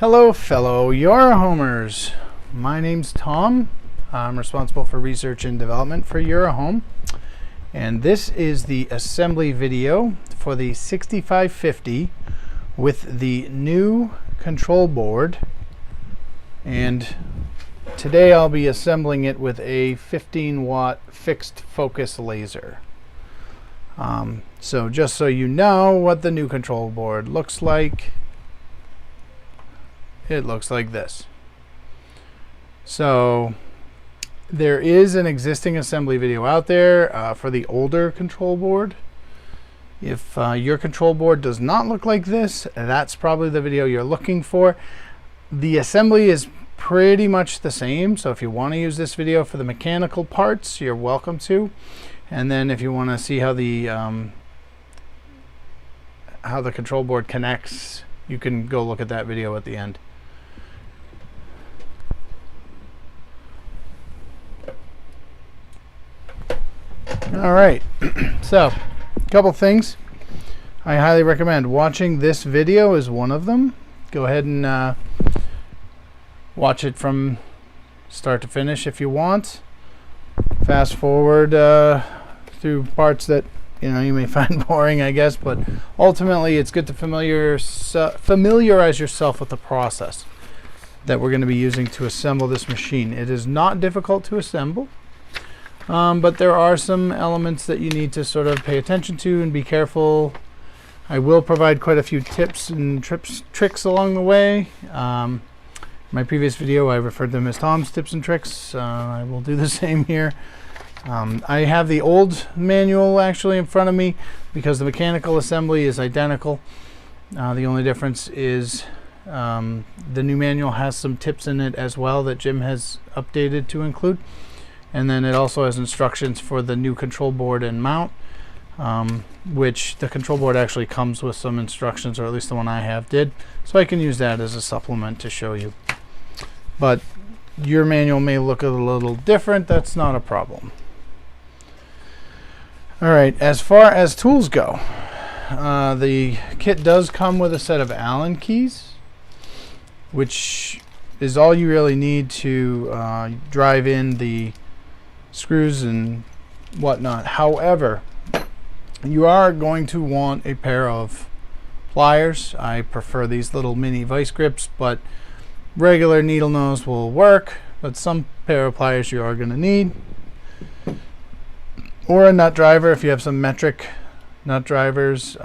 Hello fellow YoraHomers. My name's Tom. I'm responsible for research and development for YoraHome. And this is the assembly video for the 6550 with the new control board. And today I'll be assembling it with a 15-watt fixed focus laser. So just so you know what the new control board looks like, it looks like this. So there is an existing assembly video out there for the older control board. If your control board does not look like this, that's probably the video you're looking for. The assembly is pretty much the same, so if you want to use this video for the mechanical parts, you're welcome to. And then if you want to see how the control board connects, you can go look at that video at the end. All right, so a couple things I highly recommend. Watching this video is one of them. Go ahead and watch it from start to finish if you want. Fast forward through parts that you may find boring, I guess, but ultimately it's good to familiarize yourself with the process that we're going to be using to assemble this machine. It is not difficult to assemble. But there are some elements that you need to sort of pay attention to and be careful. I will provide quite a few tips and tricks along the way. My previous video I referred to them as Tom's tips and tricks. I will do the same here. I have the old manual actually in front of me because the mechanical assembly is identical. The only difference is the new manual has some tips in it as well that Jim has updated to include. And then it also has instructions for the new control board and mount, which the control board actually comes with some instructions, or at least the one I have did. So I can use that as a supplement to show you. But your manual may look a little different. That's not a problem. All right, as far as tools go, the kit does come with a set of Allen keys, which is all you really need to drive in the screws and whatnot. However, you are going to want a pair of pliers. I prefer these little mini vice grips, but regular needle nose will work, but some pair of pliers you are going to need. Or a nut driver if you have some metric nut drivers.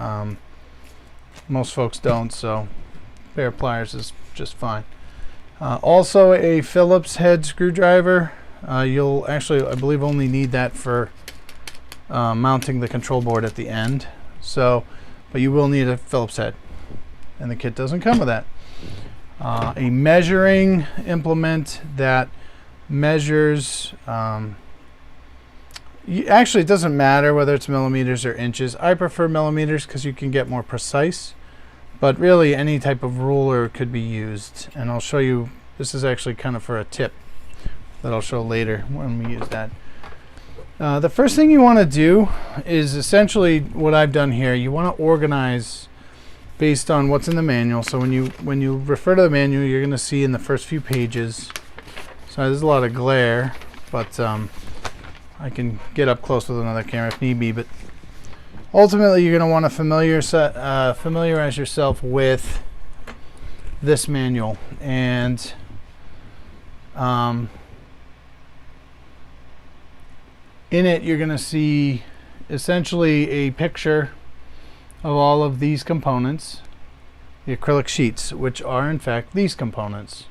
Most folks don't, so a pair of pliers is just fine. Also a Phillips head screwdriver. You'll actually, I believe, only need that for mounting the control board at the end. So, but you will need a Phillips head, and the kit doesn't come with that. A measuring implement that measures. Actually, it doesn't matter whether it's millimeters or inches. I prefer millimeters because you can get more precise. But really, any type of ruler could be used, and I'll show you. This is actually kind of for a tip that I'll show later when we use that. The first thing you want to do is essentially what I've done here. You want to organize based on what's in the manual. So when you refer to the manual, you're going to see in the first few pages. So there's a lot of glare, but I can get up close with another camera if need be. But ultimately, you're going to want to familiarize yourself with this manual, and in it, you're going to see essentially a picture of all of these components, the acrylic sheets, which are in fact these components.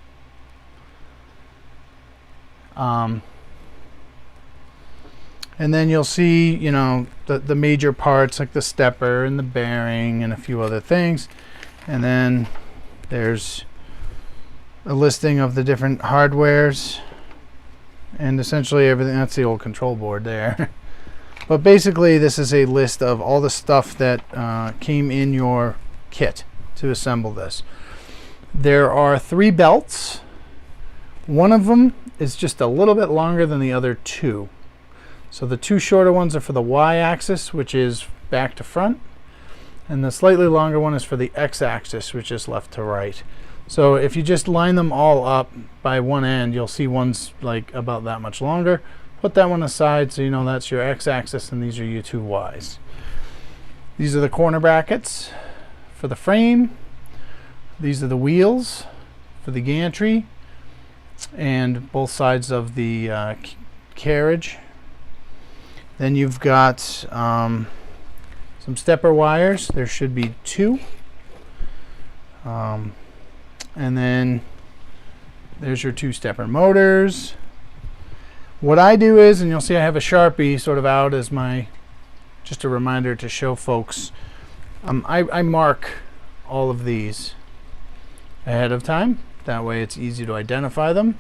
And then you'll see, the major parts like the stepper and the bearing and a few other things. And then there's a listing of the different hardwares. And essentially everything. That's the old control board there. But basically this is a list of all the stuff that came in your kit to assemble this. There are 3 belts. One of them is just a little bit longer than the other 2. So the 2 shorter ones are for the y-axis, which is back to front, and the slightly longer one is for the x-axis, which is left to right. So if you just line them all up by one end, you'll see one's like about that much longer. Put that one aside so you know that's your x-axis and these are your two y's. These are the corner brackets for the frame. These are the wheels for the gantry and both sides of the carriage. Then you've got some stepper wires. There should be two. And then there's your two stepper motors. What I do is, and you'll see I have a Sharpie sort of out as my, just a reminder to show folks, I mark all of these ahead of time. That way it's easy to identify them.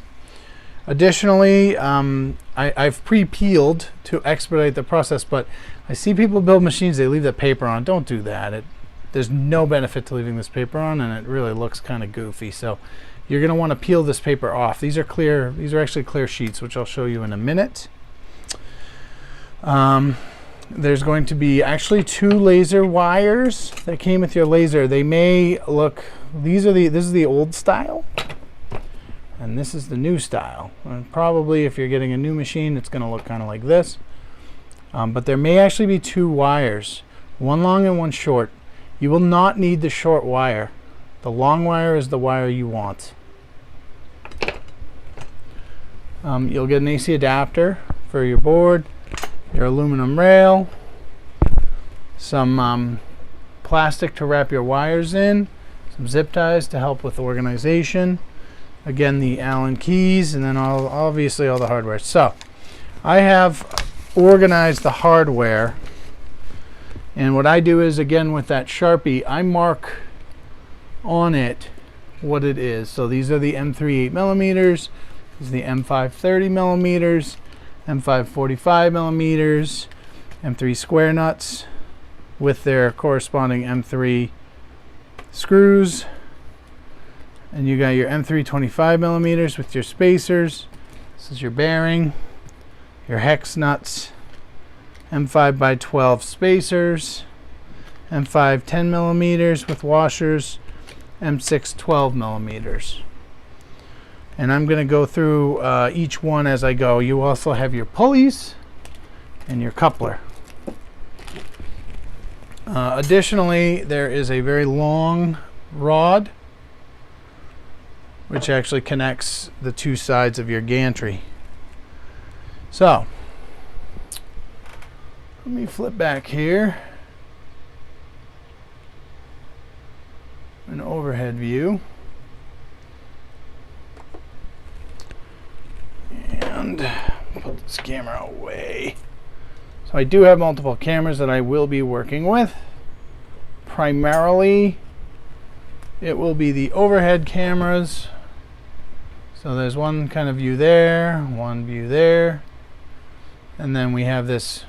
Additionally, I've pre-peeled to expedite the process, but I see people build machines, they leave the paper on. Don't do that. There's no benefit to leaving this paper on, and it really looks kind of goofy. So you're going to want to peel this paper off. These are clear. These are actually clear sheets, which I'll show you in a minute. There's going to be actually two laser wires that came with your laser. They may look, this is the old style, and this is the new style. And probably if you're getting a new machine, it's going to look kind of like this. But there may actually be two wires, one long and one short. You will not need the short wire. The long wire is the wire you want. You'll get an AC adapter for your board, your aluminum rail, some plastic to wrap your wires in, some zip ties to help with organization, again the Allen keys, and then obviously all the hardware. So I have organized the hardware, and what I do is, again with that Sharpie, I mark on it what it is. So these are the M3 8mm, this is the M5 30mm, M5 45mm, M3 square nuts with their corresponding M3 screws, and you got your M3 25mm with your spacers. This is your bearing, your hex nuts, M5 by 12 spacers, M5 10mm with washers, M6 12mm. And I'm going to go through each one as I go. You also have your pulleys and your coupler. Additionally, there is a very long rod which actually connects the two sides of your gantry. So let me flip back here. An overhead view. And put this camera away. So I do have multiple cameras that I will be working with. Primarily, it will be the overhead cameras. So there's one kind of view there, one view there, and then we have this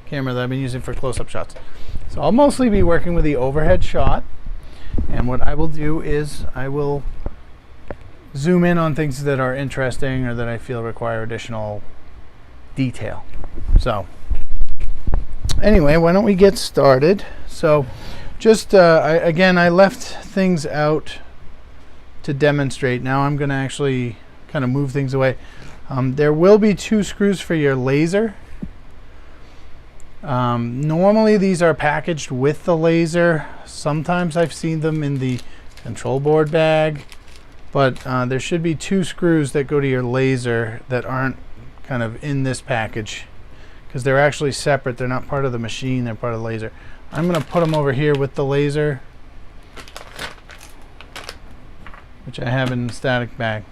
camera that I've been using for close-up shots. So I'll mostly be working with the overhead shot, and what I will do is I will zoom in on things that are interesting or that I feel require additional detail. So anyway, why don't we get started? So just again, I left things out to demonstrate. Now I'm going to actually kind of move things away. There will be two screws for your laser. Normally these are packaged with the laser. Sometimes I've seen them in the control board bag, but there should be two screws that go to your laser that aren't kind of in this package, because they're actually separate. They're not part of the machine, they're part of the laser. I'm going to put them over here with the laser, which I have in the static bag.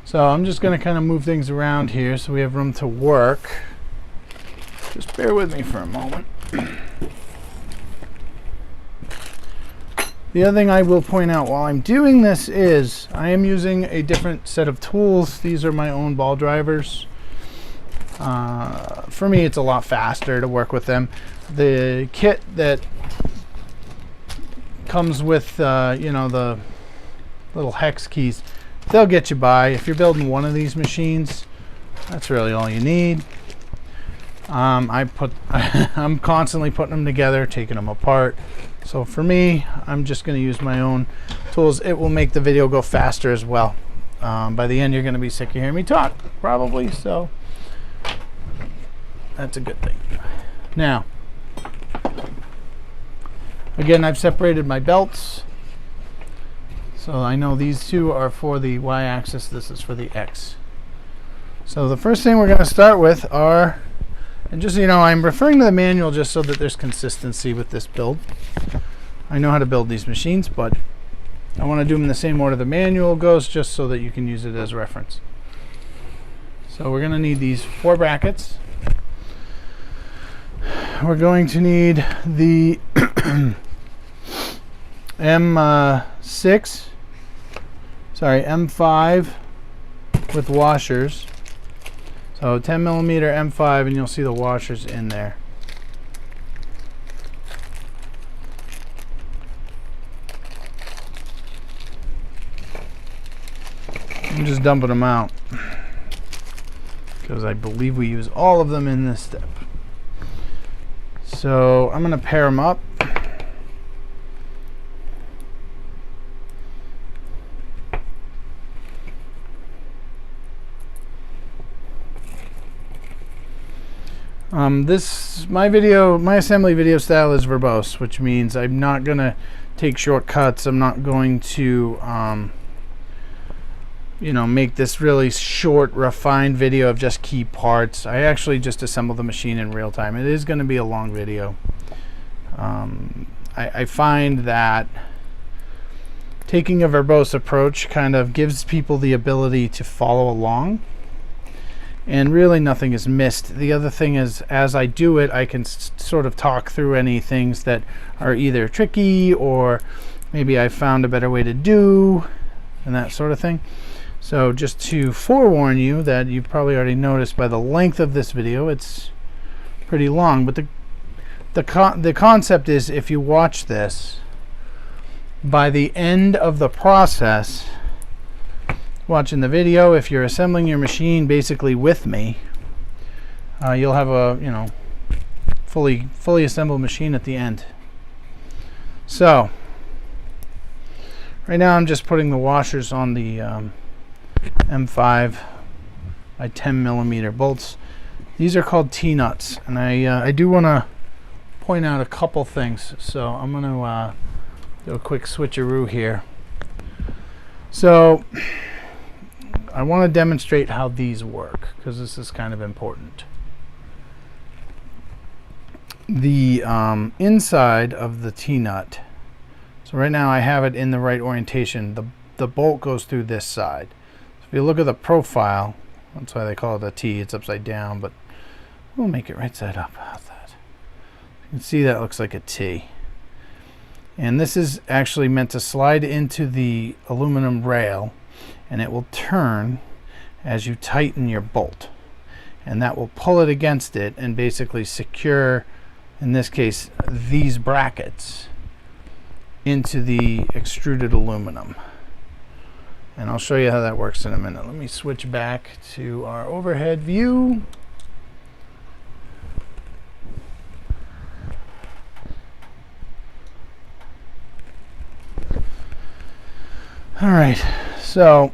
So I'm just going to kind of move things around here so we have room to work. Just bear with me for a moment. The other thing I will point out while I'm doing this is I am using a different set of tools. These are my own ball drivers. For me, it's a lot faster to work with them. The kit that comes with you know, the little hex keys, they'll get you by. If you're building one of these machines, that's really all you need. I'm constantly putting them together, taking them apart, So for me, I'm just going to use my own tools. It will make the video go faster as well. By the end, you're going to be sick of hearing me talk, probably, so that's a good thing. Now, again, I've separated my belts. So I know these two are for the y-axis, this is for the x. So the first thing we're going to start with are, and just so you know, I'm referring to the manual just so that there's consistency with this build. I know how to build these machines, but I want to do them in the same order the manual goes, just so that you can use it as reference. So we're going to need these 4 brackets. We're going to need the M5 with washers. So 10 millimeter M5, and you'll see the washers in there. I'm just dumping them out because I believe we use all of them in this step. So I'm going to pair them up. My assembly video style is verbose, which means I'm not going to take shortcuts. I'm not going to make this really short, refined video of just key parts. I actually just assemble the machine in real time. It is going to be a long video. I find that taking a verbose approach kind of gives people the ability to follow along, and really nothing is missed. The other thing is, as I do it, I can sort of talk through any things that are either tricky or maybe I found a better way to do, and that sort of thing. So just to forewarn you that you've probably already noticed by the length of this video, it's pretty long, but the concept is, if you watch this, by the end of the process, watching the video, if you're assembling your machine basically with me, you'll have a fully assembled machine at the end. So right now I'm just putting the washers on the M5 by 10 millimeter bolts. These are called T-nuts, and I do want to point out a couple things. So I'm going to do a quick switcheroo here. So I want to demonstrate how these work, because this is kind of important. The inside of the T-nut, so right now I have it in the right orientation. The bolt goes through this side. So if you look at the profile, that's why they call it a T. It's upside down, but we'll make it right side up. How's that? You can see that looks like a T. And this is actually meant to slide into the aluminum rail, and it will turn as you tighten your bolt, and that will pull it against it and basically secure, in this case, these brackets into the extruded aluminum. And I'll show you how that works in a minute. Let me switch back to our overhead view. All right, so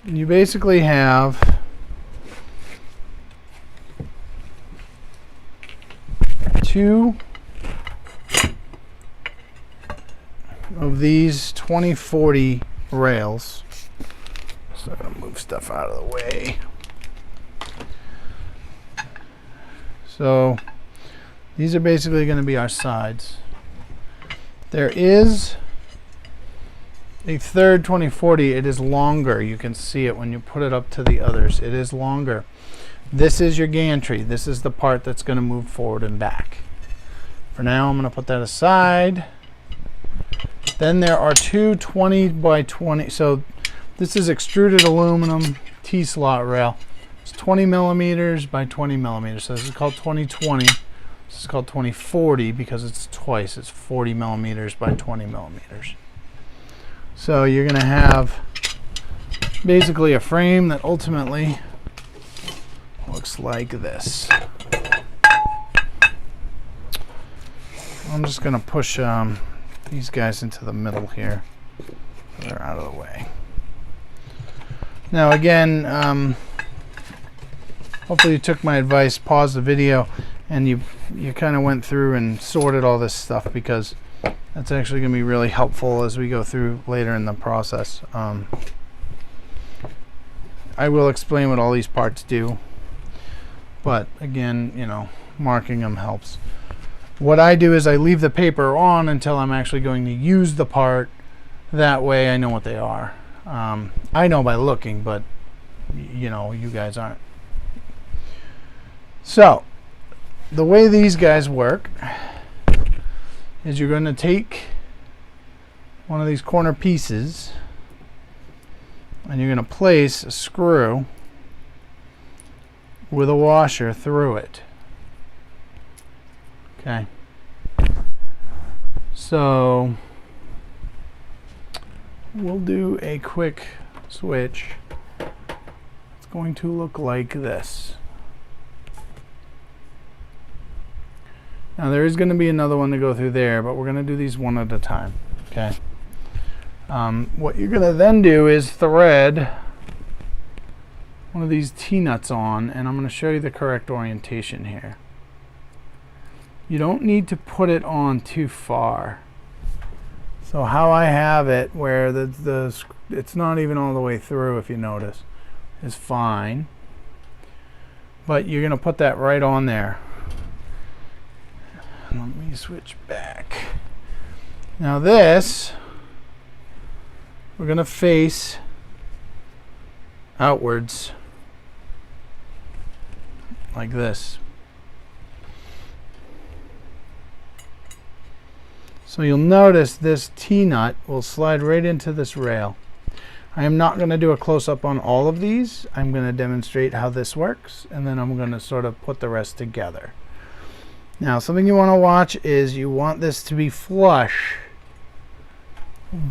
you basically have two of these 2040 rails. So I'm going to move stuff out of the way. So these are basically going to be our sides. There is a third 2040. It is longer. You can see it when you put it up to the others. It is longer. This is your gantry. This is the part that's going to move forward and back. For now, I'm going to put that aside. Then there are two 20 by 20. So this is extruded aluminum T-slot rail. It's 20 millimeters by 20 millimeters. So this is called 2020. This is called 2040 because it's twice. It's 40 millimeters by 20 millimeters. So you're going to have basically a frame that ultimately looks like this. I'm just going to push these guys into the middle here. They're out of the way. Now again, hopefully you took my advice, pause the video, and you kind of went through and sorted all this stuff, because that's actually going to be really helpful as we go through later in the process. I will explain what all these parts do, but again, you know, marking them helps. What I do is I leave the paper on until I'm actually going to use the part. That way I know what they are. I know by looking, but you know, you guys aren't. So the way these guys work is you're going to take one of these corner pieces and you're going to place a screw with a washer through it. Okay. So we'll do a quick switch. It's going to look like this. Now there is going to be another one to go through there, but we're going to do these one at a time. Okay. What you're going to then do is thread one of these T-nuts on, and I'm going to show you the correct orientation here. You don't need to put it on too far. So how I have it, where it's not even all the way through, if you notice, is fine. But you're going to put that right on there. Let me switch back. Now this, we're going to face outwards like this. So you'll notice this T-nut will slide right into this rail. I am not going to do a close-up on all of these. I'm going to demonstrate how this works, and then I'm going to sort of put the rest together. Now, something you want to watch is you want this to be flush.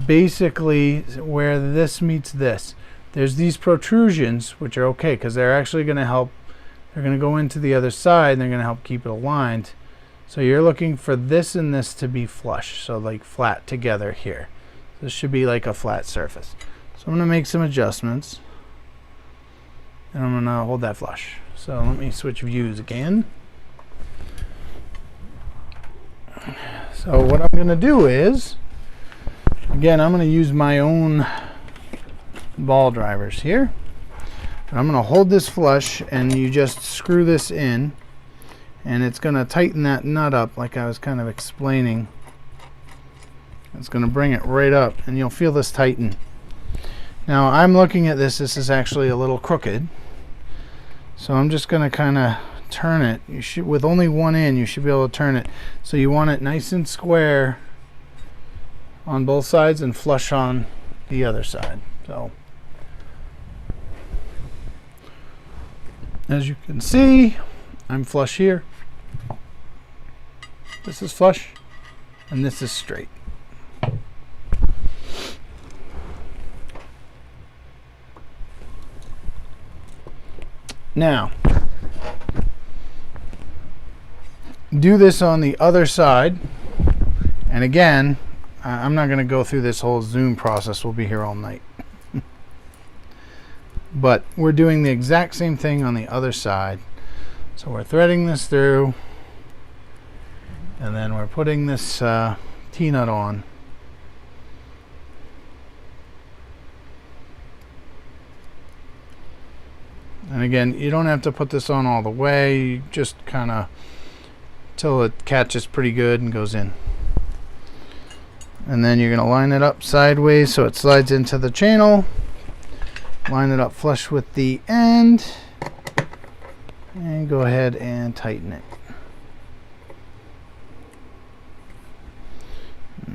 Basically, where this meets this. There's these protrusions, which are okay, because they're actually going to help. They're going to go into the other side, and they're going to help keep it aligned. So you're looking for this and this to be flush, so like flat together here. This should be like a flat surface. So I'm going to make some adjustments, and I'm going to hold that flush. So let me switch views again. So what I'm going to do is, again, I'm going to use my own ball drivers here. I'm going to hold this flush, and you just screw this in. And it's going to tighten that nut up like I was kind of explaining. It's going to bring it right up, and you'll feel this tighten. Now I'm looking at this is actually a little crooked, so I'm just going to kind of turn it. You should, with only one end, you should be able to turn it. So you want it nice and square on both sides and flush on the other side. So as you can see, I'm flush here. This is flush, and this is straight. Now, do this on the other side, and again, I'm not going to go through this whole zoom process. We'll be here all night. But we're doing the exact same thing on the other side. So we're threading this through, and then we're putting this T-nut on. And again, you don't have to put this on all the way. You just kind of till it catches pretty good and goes in. And then you're going to line it up sideways so it slides into the channel. Line it up flush with the end. And go ahead and tighten it.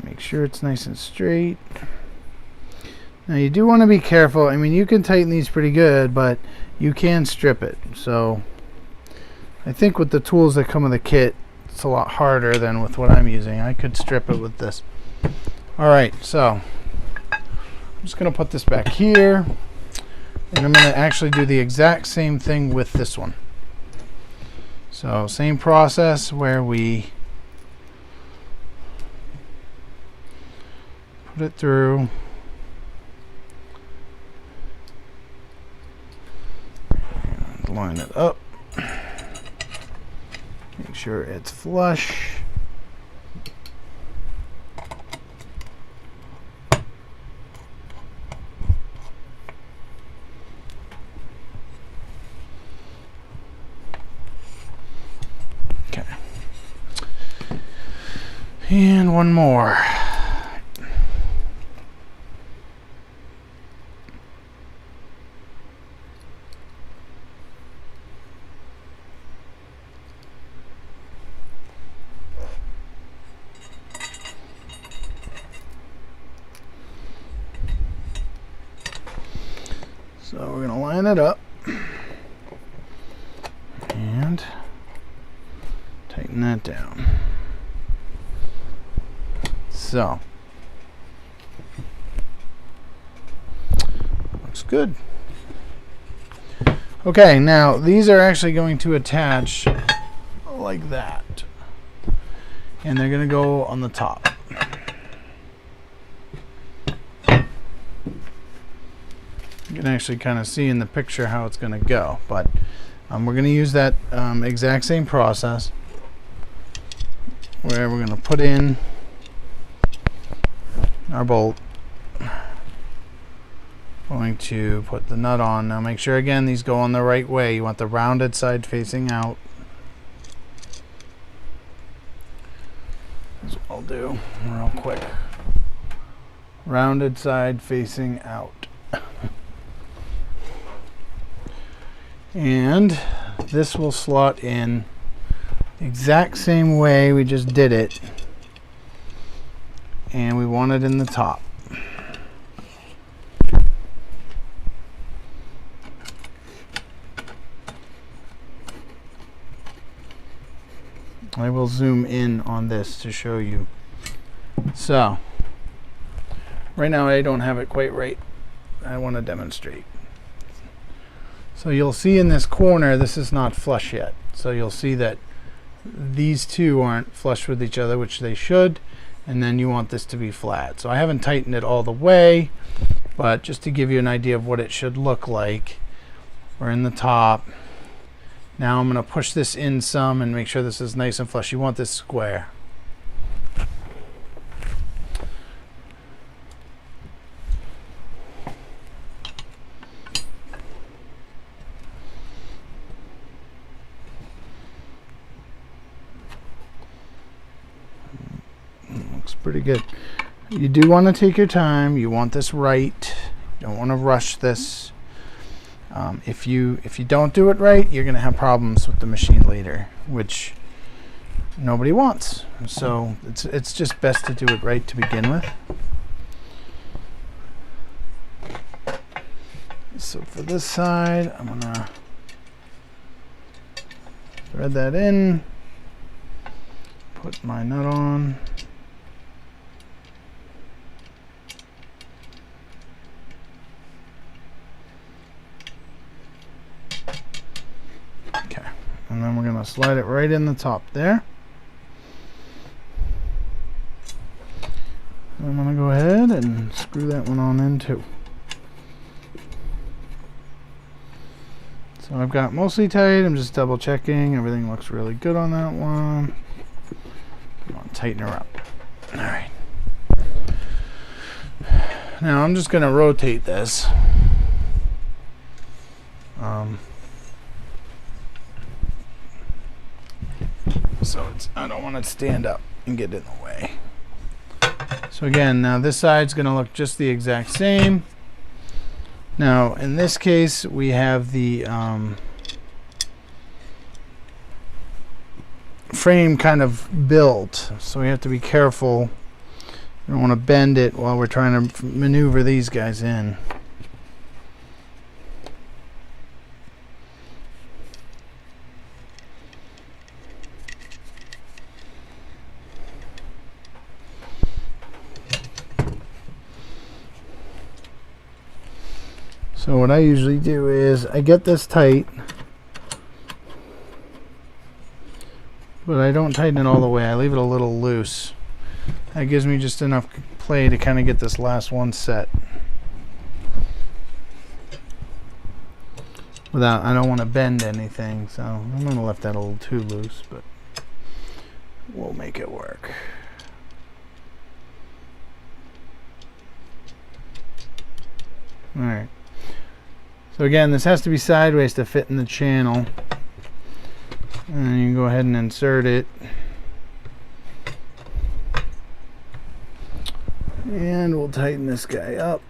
Make sure it's nice and straight. Now you do want to be careful. I mean, you can tighten these pretty good, but you can strip it. So I think with the tools that come with the kit, it's a lot harder than with what I'm using. I could strip it with this. Alright, so I'm just going to put this back here, and I'm going to actually do the exact same thing with this one. So same process where we put it through. And line it up. Make sure it's flush. Okay. And one more. So we're going to line it up and tighten that down. So, looks good. Okay, now these are actually going to attach like that. And they're going to go on the top. You can actually kind of see in the picture how it's going to go, but we're going to use that exact same process where we're going to put in our bolt, going to put the nut on. Now make sure again these go on the right way. You want the rounded side facing out. That's what I'll do real quick. Rounded side facing out. And this will slot in the exact same way we just did it, and we want it in the top. I will zoom in on this to show you. So right now I don't have it quite right. I want to demonstrate. So you'll see in this corner, this is not flush yet. So you'll see that these two aren't flush with each other, which they should, and then you want this to be flat. So I haven't tightened it all the way, but just to give you an idea of what it should look like, we're in the top. Now I'm going to push this in some and make sure this is nice and flush. You want this square. Pretty good. You do want to take your time. You want this right. You don't want to rush this. If you don't do it right, you're going to have problems with the machine later, which nobody wants. So it's just best to do it right to begin with. So for this side, I'm going to thread that in, put my nut on. And then we're going to slide it right in the top there. I'm going to go ahead and screw that one on in too. So I've got mostly tight. I'm just double checking. Everything looks really good on that one. I'm going to tighten her up. All right. Now I'm just going to rotate this. So I don't want it to stand up and get in the way. So again, now this side's going to look just the exact same. Now in this case we have the frame kind of built, so we have to be careful. We don't want to bend it while we're trying to maneuver these guys in. So what I usually do is I get this tight, but I don't tighten it all the way. I leave it a little loose. That gives me just enough play to kind of get this last one set. I don't want to bend anything, so I'm going to left that a little too loose, but we'll make it work. Alright. So again, this has to be sideways to fit in the channel. And you can go ahead and insert it. And we'll tighten this guy up.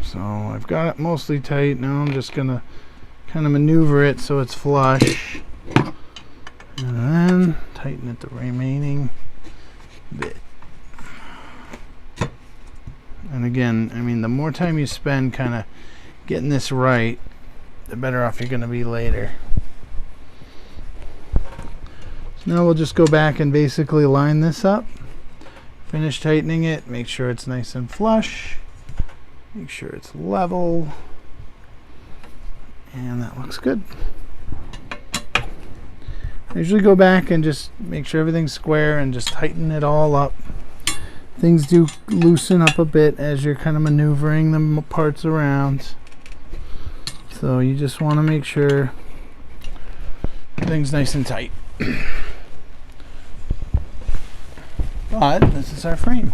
So I've got it mostly tight. Now I'm just gonna kind of maneuver it so it's flush, and then tighten it the remaining bit. And again, I mean, the more time you spend kind of getting this right, the better off you're gonna be later. So now we'll just go back and basically line this up, finish tightening it, make sure it's nice and flush. Make sure it's level, and that looks good. I usually go back and just make sure everything's square and just tighten it all up. Things do loosen up a bit as you're kind of maneuvering the parts around. So you just want to make sure everything's nice and tight. But this is our frame.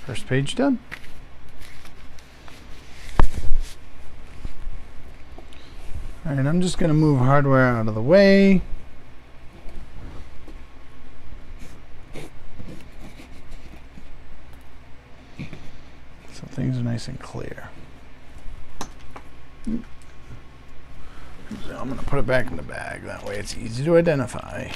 First page done. Alright, I'm just going to move hardware out of the way. So things are nice and clear. So I'm going to put it back in the bag. That way it's easy to identify.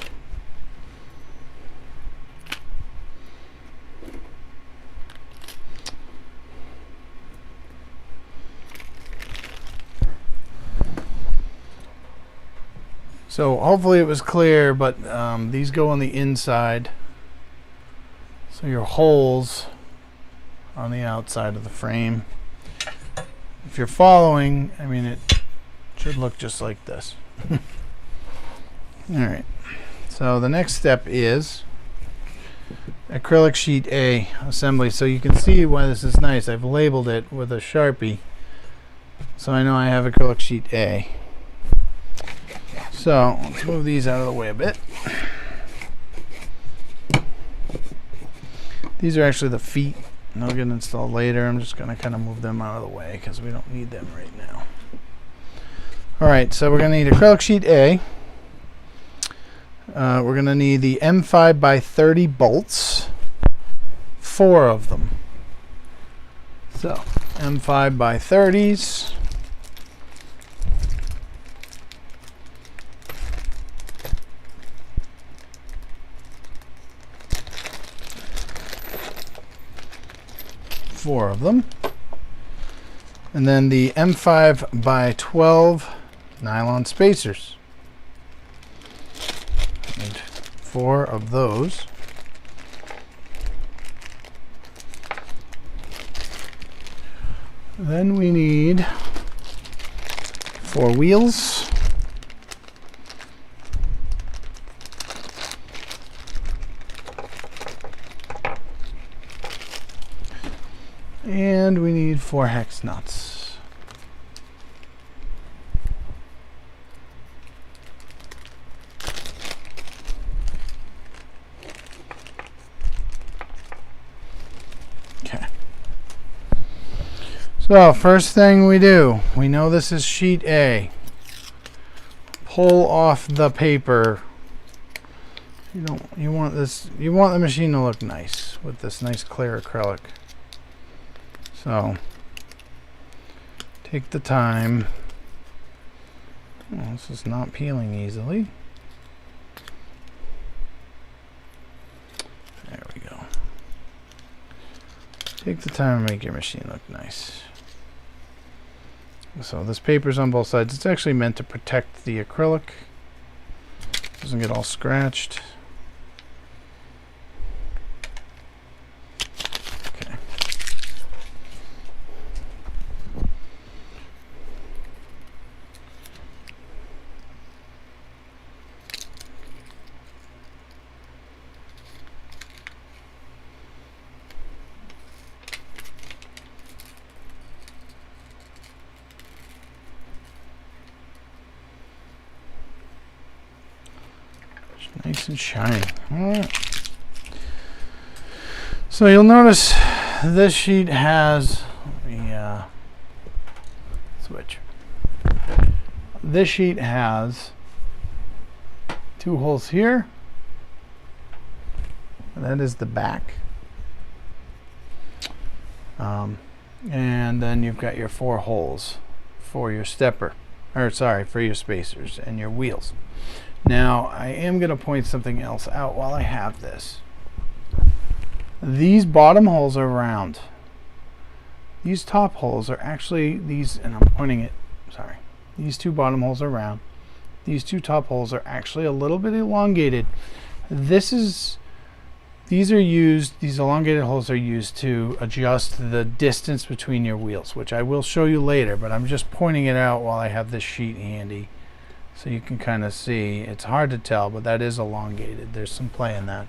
So hopefully it was clear, but these go on the inside. So your holes on the outside of the frame. If you're following, I mean, it should look just like this. Alright, so the next step is acrylic sheet A assembly. So you can see why this is nice. I've labeled it with a Sharpie, so I know I have acrylic sheet A. So let's move these out of the way a bit. These are actually the feet, and they'll get installed later. I'm just going to kind of move them out of the way because we don't need them right now. Alright, so we're going to need acrylic sheet A. We're going to need the M5 by 30 bolts, 4 of them. So M5 by 30s. Four of them. And then the M5 by 12 nylon spacers. Need 4 of those. Then we need 4 wheels. And we need 4 hex nuts. Okay. So first thing we do, we know this is sheet A. Pull off the paper. You want the machine to look nice with this nice clear acrylic. So take the time. Oh, this is not peeling easily. Take the time to make your machine look nice. So this paper's on both sides. It's actually meant to protect the acrylic. Doesn't get all scratched. Okay. Nice and shiny. All right. So you'll notice this sheet has the switch. This sheet has 2 holes here. And that is the back. And then you've got your 4 holes for your stepper, or sorry, for your spacers and your wheels. Now, I am going to point something else out while I have this. These bottom holes are round. These top holes are actually these, and I'm pointing it, sorry. These 2 bottom holes are round. These 2 top holes are actually a little bit elongated. These elongated holes are used to adjust the distance between your wheels, which I will show you later, but I'm just pointing it out while I have this sheet handy. So you can kind of see, it's hard to tell, but that is elongated. There's some play in that.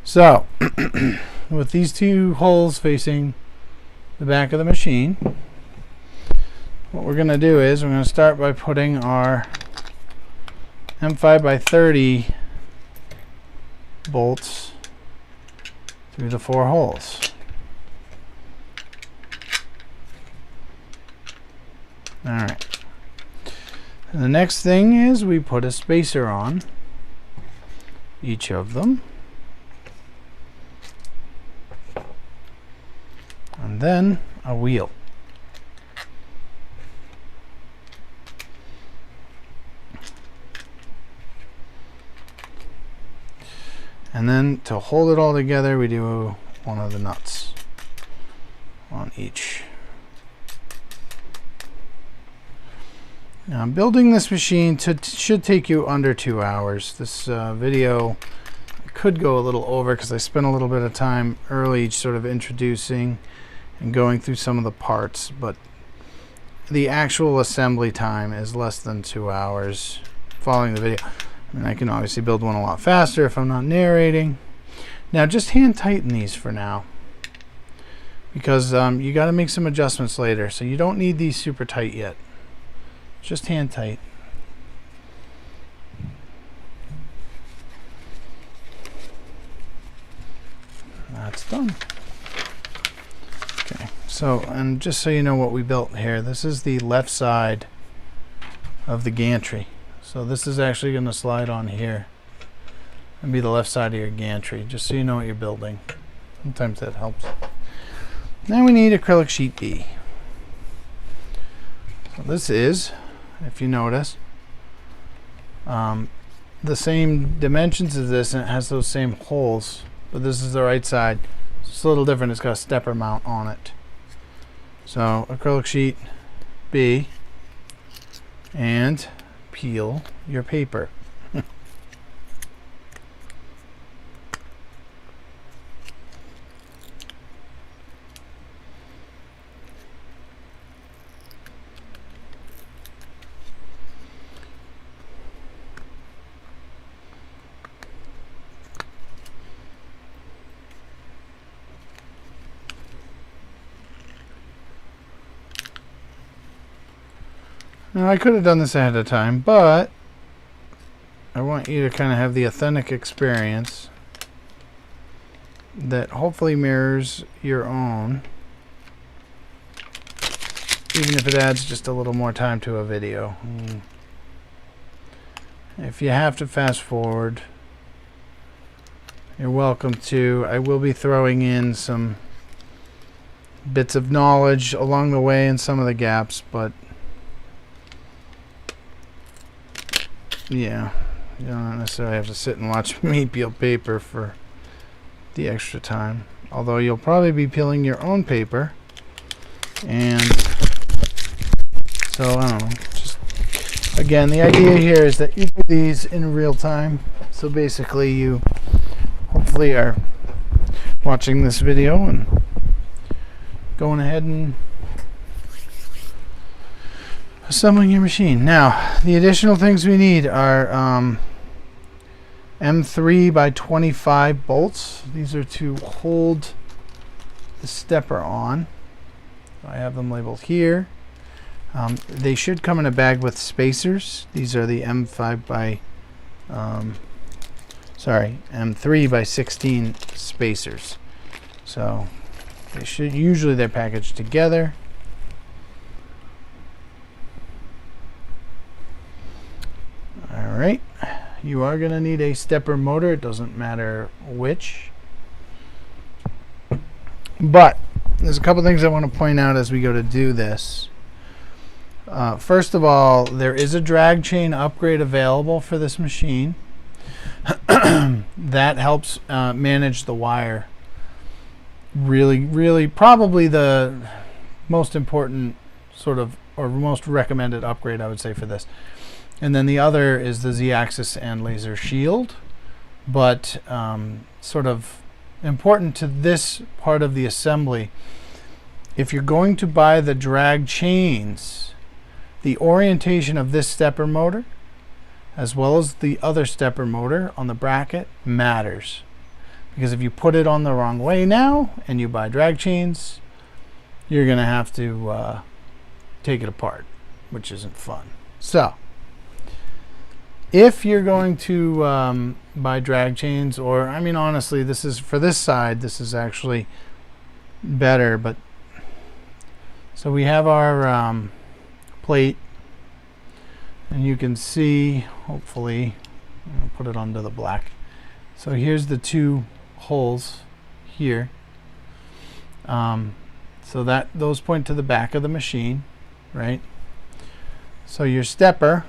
So, with these 2 holes facing the back of the machine, what we're going to do is we're going to start by putting our M5x30 bolts through the 4 holes. Alright. And the next thing is we put a spacer on each of them. And then a wheel. And then to hold it all together, we do one of the nuts on each. Now, building this machine should take you under 2 hours. This video could go a little over because I spent a little bit of time early sort of introducing and going through some of the parts, but the actual assembly time is less than 2 hours following the video. And I can obviously build one a lot faster if I'm not narrating. Now, just hand tighten these for now, because you got to make some adjustments later, so you don't need these super tight yet. Just hand tight. That's done. Okay, so, and just so you know what we built here, this is the left side of the gantry. So this is actually going to slide on here and be the left side of your gantry, just so you know what you're building. Sometimes that helps. Now we need acrylic sheet B. So this is, if you notice, the same dimensions as this, and it has those same holes, but this is the right side. It's a little different. It's got a stepper mount on it. So acrylic sheet B, and peel your paper. Now, I could have done this ahead of time, but I want you to kind of have the authentic experience that hopefully mirrors your own, even if it adds just a little more time to a video. If you have to fast forward, you're welcome to. I will be throwing in some bits of knowledge along the way in some of the gaps, but yeah, you don't necessarily have to sit and watch me peel paper for the extra time. Although you'll probably be peeling your own paper. And so, I don't know. Just, again, the idea here is that you do these in real time. So basically you hopefully are watching this video and going ahead and assembling your machine. Now, the additional things we need are M3 by 25 bolts. These are to hold the stepper on. I have them labeled here. They should come in a bag with spacers. These are the M3 by 16 spacers. So they should, usually they're packaged together. All right, you are going to need a stepper motor. It doesn't matter which. But there's a couple things I want to point out as we go to do this. First of all, there is a drag chain upgrade available for this machine. That helps manage the wire. Really, probably the most important sort of, or most recommended upgrade, I would say, for this. And then the other is the Z-axis and laser shield. But sort of important to this part of the assembly, if you're going to buy the drag chains, the orientation of this stepper motor as well as the other stepper motor on the bracket matters. Because if you put it on the wrong way now and you buy drag chains, you're going to have to take it apart, which isn't fun. So if you're going to buy drag chains, or I mean honestly, this is for this side, this is actually better. But so we have our plate, and you can see, hopefully, I'm going to put it under the black. So here's the two holes here. So that those point to the back of the machine, right? So your stepper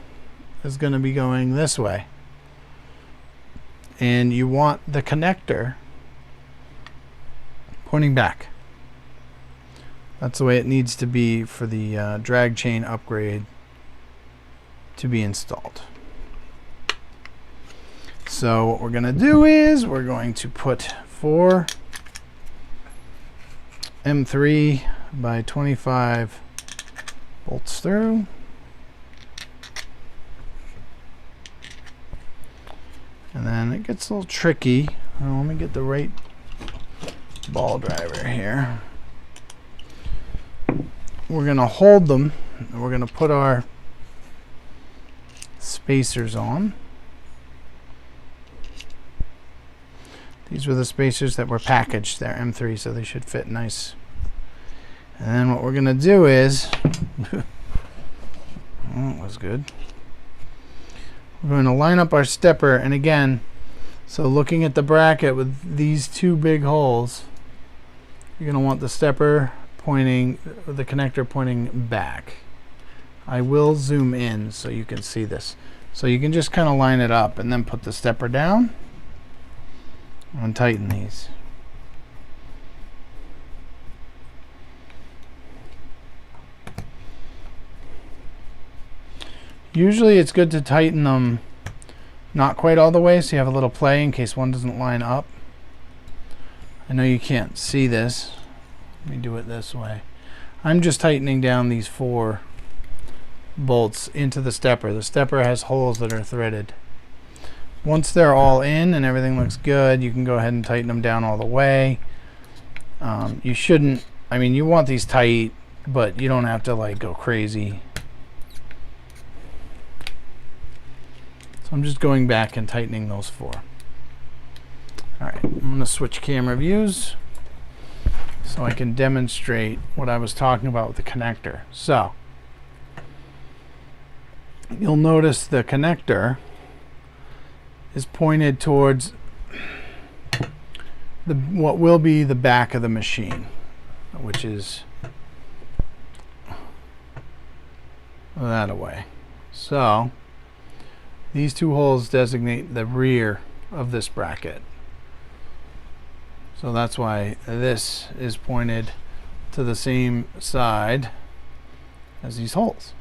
is going to be going this way, and you want the connector pointing back. That's the way it needs to be for the drag chain upgrade to be installed. So what we're going to do is we're going to put 4 M3 by 25 bolts through. And then it gets a little tricky. Let me get the right ball driver here. We're going to hold them, and we're going to put our spacers on. These were the spacers that were packaged. They're M3, so they should fit nice. And then what we're going to do is, oh, that was good. We're going to line up our stepper, and again, so looking at the bracket with these two big holes, you're going to want the stepper pointing, the connector pointing back. I will zoom in so you can see this. So you can just kind of line it up and then put the stepper down and tighten these. Usually it's good to tighten them not quite all the way, so you have a little play in case one doesn't line up. I know you can't see this. Let me do it this way. I'm just tightening down these 4 bolts into the stepper. The stepper has holes that are threaded. Once they're all in and everything looks good, you can go ahead and tighten them down all the way. You shouldn't, I mean, you want these tight, but you don't have to like go crazy. So I'm just going back and tightening those 4. Alright, I'm going to switch camera views so I can demonstrate what I was talking about with the connector. So you'll notice the connector is pointed towards what will be the back of the machine, which is that away. So these 2 holes designate the rear of this bracket. So that's why this is pointed to the same side as these holes.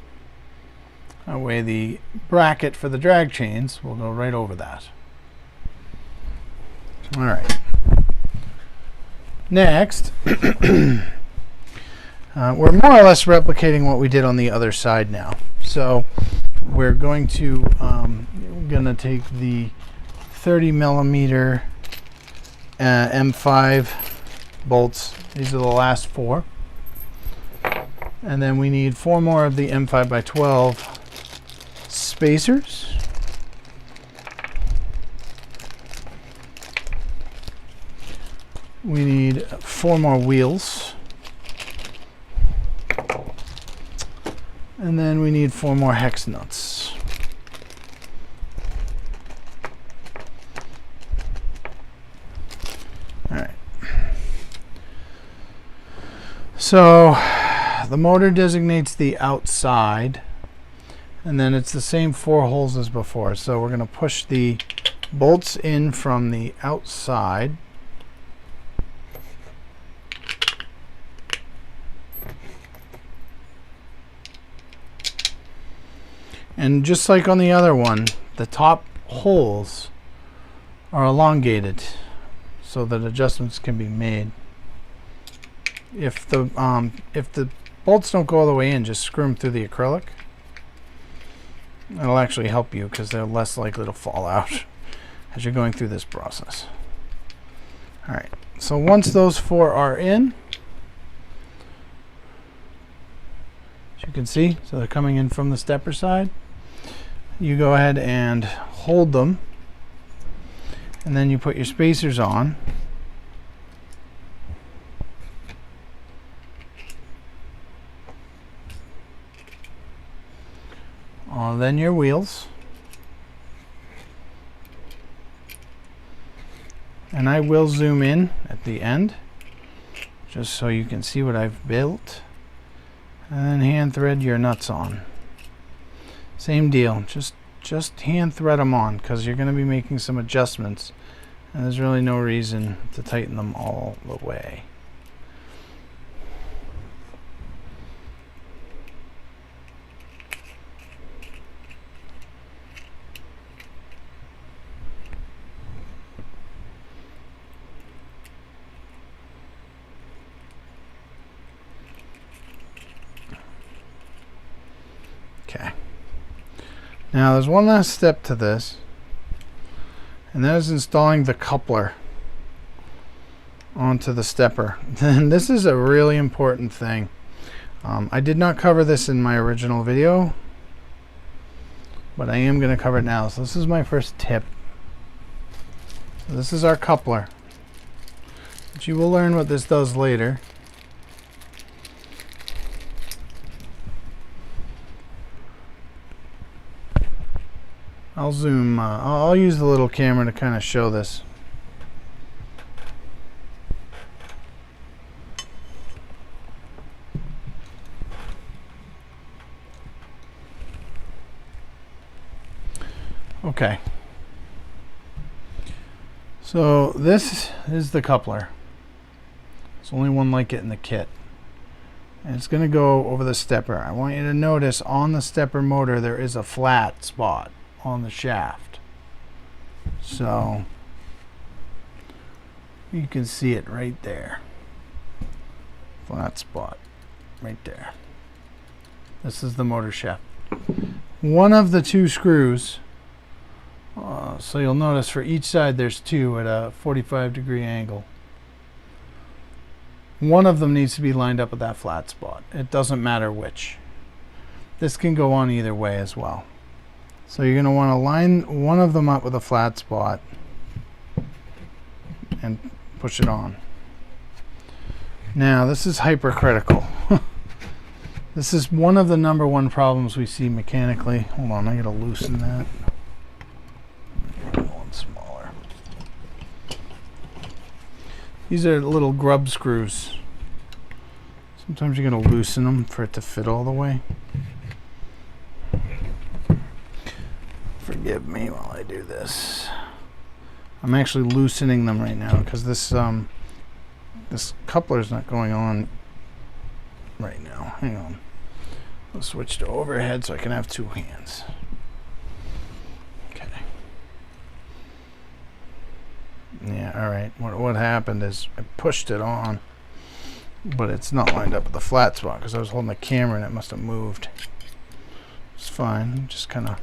That way the bracket for the drag chains will go right over that. All right. Next, we're more or less replicating what we did on the other side now. So we're going to take the 30 millimeter M5 bolts. These are the last 4. And then we need 4 more of the M5 by 12 spacers. We need 4 more wheels. And then we need 4 more hex nuts. Alright. So the motor designates the outside, and then it's the same 4 holes as before. So we're going to push the bolts in from the outside. And just like on the other one, the top holes are elongated so that adjustments can be made. If the bolts don't go all the way in, just screw them through the acrylic. It'll actually help you because they're less likely to fall out as you're going through this process. All right, so once those 4 are in, as you can see, so they're coming in from the stepper side. You go ahead and hold them, and then you put your spacers on. Then your wheels. And I will zoom in at the end just so you can see what I've built. And then hand thread your nuts on. Same deal, just hand thread them on because you're going to be making some adjustments, and there's really no reason to tighten them all the way. Okay. Now there's one last step to this, and that is installing the coupler onto the stepper. And this is a really important thing. I did not cover this in my original video, but I am going to cover it now. So this is my first tip. So this is our coupler, but you will learn what this does later. I'll zoom, I'll use the little camera to kind of show this. Okay. So this is the coupler. There's only one like it in the kit. And it's going to go over the stepper. I want you to notice on the stepper motor there is a flat spot on the shaft, so you can see it right there. Flat spot right there. This is the motor shaft. One of the 2 screws, so you'll notice for each side there's 2 at a 45-degree angle. One of them needs to be lined up with that flat spot. It doesn't matter which. This can go on either way as well. So you're going to want to line one of them up with a flat spot and push it on. Now this is hypercritical. This is one of the #1 problems we see mechanically. Hold on, I got to loosen that. One smaller. These are little grub screws. Sometimes you're going to loosen them for it to fit all the way. Forgive me while I do this. I'm actually loosening them right now because this this coupler's not going on right now. Hang on. I'll switch to overhead so I can have two hands. Okay. Yeah, all right. What happened is I pushed it on, but it's not lined up with the flat spot because I was holding the camera and it must have moved. It's fine. Just kind of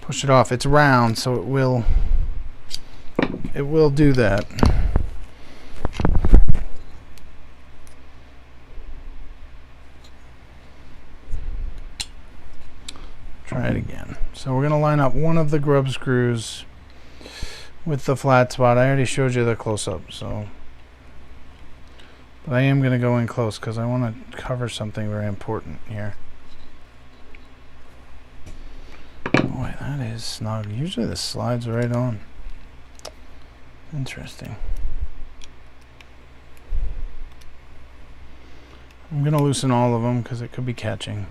push it off. It's round, so it will do that. Try it again. So we're going to line up one of the grub screws with the flat spot. I already showed you the close-up, so but I am going to go in close because I want to cover something very important here. Boy, that is snug. Usually this slides right on. Interesting. I'm going to loosen all of them because it could be catching.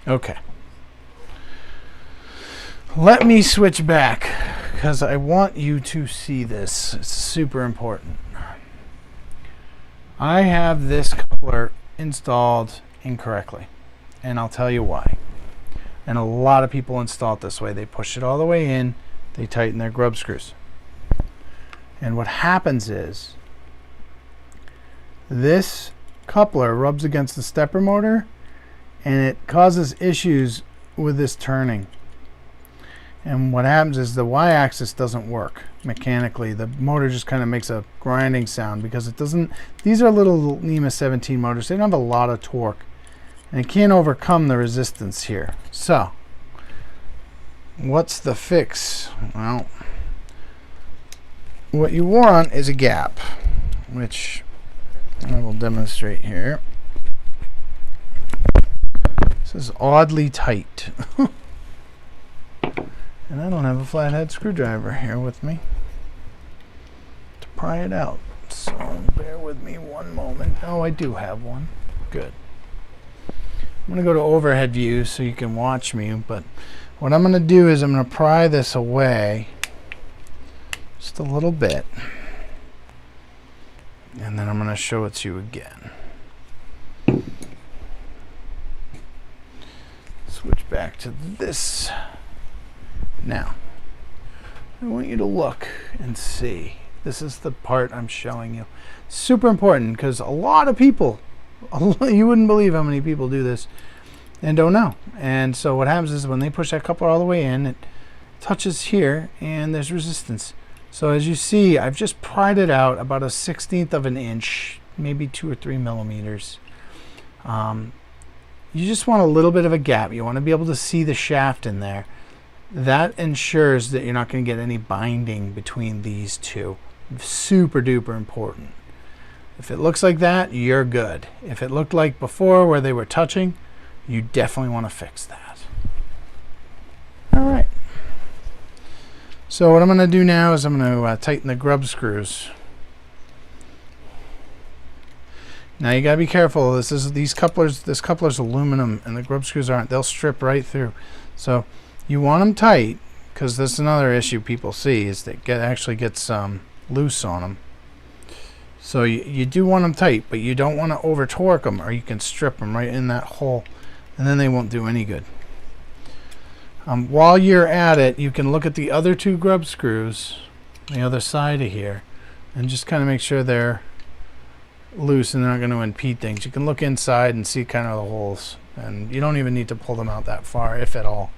Okay. Let me switch back because I want you to see this. It's super important. I have this coupler installed incorrectly, and I'll tell you why. And a lot of people install it this way. They push it all the way in, they tighten their grub screws. And what happens is this coupler rubs against the stepper motor and it causes issues with this turning. And what happens is the y-axis doesn't work mechanically. The motor just kind of makes a grinding sound because it doesn't. These are little NEMA 17 motors. They don't have a lot of torque, and it can't overcome the resistance here. So, what's the fix? Well, what you want is a gap, which I will demonstrate here. This is oddly tight. And I don't have a flathead screwdriver here with me to pry it out. So bear with me one moment. Oh, I do have one. Good. I'm going to go to overhead view so you can watch me. But what I'm going to do is I'm going to pry this away just a little bit. And then I'm going to show it to you again. Switch back to this. Now, I want you to look and see. This is the part I'm showing you. Super important because a lot of people, you wouldn't believe how many people do this and don't know. And so what happens is when they push that coupler all the way in, it touches here and there's resistance. So as you see, I've just pried it out about 1/16 of an inch, maybe 2 or 3 millimeters. You just want a little bit of a gap. You want to be able to see the shaft in there. That ensures that you're not going to get any binding between these two. Super duper important. If it looks like that, you're good. If it looked like before where they were touching, you definitely want to fix that. All right. So what I'm going to do now is I'm going to tighten the grub screws. Now you got to be careful. This coupler's aluminum and the grub screws aren't. They'll strip right through. So you want them tight because that's another issue people see is that actually gets loose on them. So you do want them tight, but you don't want to over torque them or you can strip them right in that hole and then they won't do any good. While you're at it, you can look at the other two grub screws on the other side of here and just kind of make sure they're loose and they're not going to impede things. You can look inside and see kind of the holes, and you don't even need to pull them out that far, if at all.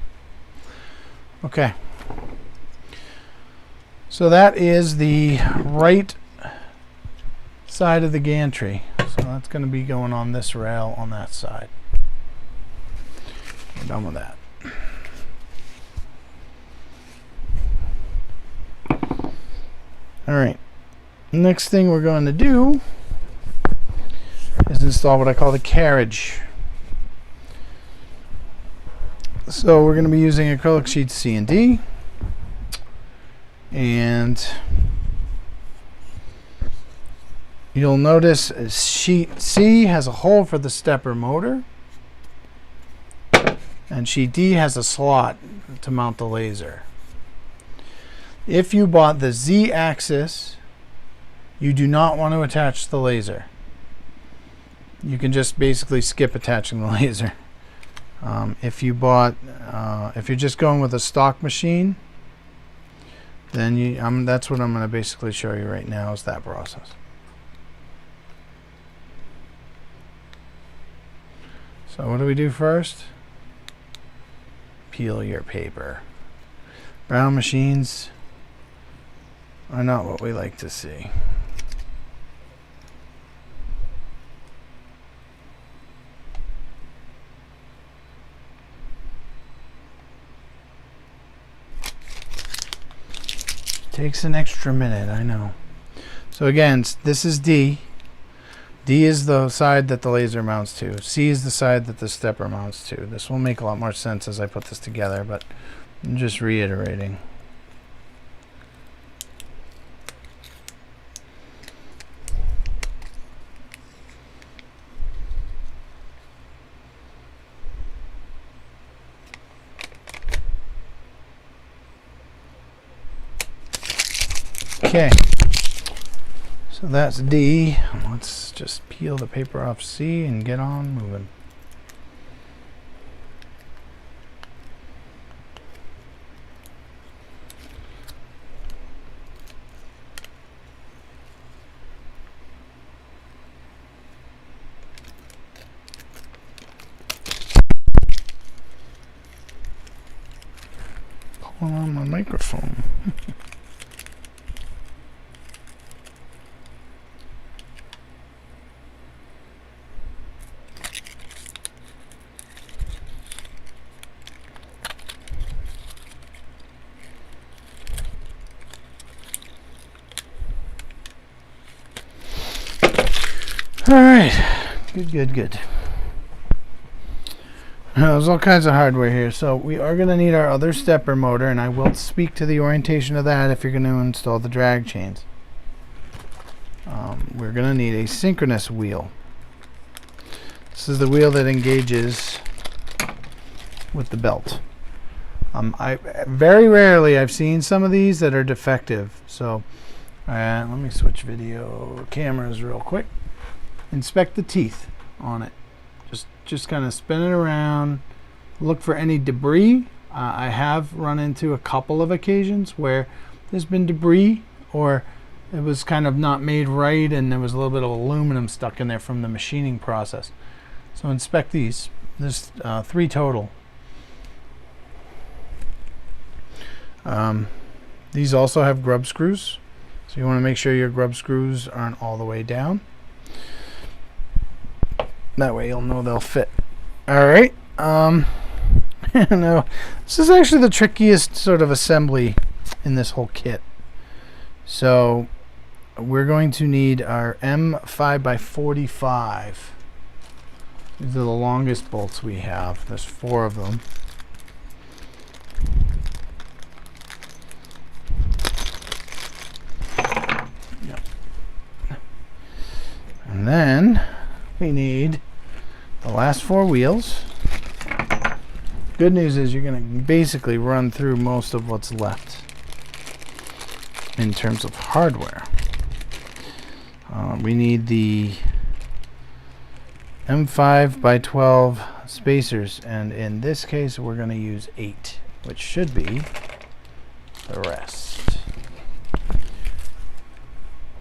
Okay, so that is the right side of the gantry. So that's going to be going on this rail on that side. We're done with that. All right, next thing we're going to do is install what I call the carriage. So we're going to be using acrylic sheets C and D, and you'll notice sheet C has a hole for the stepper motor, and sheet D has a slot to mount the laser. If you bought the Z-axis, You do not want to attach the laser. You can just basically skip attaching the laser. If you're just going with a stock machine, then that's what I'm going to basically show you right now, is that process. So what do we do first? Peel your paper. Brown machines are not what we like to see. Takes an extra minute, I know. So again, this is D. D is the side that the laser mounts to. C is the side that the stepper mounts to. This will make a lot more sense as I put this together, but I'm just reiterating. Okay, so that's D. Let's just peel the paper off C and get on moving. Pulling on my microphone. All right, good. There's all kinds of hardware here, so we are going to need our other stepper motor, and I will speak to the orientation of that if you're going to install the drag chains. We're going to need a synchronous wheel. This is the wheel that engages with the belt. Very rarely I've seen some of these that are defective, so let me switch video cameras real quick. Inspect the teeth on it. Just kind of spin it around. Look for any debris. I have run into a couple of occasions where there's been debris, or it was kind of not made right and there was a little bit of aluminum stuck in there from the machining process. So inspect these. There's 3 total. These also have grub screws, so you want to make sure your grub screws aren't all the way down. That way you'll know they'll fit. Alright. Now, this is actually the trickiest sort of assembly in this whole kit. So we're going to need our M5x45. These are the longest bolts we have. There's 4 of them. Yep. And then we need the last 4 wheels. Good news is you're going to basically run through most of what's left in terms of hardware. We need the M5x12 spacers, and in this case we're going to use 8, which should be the rest.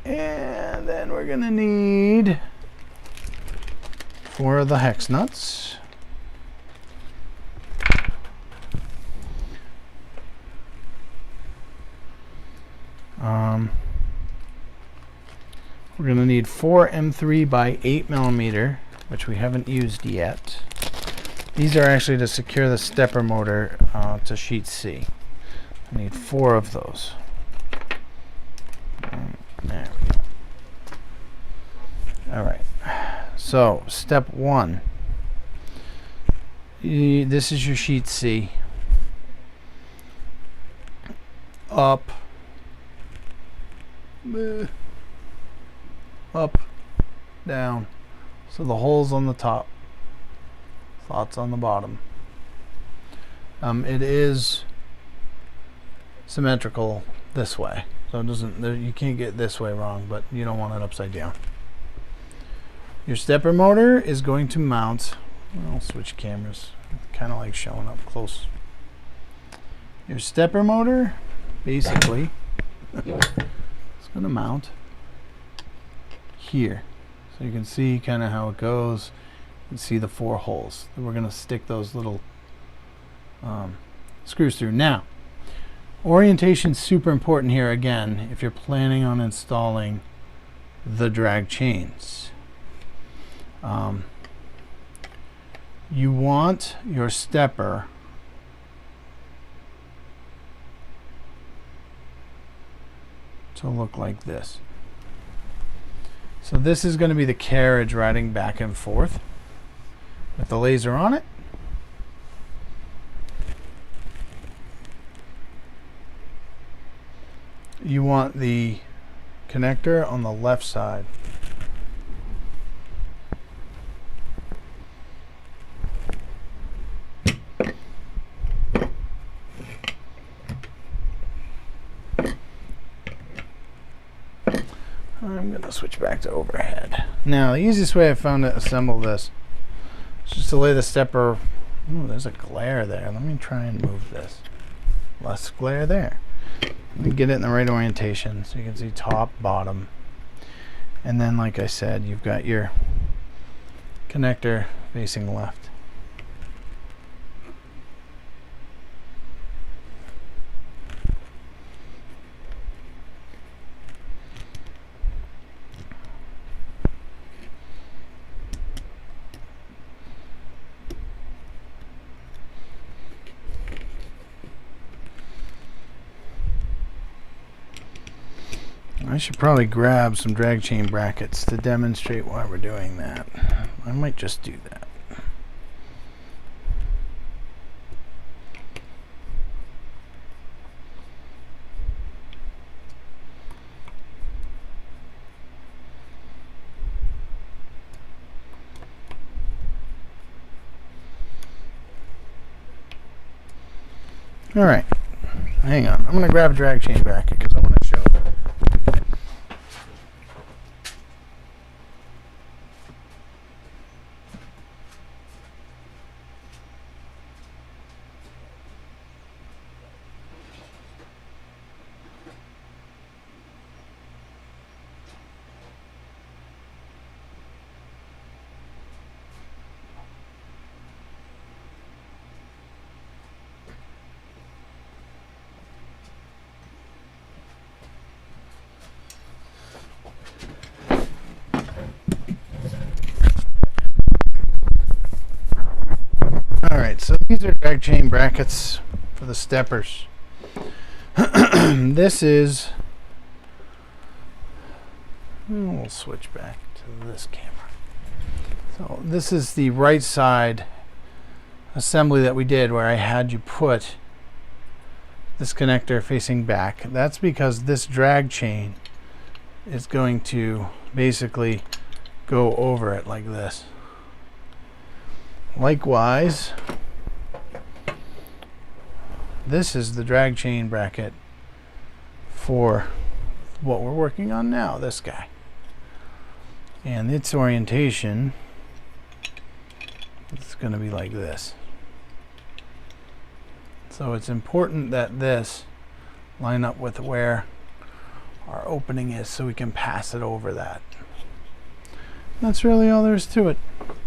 And then we're going to need 4 of the hex nuts. We're going to need 4 M3x8mm, which we haven't used yet. These are actually to secure the stepper motor to sheet C. I need 4 of those. There we go. All right. So, step 1. This is your sheet C. Up. Up. Down. So the hole's on the top. Slots on the bottom. It is symmetrical this way. so it doesn't, you can't get this way wrong, but you don't want it upside down. Your stepper motor is going to mount, I'll switch cameras, kind of like showing up close. Your stepper motor basically is going to mount here. So you can see kind of how it goes. You can see the 4 holes. And we're going to stick those little screws through. Now, orientation is super important here again if you're planning on installing the drag chains. You want your stepper to look like this. So this is going to be the carriage riding back and forth with the laser on it. You want the connector on the left side. I'm going to switch back to overhead. Now, the easiest way I found to assemble this is just to lay the stepper. Ooh, there's a glare there. Let me try and move this. Less glare there. Let me get it in the right orientation so you can see top, bottom. And then, like I said, you've got your connector facing left. I should probably grab some drag chain brackets to demonstrate why we're doing that. I might just do that. All right, hang on. I'm going to grab a drag chain bracket because I want to show it. So these are drag chain brackets for the steppers. This is, we'll switch back to this camera. So this is the right side assembly that we did where I had you put this connector facing back. That's because this drag chain is going to basically go over it like this. Likewise, this is the drag chain bracket for what we're working on now, this guy. And its orientation is going to be like this. So it's important that this line up with where our opening is so we can pass it over that. That's really all there is to it,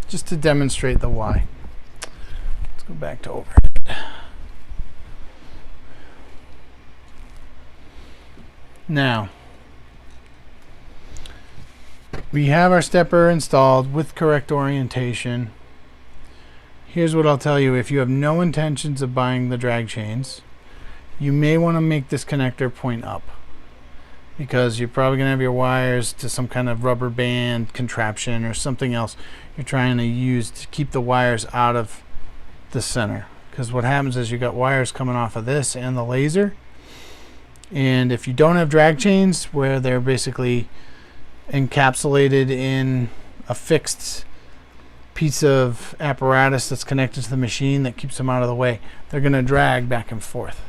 just to demonstrate the why. Let's go back to overhead. Now, we have our stepper installed with correct orientation. Here's what I'll tell you. If you have no intentions of buying the drag chains, you may want to make this connector point up, because you're probably going to have your wires to some kind of rubber band contraption or something else you're trying to use to keep the wires out of the center. Because what happens is you got wires coming off of this and the laser, and if you don't have drag chains where they're basically encapsulated in a fixed piece of apparatus that's connected to the machine that keeps them out of the way, they're going to drag back and forth.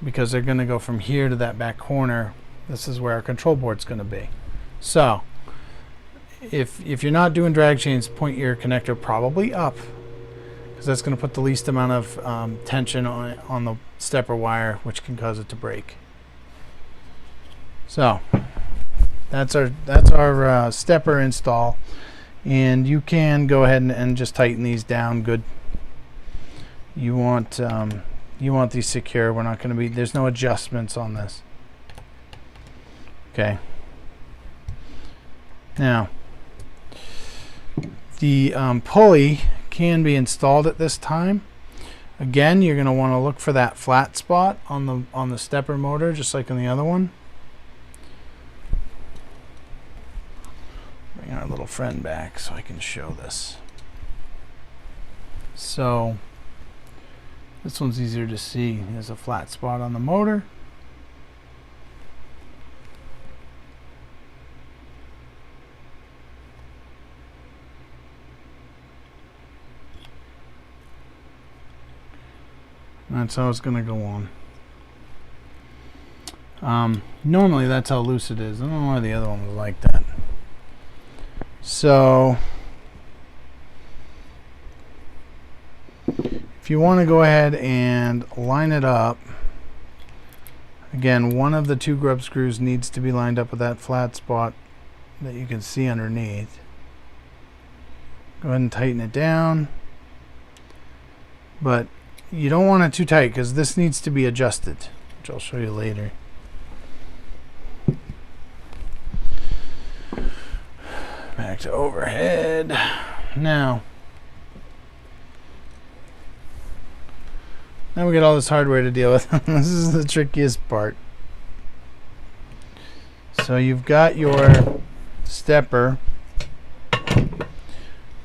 because they're going to go from here to that back corner. This is where our control board's going to be. So if you're not doing drag chains, point your connector probably up, because that's going to put the least amount of tension on the stepper wire, which can cause it to break. So that's our stepper install, and you can go ahead and just tighten these down good. You want these secure. We're not going to be, there's no adjustments on this. Okay. Now the pulley can be installed at this time. Again, you're going to want to look for that flat spot on the stepper motor, just like on the other one. Bring our little friend back so I can show this. So this one's easier to see. There's a flat spot on the motor. That's how it's going to go on. Normally that's how loose it is. I don't know why the other one was like that. So if you want to go ahead and line it up, again, one of the two grub screws needs to be lined up with that flat spot that you can see underneath. Go ahead and tighten it down, but you don't want it too tight, because this needs to be adjusted, which I'll show you later. Back to overhead. Now we got all this hardware to deal with. This is the trickiest part. So you've got your stepper,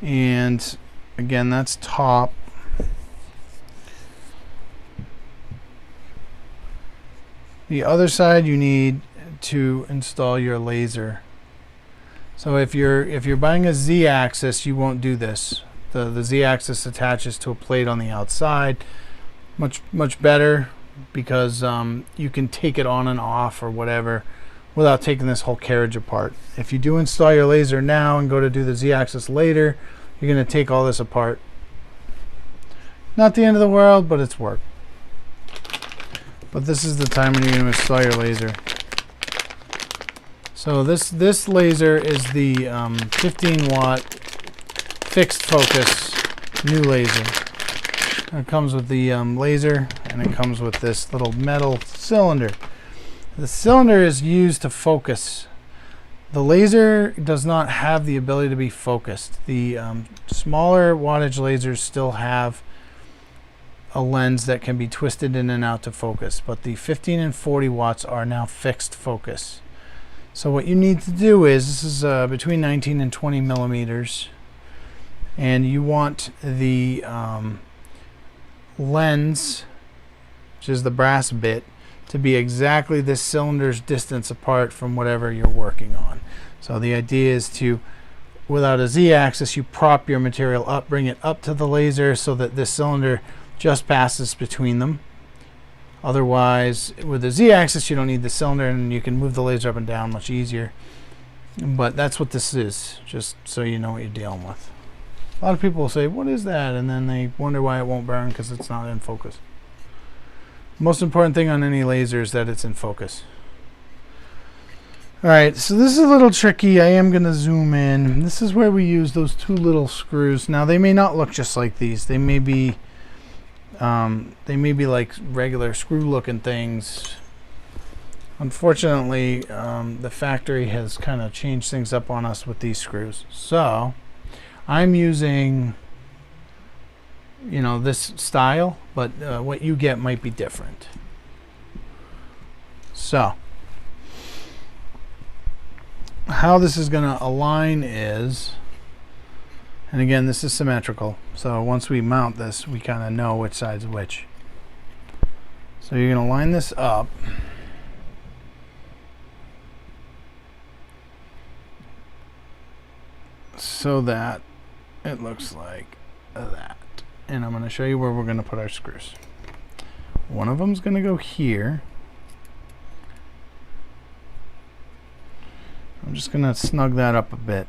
and again, that's top. The other side, you need to install your laser. So if you're buying a Z-axis, you won't do this. The Z-axis attaches to a plate on the outside. Much better, because you can take it on and off or whatever without taking this whole carriage apart. If you do install your laser now and go to do the Z-axis later, you're going to take all this apart. Not the end of the world, but it's work. But this is the time when you're going to install your laser. So this laser is the 15-watt fixed focus new laser. It comes with the laser, and it comes with this little metal cylinder. The cylinder is used to focus. The laser does not have the ability to be focused. The smaller wattage lasers still have a lens that can be twisted in and out to focus, but the 15 and 40 watts are now fixed focus. So what you need to do is, this is between 19 and 20 millimeters, and you want the lens, which is the brass bit, to be exactly this cylinder's distance apart from whatever you're working on. So the idea is to, without a Z-axis, you prop your material up, bring it up to the laser so that this cylinder just passes between them. Otherwise, with the Z-axis, you don't need the cylinder, and you can move the laser up and down much easier. But that's what this is, just so you know what you're dealing with. A lot of people will say, what is that? And then they wonder why it won't burn, because it's not in focus. Most important thing on any laser is that it's in focus. Alright, so this is a little tricky. I am going to zoom in. This is where we use those two little screws. Now, they may not look just like these. They may be like regular screw looking things. Unfortunately, the factory has kind of changed things up on us with these screws. So I'm using, you know, this style, but what you get might be different. So how this is going to align is, and again, this is symmetrical, so once we mount this, we kind of know which side's which. So you're going to line this up so that it looks like that. And I'm going to show you where we're going to put our screws. One of them's going to go here. I'm just going to snug that up a bit.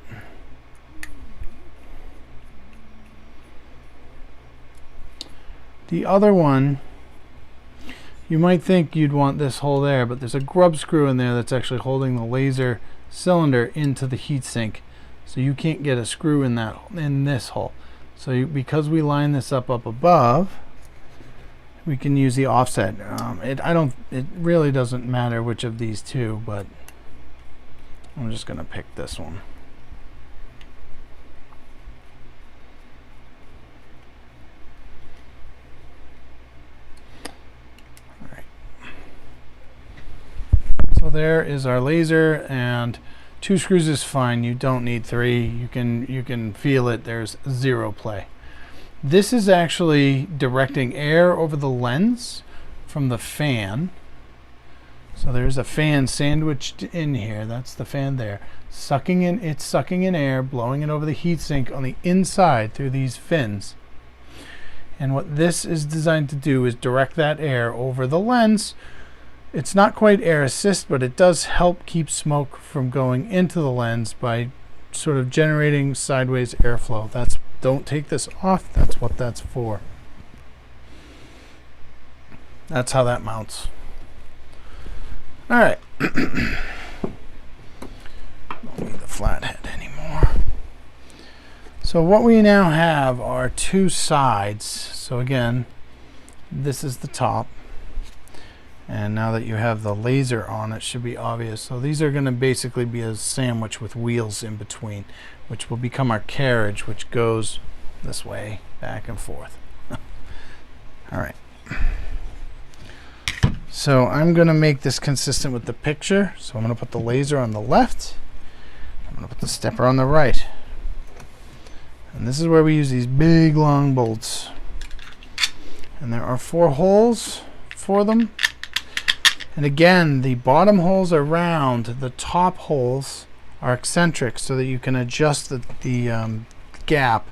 The other one, you might think you'd want this hole there, but there's a grub screw in there that's actually holding the laser cylinder into the heatsink, so you can't get a screw in this hole. So because we line this up above, we can use the offset. It really doesn't matter which of these two, but I'm just going to pick this one. All right. So there is our laser, and 2 screws is fine. You don't need 3. You can feel it. There's 0 play. This is actually directing air over the lens from the fan. So there's a fan sandwiched in here. That's the fan there. It's sucking in air, blowing it over the heatsink on the inside through these fins. And what this is designed to do is direct that air over the lens. It's not quite air assist, but it does help keep smoke from going into the lens by sort of generating sideways airflow. Don't take this off. That's what that's for. That's how that mounts. All right. Don't need the flathead anymore. So what we now have are 2 sides. So again, this is the top. And now that you have the laser on, it should be obvious. So these are going to basically be a sandwich with wheels in between, which will become our carriage, which goes this way, back and forth. All right. So I'm going to make this consistent with the picture. So I'm going to put the laser on the left. I'm going to put the stepper on the right. And this is where we use these big long bolts. And there are 4 holes for them. And again, the bottom holes are round. The top holes are eccentric so that you can adjust the gap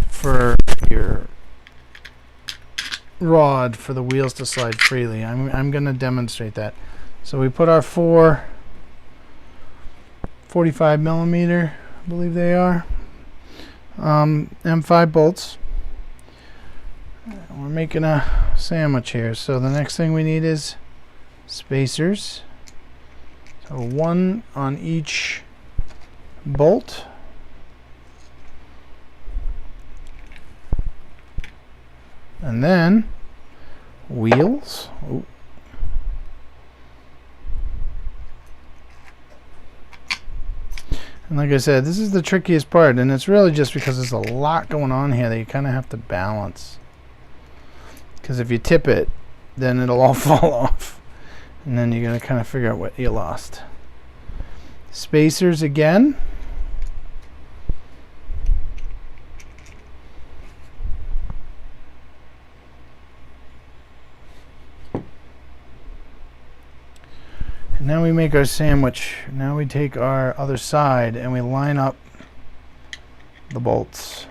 for your rod for the wheels to slide freely. I'm going to demonstrate that. So we put our 4 45 millimeter, I believe they are, M5 bolts. We're making a sandwich here. So the next thing we need is spacers. So 1 on each bolt. And then wheels. Ooh. And like I said, this is the trickiest part, and it's really just because there's a lot going on here that you kind of have to balance. Because if you tip it, then it'll all fall off. And then you're going to kind of figure out what you lost. Spacers again. And now we make our sandwich. Now we take our other side and we line up the bolts.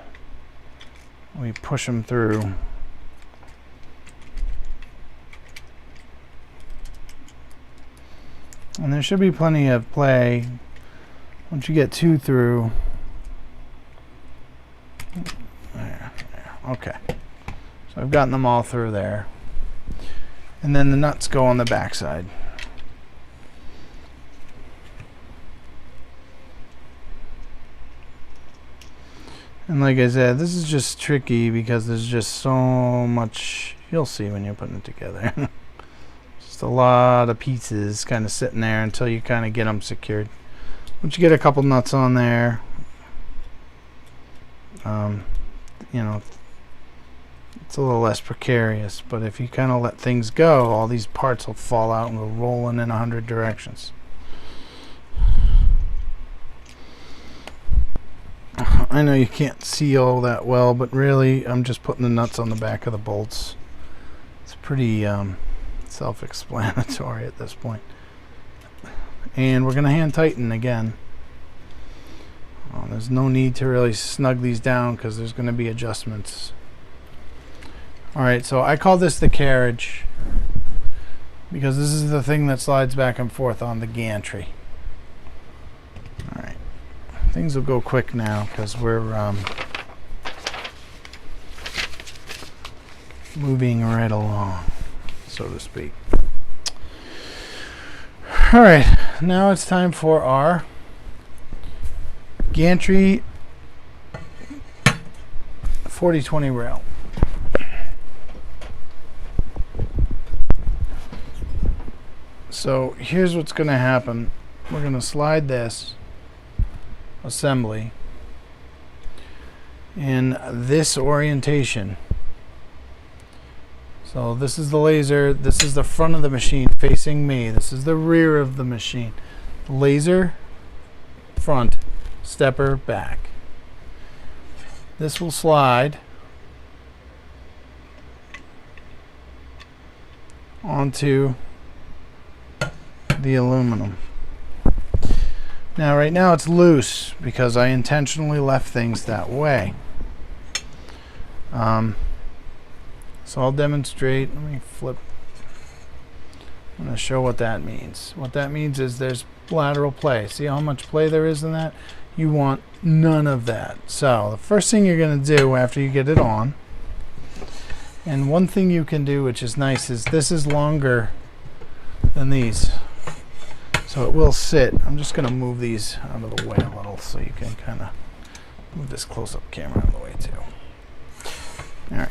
We push them through. And there should be plenty of play once you get 2 through. There. Okay. So I've gotten them all through there. And then the nuts go on the back side. And like I said, this is just tricky because there's just so much, you'll see when you're putting it together. Just a lot of pieces kind of sitting there until you kind of get them secured. Once you get a couple nuts on there, you know, it's a little less precarious. But if you kind of let things go, all these parts will fall out and go rolling in 100 directions. I know you can't see all that well, but really I'm just putting the nuts on the back of the bolts. It's pretty self-explanatory at this point. And we're going to hand tighten again. There's no need to really snug these down because there's going to be adjustments. Alright, so I call this the carriage because this is the thing that slides back and forth on the gantry. Alright, things will go quick now because we're moving right along, so to speak. Alright, now it's time for our gantry 4020 rail. So here's what's going to happen. We're going to slide this assembly in this orientation. So this is the laser, this is the front of the machine facing me, this is the rear of the machine. Laser, front, stepper, back. This will slide onto the aluminum. Now right now it's loose because I intentionally left things that way. So I'll demonstrate. Let me flip. I'm going to show what that means. What that means is there's lateral play. See how much play there is in that? You want none of that. So the first thing you're going to do after you get it on, and one thing you can do which is nice, is this is longer than these. So it will sit. I'm just going to move these out of the way a little so you can kind of move this close-up camera out of the way too. Alright.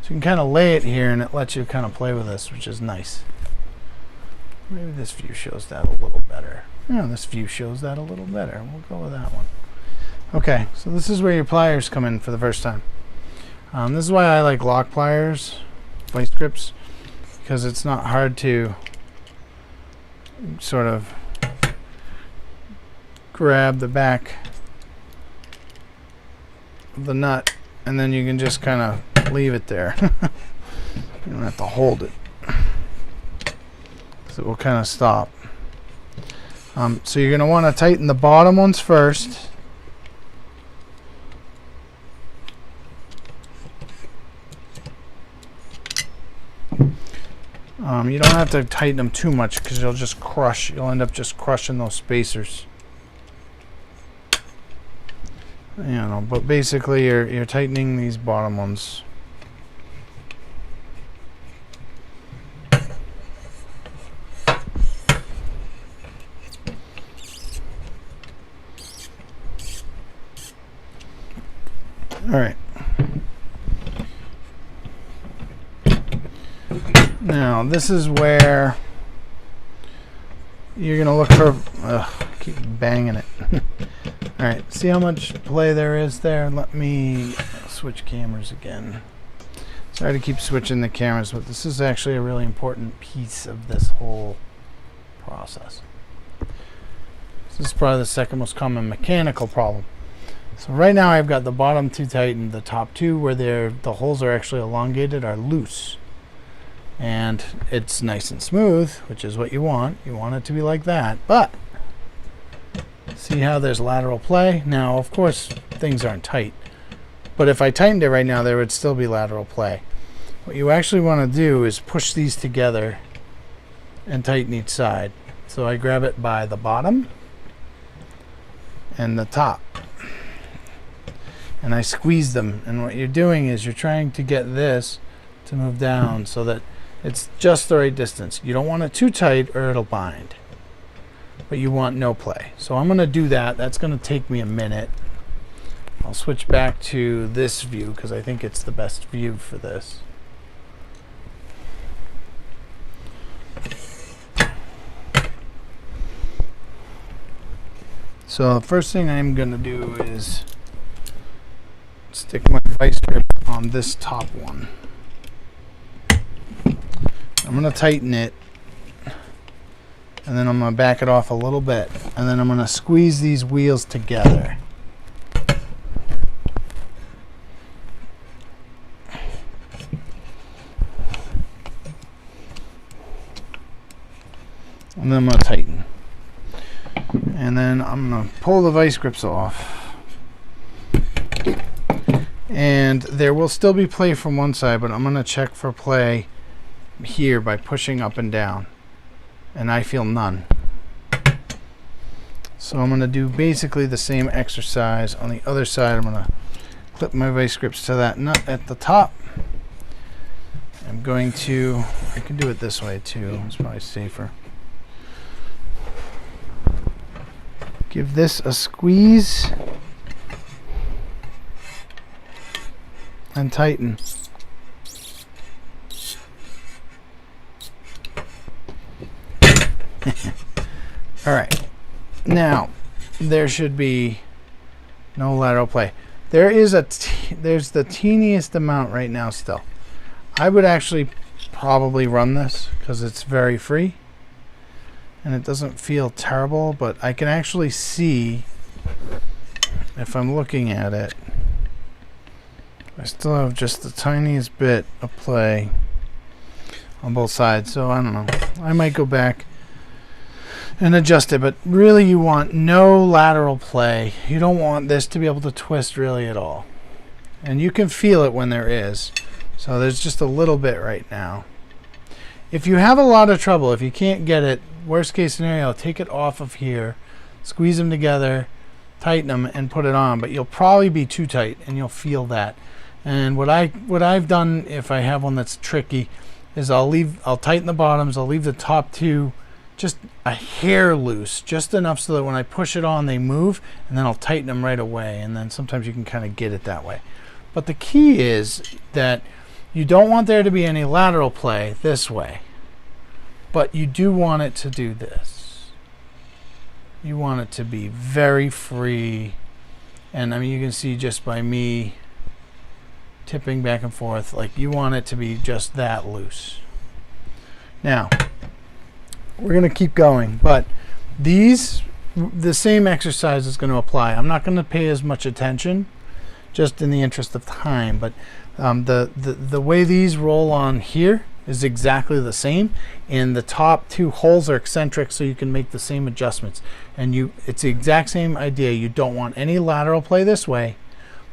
So you can kind of lay it here and it lets you kind of play with this, which is nice. Maybe this view shows that a little better. Yeah, this view shows that a little better. We'll go with that one. Okay, so this is where your pliers come in for the first time. This is why I like lock pliers, vice grips, because it's not hard to sort of grab the back of the nut and then you can just kind of leave it there. You don't have to hold it, so it will kind of stop. So you're going to want to tighten the bottom ones first. You don't have to tighten them too much because you'll just crush. You'll end up just crushing those spacers. You know, but basically you're tightening these bottom ones. All right. Now this is where you're gonna look for. Keep banging it. All right. See how much play there is there? Let me switch cameras again. Sorry to keep switching the cameras, but this is actually a really important piece of this whole process. This is probably the second most common mechanical problem. So right now I've got the bottom two tightened, the top two where the holes are actually elongated are loose. And it's nice and smooth, which is what you want. You want it to be like that. But see how there's lateral play? Now, of course, things aren't tight. But if I tightened it right now, there would still be lateral play. What you actually want to do is push these together and tighten each side. So I grab it by the bottom and the top. And I squeeze them. And what you're doing is you're trying to get this to move down so that it's just the right distance. You don't want it too tight or it'll bind. But you want no play. So I'm going to do that. That's going to take me a minute. I'll switch back to this view because I think it's the best view for this. So the first thing I'm going to do is stick my vice grip on this top one. I'm going to tighten it, and then I'm going to back it off a little bit, and then I'm going to squeeze these wheels together. And then I'm going to tighten. And then I'm going to pull the vice grips off. And there will still be play from one side, but I'm going to check for play here by pushing up and down. And I feel none. So I'm going to do basically the same exercise on the other side. I'm going to clip my vice grips to that nut at the top. I'm going to, I can do it this way too, it's probably safer. Give this a squeeze and tighten. All right, now there should be no lateral play. There is there's the teeniest amount right now still. I would actually probably run this because it's very free and it doesn't feel terrible, but I can actually see if I'm looking at it, I still have just the tiniest bit of play on both sides. So I don't know, I might go back and adjust it, but really you want no lateral play. You don't want this to be able to twist really at all, and you can feel it when there is. So there's just a little bit right now. If you have a lot of trouble, if you can't get it, worst case scenario, take it off of here, squeeze them together, tighten them, and put it on. But you'll probably be too tight, and you'll feel that. And what I've done, if I have one that's tricky, is I'll tighten the bottoms. I'll leave the top two just a hair loose, just enough so that when I push it on, they move, and then I'll tighten them right away. And then sometimes you can kind of get it that way. But the key is that you don't want there to be any lateral play this way, but you do want it to do this. You want it to be very free, and I mean, you can see just by me tipping back and forth, like, you want it to be just that loose. Now we're going to keep going, but the same exercise is going to apply. I'm not going to pay as much attention just in the interest of time, but the way these roll on here is exactly the same, and the top two holes are eccentric, so you can make the same adjustments. And it's the exact same idea. You don't want any lateral play this way,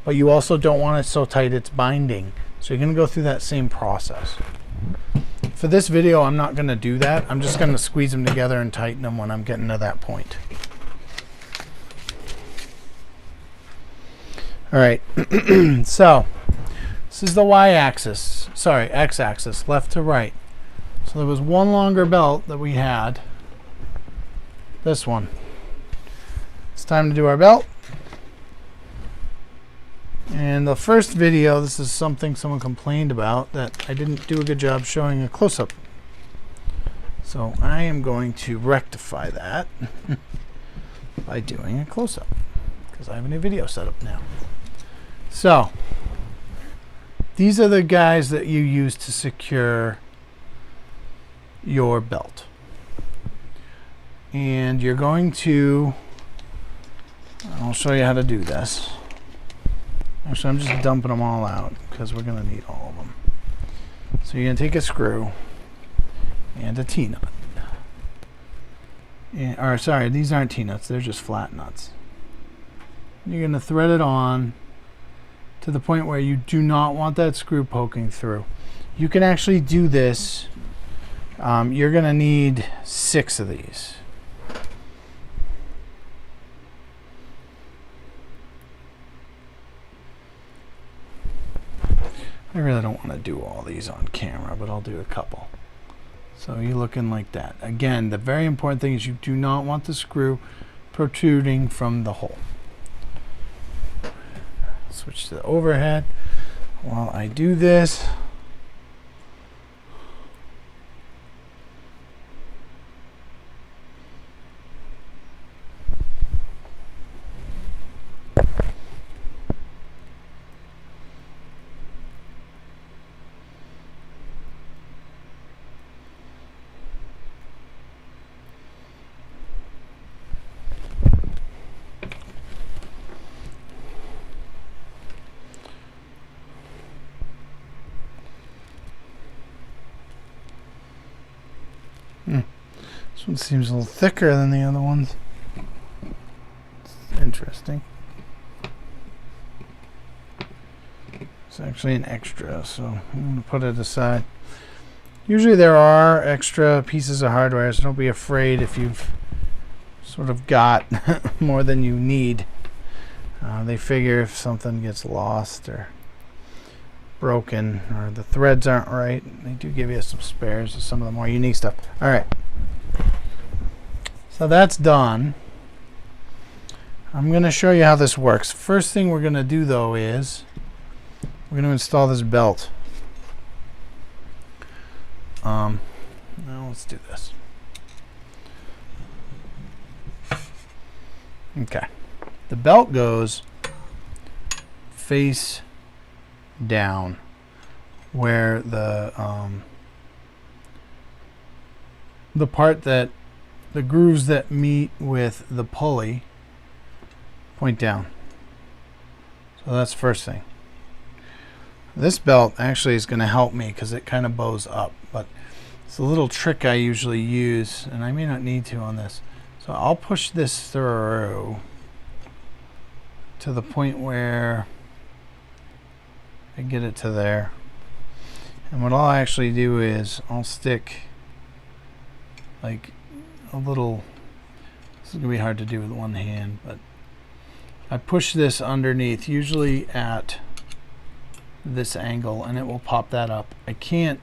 but you also don't want it so tight it's binding. So you're going to go through that same process. For this video, I'm not going to do that. I'm just going to squeeze them together and tighten them when I'm getting to that point. All right, so this is the y-axis, sorry, x-axis, left to right. So there was one longer belt that we had, this one. It's time to do our belt. And the first video, this is something someone complained about, that I didn't do a good job showing a close-up. So I am going to rectify that by doing a close-up, because I have a new video set up now. So these are the guys that you use to secure your belt. And you're going to, I'll show you how to do this. Actually, I'm just dumping them all out because we're going to need all of them. So you're going to take a screw and a T-nut. Or sorry, these aren't T-nuts, they're just flat nuts. You're going to thread it on to the point where you do not want that screw poking through. You can actually do this. You're going to need 6 of these. I really don't want to do all these on camera, but I'll do a couple. So you're looking like that. Again, the very important thing is you do not want the screw protruding from the hole. Switch to the overhead while I do this. This one seems a little thicker than the other ones. It's interesting. It's actually an extra, so I'm going to put it aside. Usually there are extra pieces of hardware, so don't be afraid if you've sort of got more than you need. They figure if something gets lost or broken or the threads aren't right, they do give you some spares of some of the more unique stuff. All right, so that's done. I'm going to show you how this works. First thing we're going to do though is we're going to install this belt. Now let's do this. Okay, the belt goes face down where the part that the grooves that meet with the pulley point down. So that's the first thing. This belt actually is going to help me because it kind of bows up, but it's a little trick I usually use, and I may not need to on this. So I'll push this through to the point where I get it to there. And what I'll actually do is I'll stick like a little, this is going to be hard to do with one hand, but I push this underneath, usually at this angle, and it will pop that up. I can't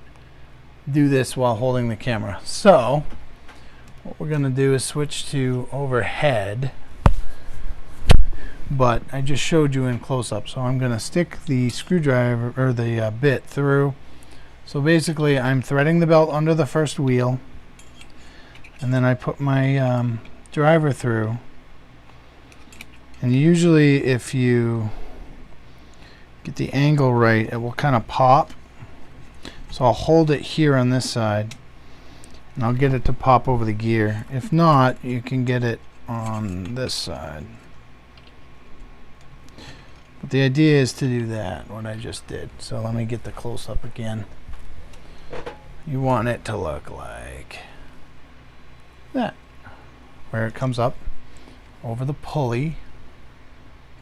do this while holding the camera. So what we're going to do is switch to overhead, but I just showed you in close-up. So I'm going to stick the screwdriver or the bit through. So basically I'm threading the belt under the first wheel, and then I put my driver through. And usually if you get the angle right, it will kind of pop. So I'll hold it here on this side, and I'll get it to pop over the gear. If not, you can get it on this side. But the idea is to do that, what I just did. So let me get the close-up again. You want it to look like that, where it comes up over the pulley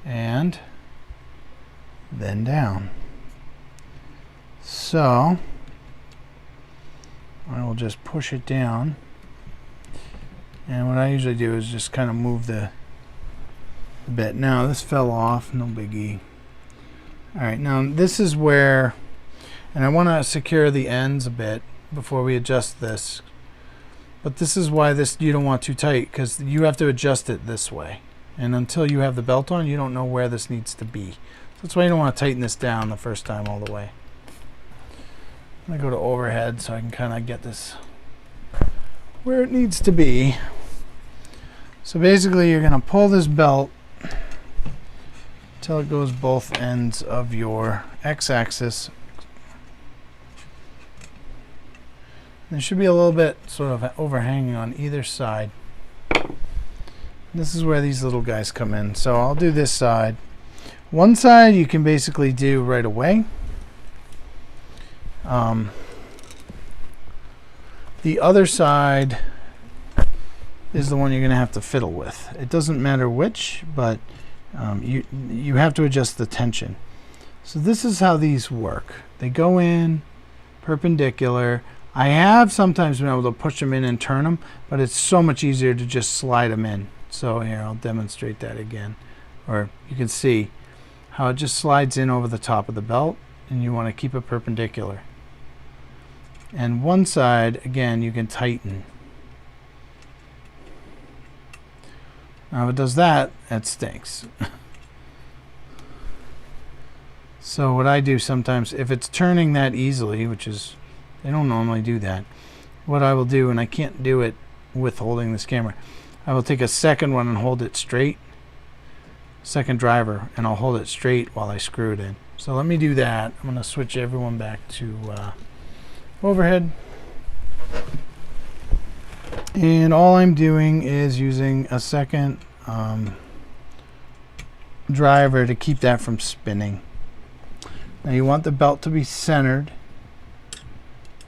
and then down. So I will just push it down, and what I usually do is just kind of move the bit. Now this fell off, no biggie. Alright, now this is where, and I want to secure the ends a bit before we adjust this, but this is why this you don't want too tight, because you have to adjust it this way, and until you have the belt on, you don't know where this needs to be. So that's why you don't want to tighten this down the first time all the way. I'm going to go to overhead so I can kind of get this where it needs to be. So basically you're going to pull this belt until it goes both ends of your x-axis. There should be a little bit sort of overhanging on either side. This is where these little guys come in. So I'll do this side. One side you can basically do right away. The other side is the one you're going to have to fiddle with. It doesn't matter which, but you have to adjust the tension. So this is how these work. They go in perpendicular. I have sometimes been able to push them in and turn them, but it's so much easier to just slide them in. So here, I'll demonstrate that again. Or you can see how it just slides in over the top of the belt, and you want to keep it perpendicular. And one side, again, you can tighten. Now if it does that, that stinks. So what I do sometimes, if it's turning that easily, which is, they don't normally do that, what I will do, and I can't do it with holding this camera, I will take a second one and hold it straight, second driver, and I'll hold it straight while I screw it in. So let me do that. I'm going to switch everyone back to overhead, and all I'm doing is using a second driver to keep that from spinning. Now you want the belt to be centered,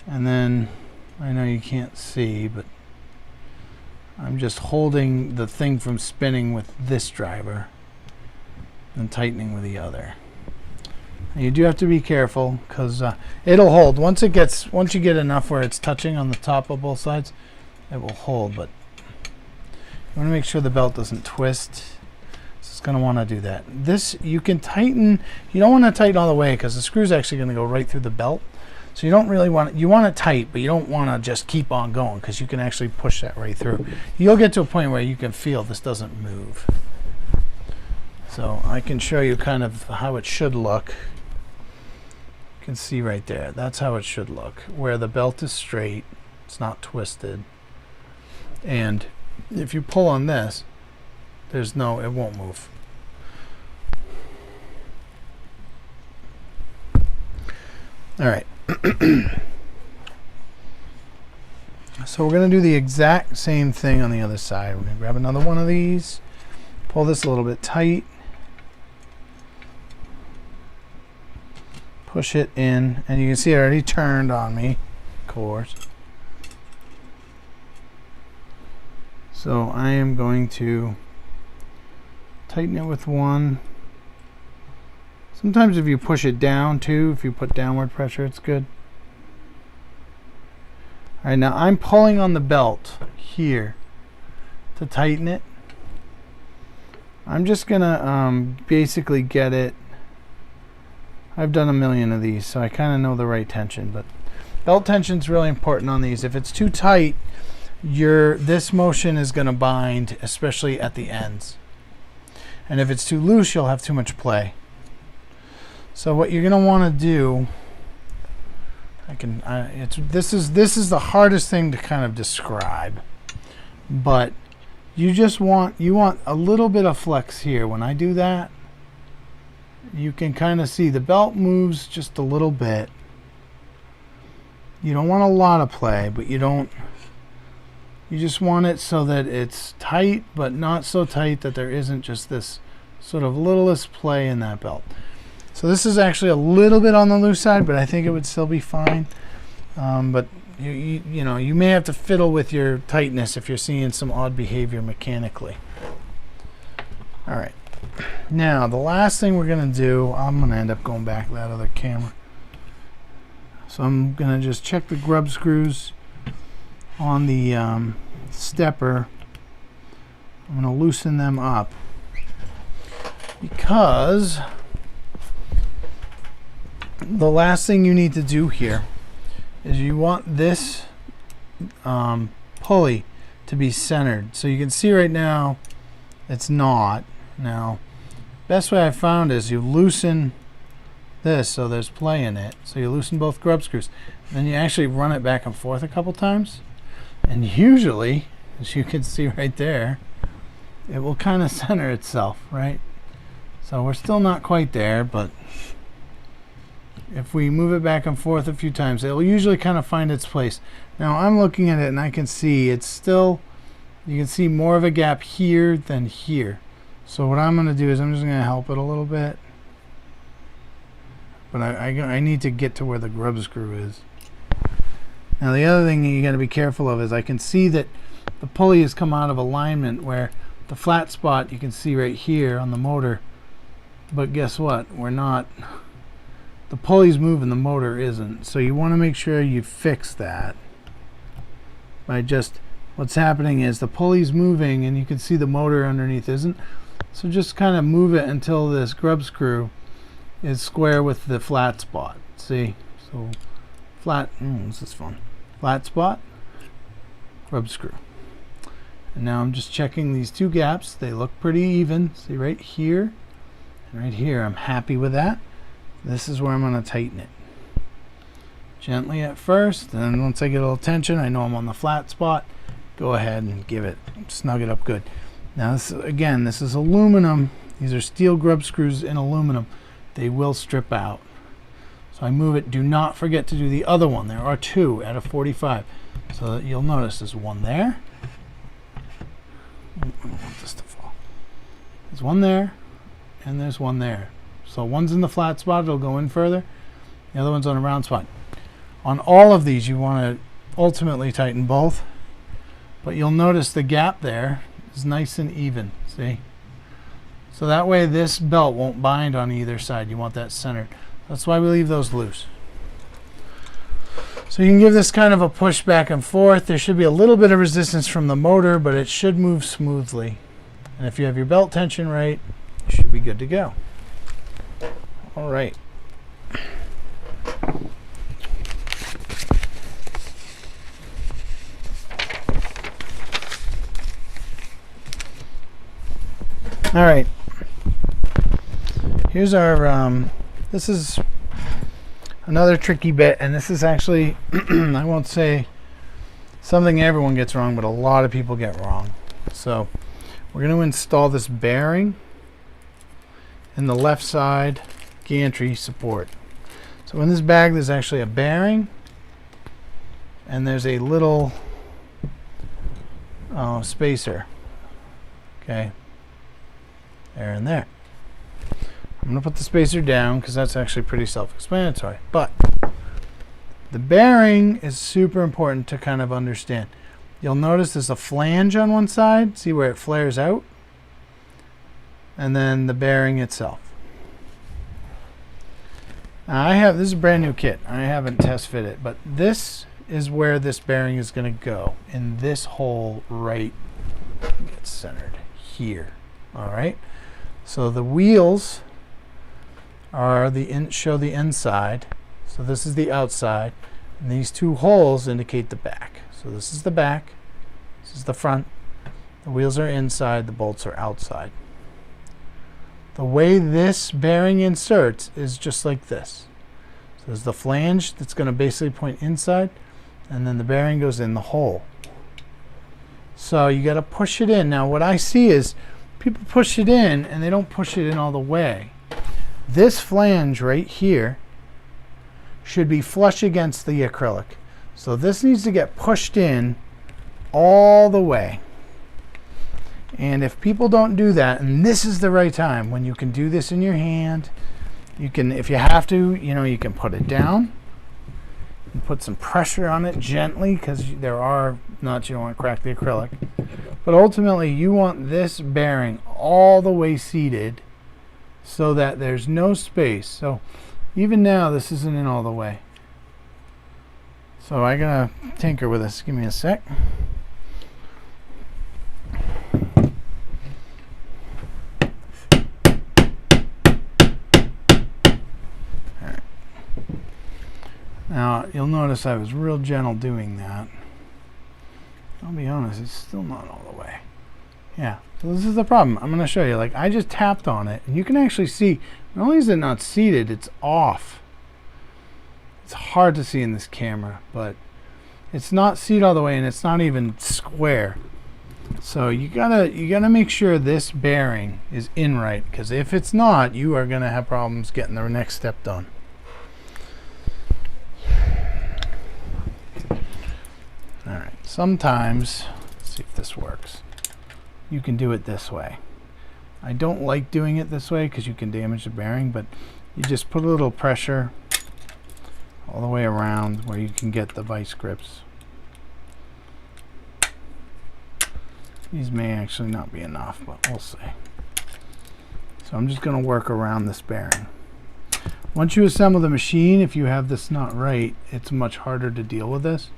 and then I know you can't see, but I'm just holding the thing from spinning with this driver and tightening with the other. You do have to be careful because it'll hold. Once you get enough where it's touching on the top of both sides, it will hold. But you want to make sure the belt doesn't twist. So it's going to want to do that. This you can tighten. You don't want to tighten all the way because the screw's actually going to go right through the belt. So you don't really want it. You want it tight, but you don't want to just keep on going because you can actually push that right through. You'll get to a point where you can feel this doesn't move. So I can show you kind of how it should look. You can see right there. That's how it should look. Where the belt is straight, it's not twisted. And if you pull on this, it won't move. All right. So we're going to do the exact same thing on the other side. We're going to grab another one of these, pull this a little bit tight, push it in, and you can see it already turned on me, of course. So I am going to tighten it with one. Sometimes if you push it down too, if you put downward pressure, it's good. All right, now I'm pulling on the belt here to tighten it. I'm just gonna basically get it. I've done a million of these, so I kind of know the right tension, but belt tension is really important on these. If it's too tight, this motion is gonna bind, especially at the ends. And if it's too loose, you'll have too much play. So what you're going to want to do, this is the hardest thing to kind of describe, but you want a little bit of flex here. When I do that, you can kind of see the belt moves just a little bit. You don't want a lot of play, but you just want it so that it's tight, but not so tight that there isn't just this sort of littlest play in that belt. So this is actually a little bit on the loose side, but I think it would still be fine. But you may have to fiddle with your tightness if you're seeing some odd behavior mechanically. All right. Now the last thing we're going to do, I'm going to end up going back to that other camera. So I'm going to just check the grub screws on the stepper. I'm going to loosen them up because the last thing you need to do here is you want this pulley to be centered. So you can see right now it's not. Now, best way I found is you loosen this so there's play in it. So you loosen both grub screws. Then you actually run it back and forth a couple times. And usually, as you can see right there, it will kind of center itself, right? So we're still not quite there, but if we move it back and forth a few times, it will usually kind of find its place. Now I'm looking at it and I can see it's still, you can see more of a gap here than here. So what I'm going to do is I'm just going to help it a little bit. But I need to get to where the grub screw is. Now the other thing you got to be careful of is I can see that the pulley has come out of alignment where the flat spot you can see right here on the motor. But guess what? We're not. The pulley's moving, the motor isn't. So you want to make sure you fix that by just, what's happening is the pulley's moving and you can see the motor underneath isn't. So just kind of move it until this grub screw is square with the flat spot. See? So flat, this is fun. Flat spot, grub screw. And now I'm just checking these two gaps. They look pretty even. See right here and right here. I'm happy with that. This is where I'm going to tighten it. Gently at first, and then once I get a little tension, I know I'm on the flat spot, go ahead and give it, snug it up good. Now this, again, this is aluminum. These are steel grub screws in aluminum. They will strip out. So I move it. Do not forget to do the other one. There are two at a 45. So that you'll notice there's one there. I don't want this to fall. There's one there, and there's one there. So one's in the flat spot, it'll go in further. The other one's on a round spot. On all of these, you want to ultimately tighten both. But you'll notice the gap there is nice and even, see? So that way this belt won't bind on either side. You want that centered. That's why we leave those loose. So you can give this kind of a push back and forth. There should be a little bit of resistance from the motor, but it should move smoothly. And if you have your belt tension right, you should be good to go. All right. All right. Here's our, this is another tricky bit, and this is actually, I won't say something everyone gets wrong, but a lot of people get wrong. So we're going to install this bearing in the left side gantry support. So in this bag there's actually a bearing, and there's a little spacer. Okay, there and there. I'm going to put the spacer down because that's actually pretty self-explanatory. But the bearing is super important to kind of understand. You'll notice there's a flange on one side. See where it flares out? And then the bearing itself. Now this is a brand new kit. I haven't test fit it, but this is where this bearing is going to go, in this hole right, get centered here. All right. So the wheels are show the inside. So this is the outside, and these two holes indicate the back. So this is the back, this is the front. The wheels are inside, the bolts are outside. The way this bearing inserts is just like this. So there's the flange that's going to basically point inside, and then the bearing goes in the hole. So you got to push it in. Now what I see is people push it in and they don't push it in all the way. This flange right here should be flush against the acrylic. So this needs to get pushed in all the way. And if people don't do that, and this is the right time when you can do this in your hand, you can, if you have to, you can put it down and put some pressure on it gently, because there are nuts, you don't want to crack the acrylic. But ultimately you want this bearing all the way seated so that there's no space. So even now this isn't in all the way. So I gotta tinker with this. Give me a sec. Alright. Now you'll notice I was real gentle doing that. I'll be honest, it's still not all the way. Yeah, so this is the problem. I'm going to show you. Like, I just tapped on it, and you can actually see, not only is it not seated, it's off. It's hard to see in this camera, but it's not seated all the way, and it's not even square. So you gotta make sure this bearing is in right, because if it's not, you are going to have problems getting the next step done. All right, sometimes, let's see if this works. You can do it this way. I don't like doing it this way because you can damage the bearing, but you just put a little pressure all the way around where you can get the vice grips. These may actually not be enough, but we'll see. So I'm just going to work around this bearing. Once you assemble the machine, if you have this not right, it's much harder to deal with this.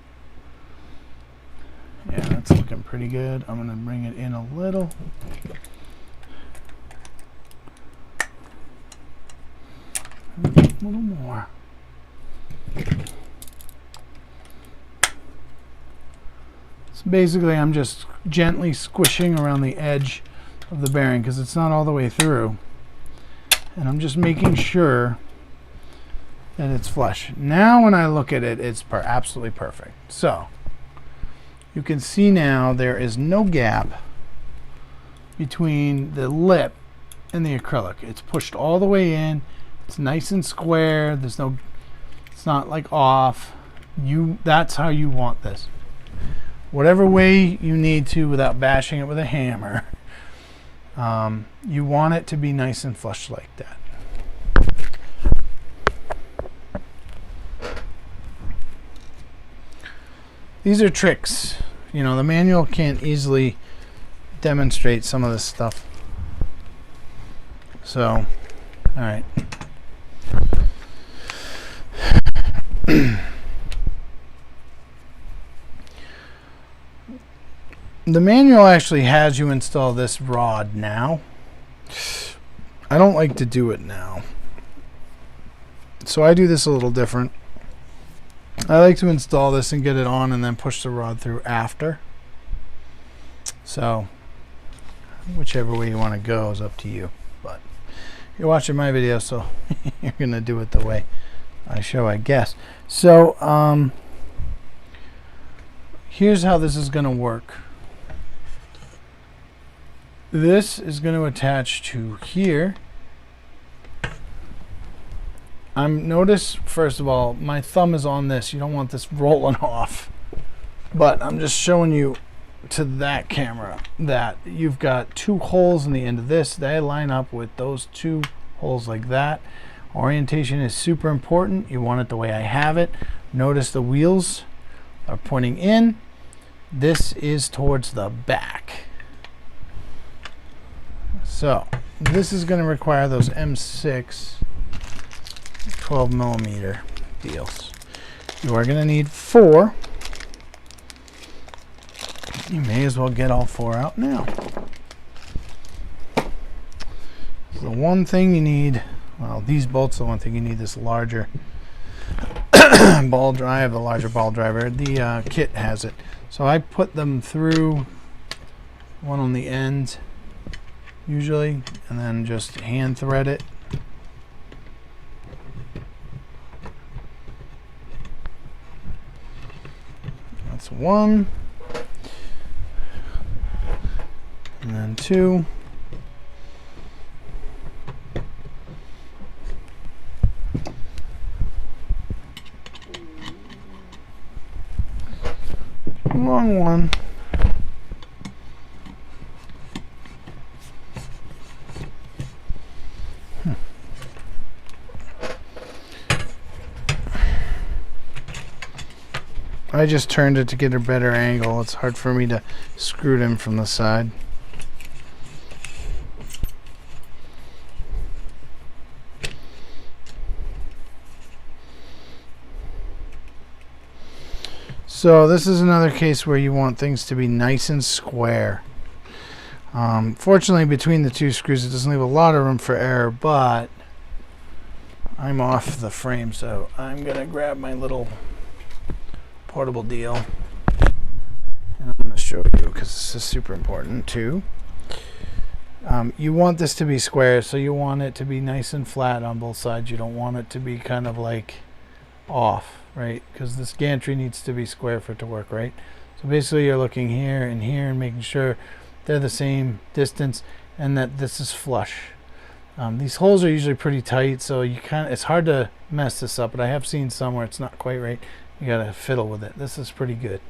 Yeah, that's looking pretty good. I'm going to bring it in a little. A little more. So basically I'm just gently squishing around the edge of the bearing because it's not all the way through. And I'm just making sure that it's flush. Now when I look at it, it's absolutely perfect. So you can see now there is no gap between the lip and the acrylic. It's pushed all the way in. It's nice and square. There's no, it's not like off. That's how you want this. Whatever way you need to without bashing it with a hammer. You want it to be nice and flush like that. These are tricks. You know, the manual can't easily demonstrate some of this stuff. So, all right. The manual actually has you install this rod now. I don't like to do it now, so I do this a little different. I like to install this and get it on and then push the rod through after. So whichever way you want to go is up to you, but you're watching my video, so you're gonna do it the way I show, I guess. So here's how this is gonna work. This is going to attach to here. Notice, first of all, my thumb is on this. You don't want this rolling off. But I'm just showing you to that camera that you've got two holes in the end of this. They line up with those two holes like that. Orientation is super important. You want it the way I have it. Notice the wheels are pointing in. This is towards the back. So this is going to require those M6 12mm deals. You are going to need 4. You may as well get all 4 out now. The one thing you need, well, these bolts, the one thing you need, this larger ball drive. I have a larger ball driver. The kit has it. So I put them through one on the end usually, and then just hand thread it. That's 1, and then 2, wrong one. I just turned it to get a better angle. It's hard for me to screw them from the side. So this is another case where you want things to be nice and square. Fortunately, between the two screws, it doesn't leave a lot of room for error, but I'm off the frame, so I'm going to grab my little portable deal, and I'm going to show you because this is super important too. You want this to be square, so you want it to be nice and flat on both sides. You don't want it to be kind of like off, right? Because this gantry needs to be square for it to work, right? So basically you're looking here and making sure they're the same distance and that this is flush. These holes are usually pretty tight, so it's hard to mess this up, but I have seen some where it's not quite right. You gotta fiddle with it. This is pretty good.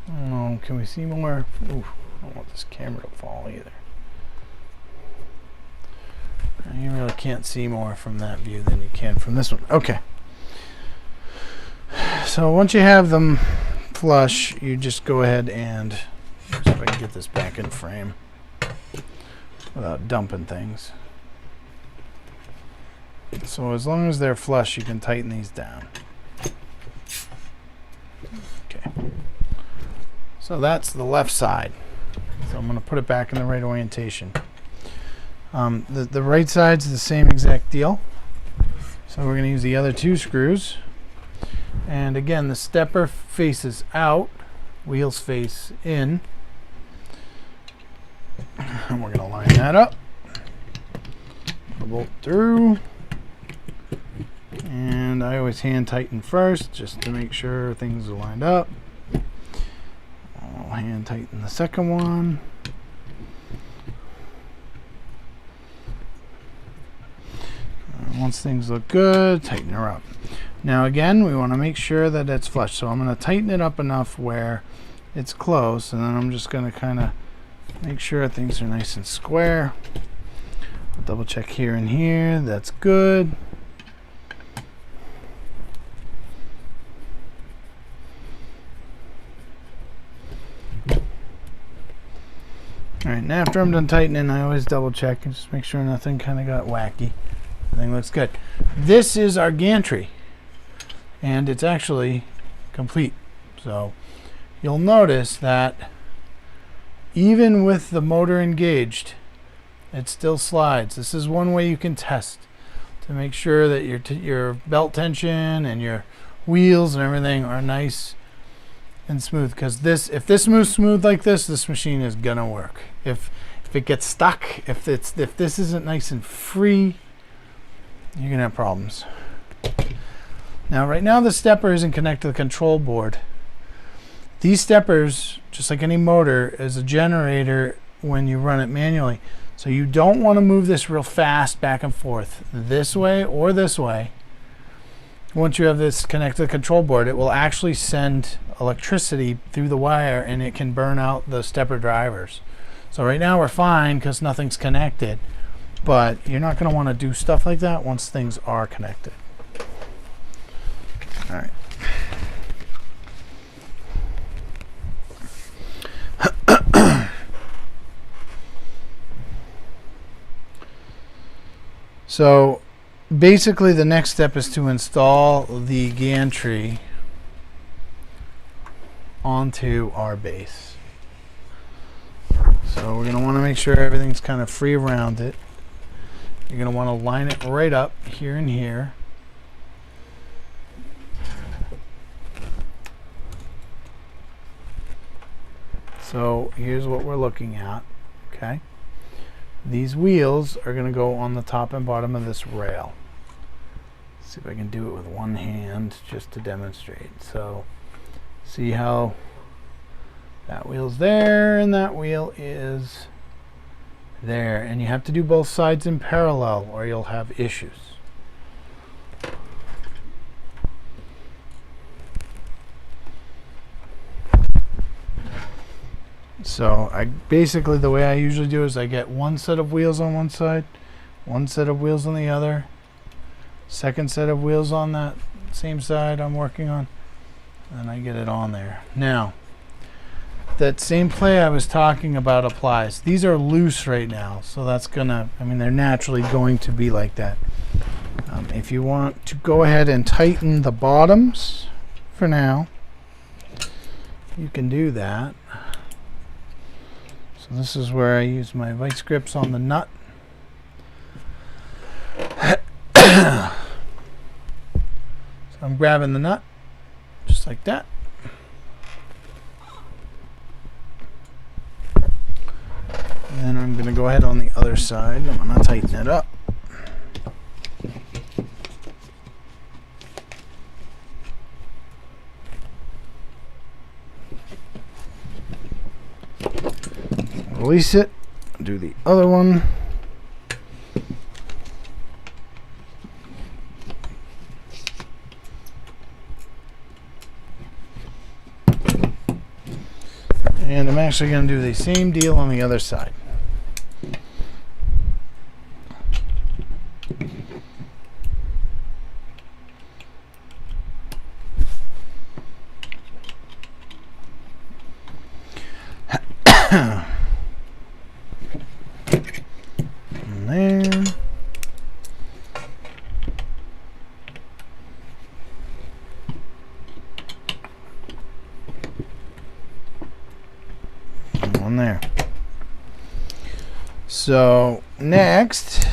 Oh, can we see more? Ooh, I don't want this camera to fall either. You really can't see more from that view than you can from this one. Okay. So once you have them flush, you just go ahead and, see if I can get this back in frame without dumping things. So as long as they're flush, you can tighten these down. Okay. So that's the left side. So I'm going to put it back in the right orientation. The right side's the same exact deal. So we're going to use the other two screws. And again, the stepper faces out, wheels face in. And we're going to line that up. Put a bolt through. And I always hand tighten first just to make sure things are lined up. I'll hand tighten the second one. Once things look good, tighten her up. Now again, we want to make sure that it's flush. So I'm going to tighten it up enough where it's close, and then I'm just going to kind of make sure things are nice and square. I'll double check here and here. That's good. Alright, and after I'm done tightening, I always double check and just make sure nothing kind of got wacky. Everything looks good. This is our gantry, and it's actually complete. So you'll notice that even with the motor engaged, it still slides. This is one way you can test to make sure that your belt tension and your wheels and everything are nice and smooth, because if this moves smooth like this machine is gonna work. If it gets stuck, if this isn't nice and free, you're gonna have problems. Now right now the stepper isn't connected to the control board. These steppers, just like any motor, is a generator when you run it manually. So you don't want to move this real fast back and forth this way or this way. Once you have this connected to the control board, it will actually send electricity through the wire and it can burn out the stepper drivers. So right now we're fine because nothing's connected, but you're not going to want to do stuff like that once things are connected. All right. So basically the next step is to install the gantry onto our base. So we're going to want to make sure everything's kind of free around it. You're going to want to line it right up here and here. So here's what we're looking at. Okay. These wheels are going to go on the top and bottom of this rail. Let's see if I can do it with one hand just to demonstrate. So see how that wheel's there and that wheel is there, and you have to do both sides in parallel or you'll have issues. So basically the way I usually do is I get one set of wheels on one side, one set of wheels on the other, second set of wheels on that same side I'm working on, and I get it on there. Now that same play I was talking about applies. These are loose right now, so that's gonna, they're naturally going to be like that. If you want to go ahead and tighten the bottoms for now, you can do that. So this is where I use my vice grips on the nut. So I'm grabbing the nut just like that. And then I'm going to go ahead on the other side. I'm going to tighten it up. Release it, do the other one. And I'm actually going to do the same deal on the other side. There. So next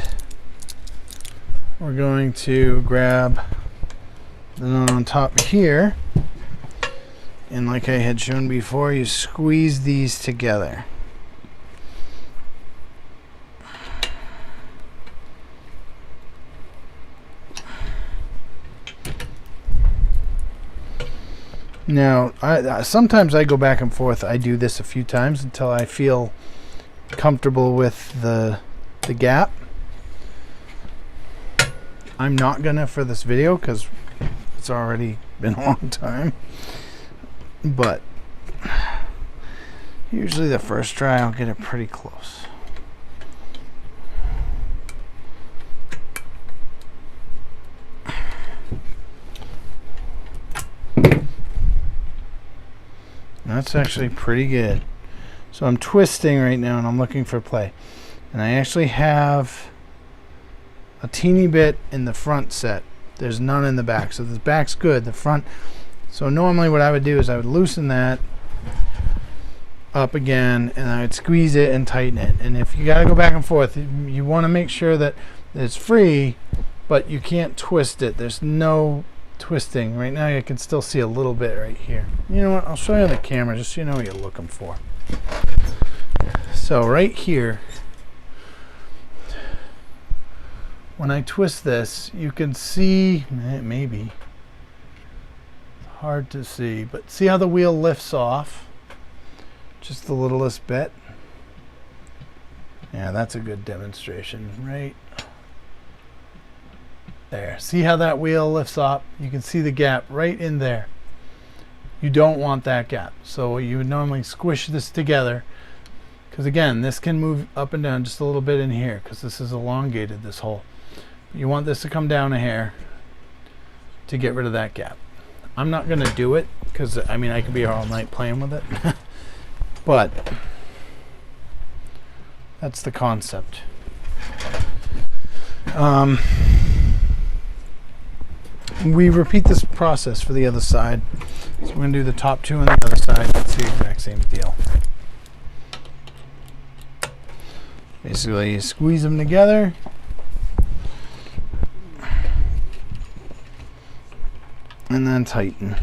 we're going to grab the nut on top here, and like I had shown before, you squeeze these together. Now, sometimes I go back and forth. I do this a few times until I feel comfortable with the gap. I'm not gonna for this video because it's already been a long time. But usually the first try I'll get it pretty close. That's actually pretty good. So I'm twisting right now and I'm looking for play. And I actually have a teeny bit in the front set. There's none in the back. So the back's good. The front. So normally what I would do is I would loosen that up again and I would squeeze it and tighten it. And if you got to go back and forth, you want to make sure that it's free, but you can't twist it. There's no twisting. Right now you can still see a little bit right here. You know what? I'll show you on the camera just so you know what you're looking for. So right here, when I twist this, you can see, maybe, it's hard to see, but see how the wheel lifts off? Just the littlest bit. Yeah, that's a good demonstration, right there. See how that wheel lifts up? You can see the gap right in there. You don't want that gap. So you would normally squish this together, because again, this can move up and down just a little bit in here because this is elongated, this hole. You want this to come down a hair to get rid of that gap. I'm not going to do it because I mean I could be here all night playing with it. But that's the concept. We repeat this process for the other side. So we're going to do the top two on the other side. It's the exact same deal. Basically, you squeeze them together. And then tighten.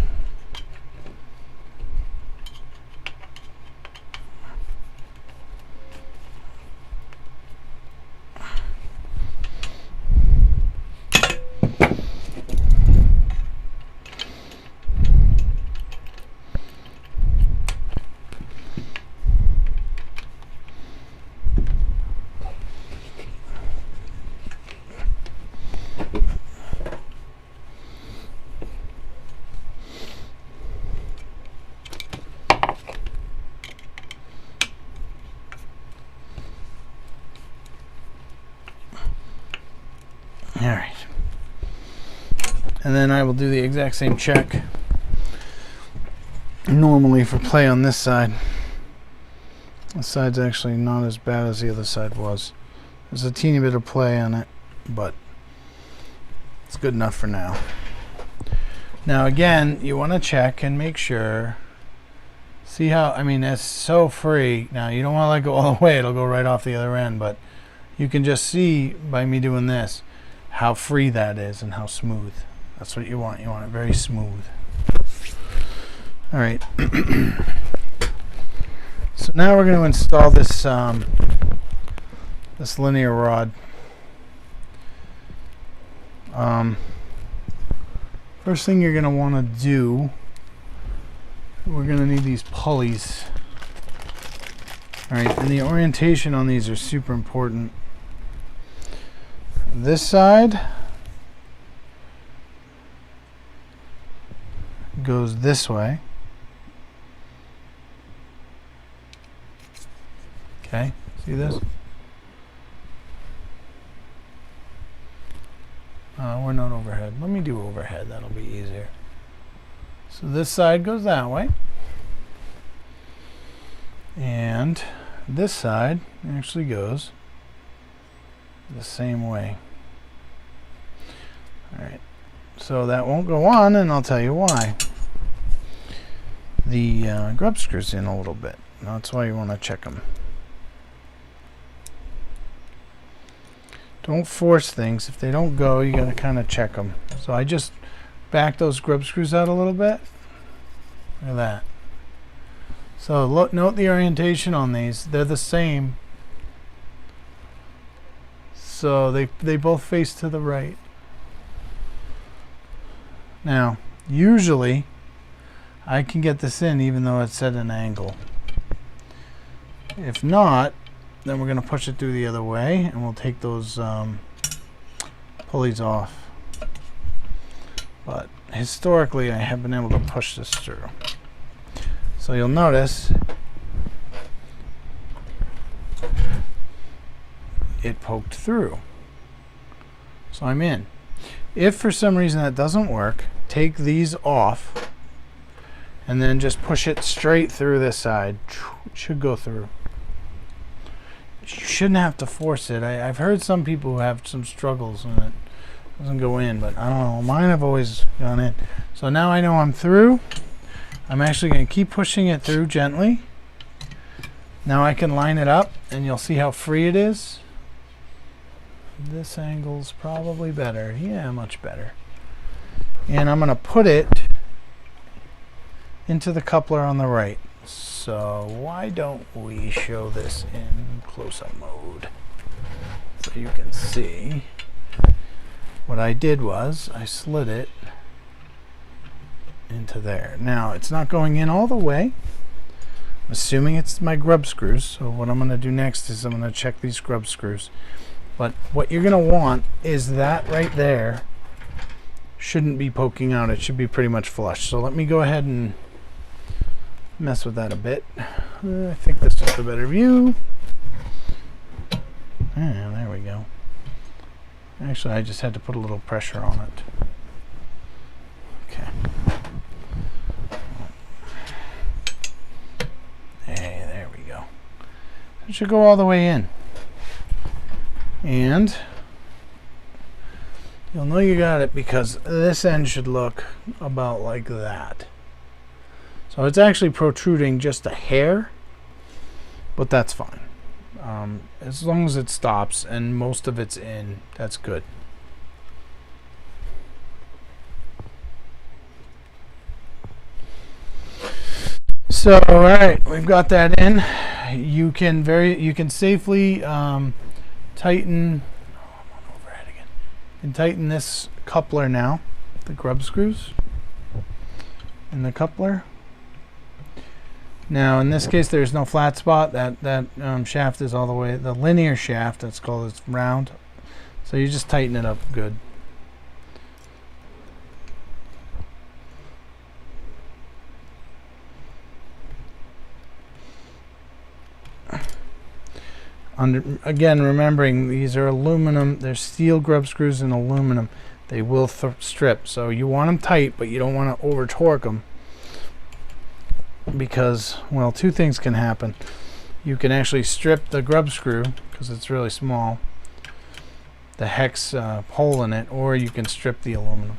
Alright. And then I will do the exact same check normally for play on this side. This side's actually not as bad as the other side was. There's a teeny bit of play on it, but it's good enough for now. Now again, you want to check and make sure. See how, I mean, that's so free. Now you don't want to let go all the way, it'll go right off the other end, but you can just see by me doing this how free that is and how smooth. That's what you want. You want it very smooth. All right. So now we're going to install this this linear rod. First thing you're going to want to do, we're going to need these pulleys. All right, and the orientation on these are super important. This side goes this way. Okay, see this? We're not overhead. Let me do overhead, that'll be easier. So this side goes that way. And this side actually goes the same way. Alright, so that won't go on, and I'll tell you why. The grub screw's in a little bit. That's why you want to check them. Don't force things. If they don't go, you gotta kind of check them. So I just back those grub screws out a little bit. Look at that. So look, note the orientation on these. They're the same. So they both face to the right. Now, usually I can get this in even though it's at an angle. If not, then we're going to push it through the other way and we'll take those pulleys off. But historically I have been able to push this through. So you'll notice it poked through. So I'm in. If for some reason that doesn't work, take these off and then just push it straight through this side. It should go through. You shouldn't have to force it. I've heard some people who have some struggles and it doesn't go in, but I don't know. Mine have always gone in. So now I know I'm through. I'm actually going to keep pushing it through gently. Now I can line it up and you'll see how free it is. This angle's probably better. Yeah, much better. And I'm going to put it into the coupler on the right. So why don't we show this in close-up mode so you can see. What I did was I slid it into there. Now it's not going in all the way. I'm assuming it's my grub screws. So what I'm going to do next is I'm going to check these grub screws. But what you're going to want is that right there shouldn't be poking out. It should be pretty much flush. So let me go ahead and mess with that a bit. I think this is the better view. And there we go. Actually, I just had to put a little pressure on it. Okay. Hey, there we go. It should go all the way in. And you'll know you got it because this end should look about like that. So it's actually protruding just a hair, but that's fine. As long as it stops and most of it's in, that's good. So, all right, we've got that in. You can safely tighten. Oh, I'm on overhead again. You can tighten this coupler now. The grub screws in the coupler. Now, in this case, there's no flat spot. That shaft is all the way. The linear shaft, that's called, it's round. So you just tighten it up good. Again, remembering these are aluminum. They're steel grub screws in aluminum. They will strip. So you want them tight, but you don't want to over torque them. Because, well, two things can happen. You can actually strip the grub screw because it's really small, the hex hole in it, or you can strip the aluminum.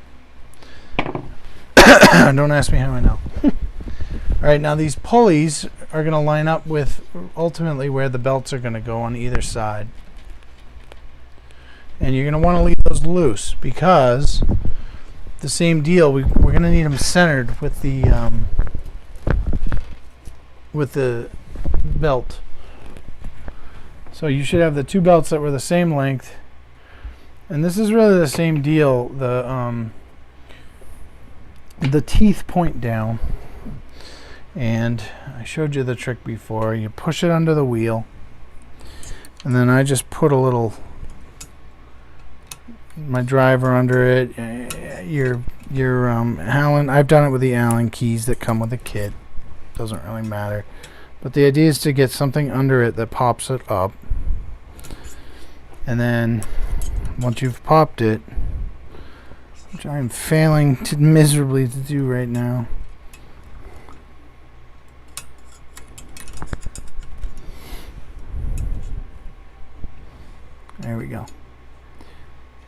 Don't ask me how I know. Alright, now these pulleys are going to line up with ultimately where the belts are going to go on either side. And you're going to want to leave those loose because the same deal, we're going to need them centered with the belt. So you should have the two belts that were the same length, and this is really the same deal. The teeth point down, and I showed you the trick before. You push it under the wheel, and then I just put my driver under it. Your Allen. I've done it with the Allen keys that come with the kit. Doesn't really matter, but the idea is to get something under it that pops it up, and then once you've popped it, which I'm failing miserably to do right now, there we go.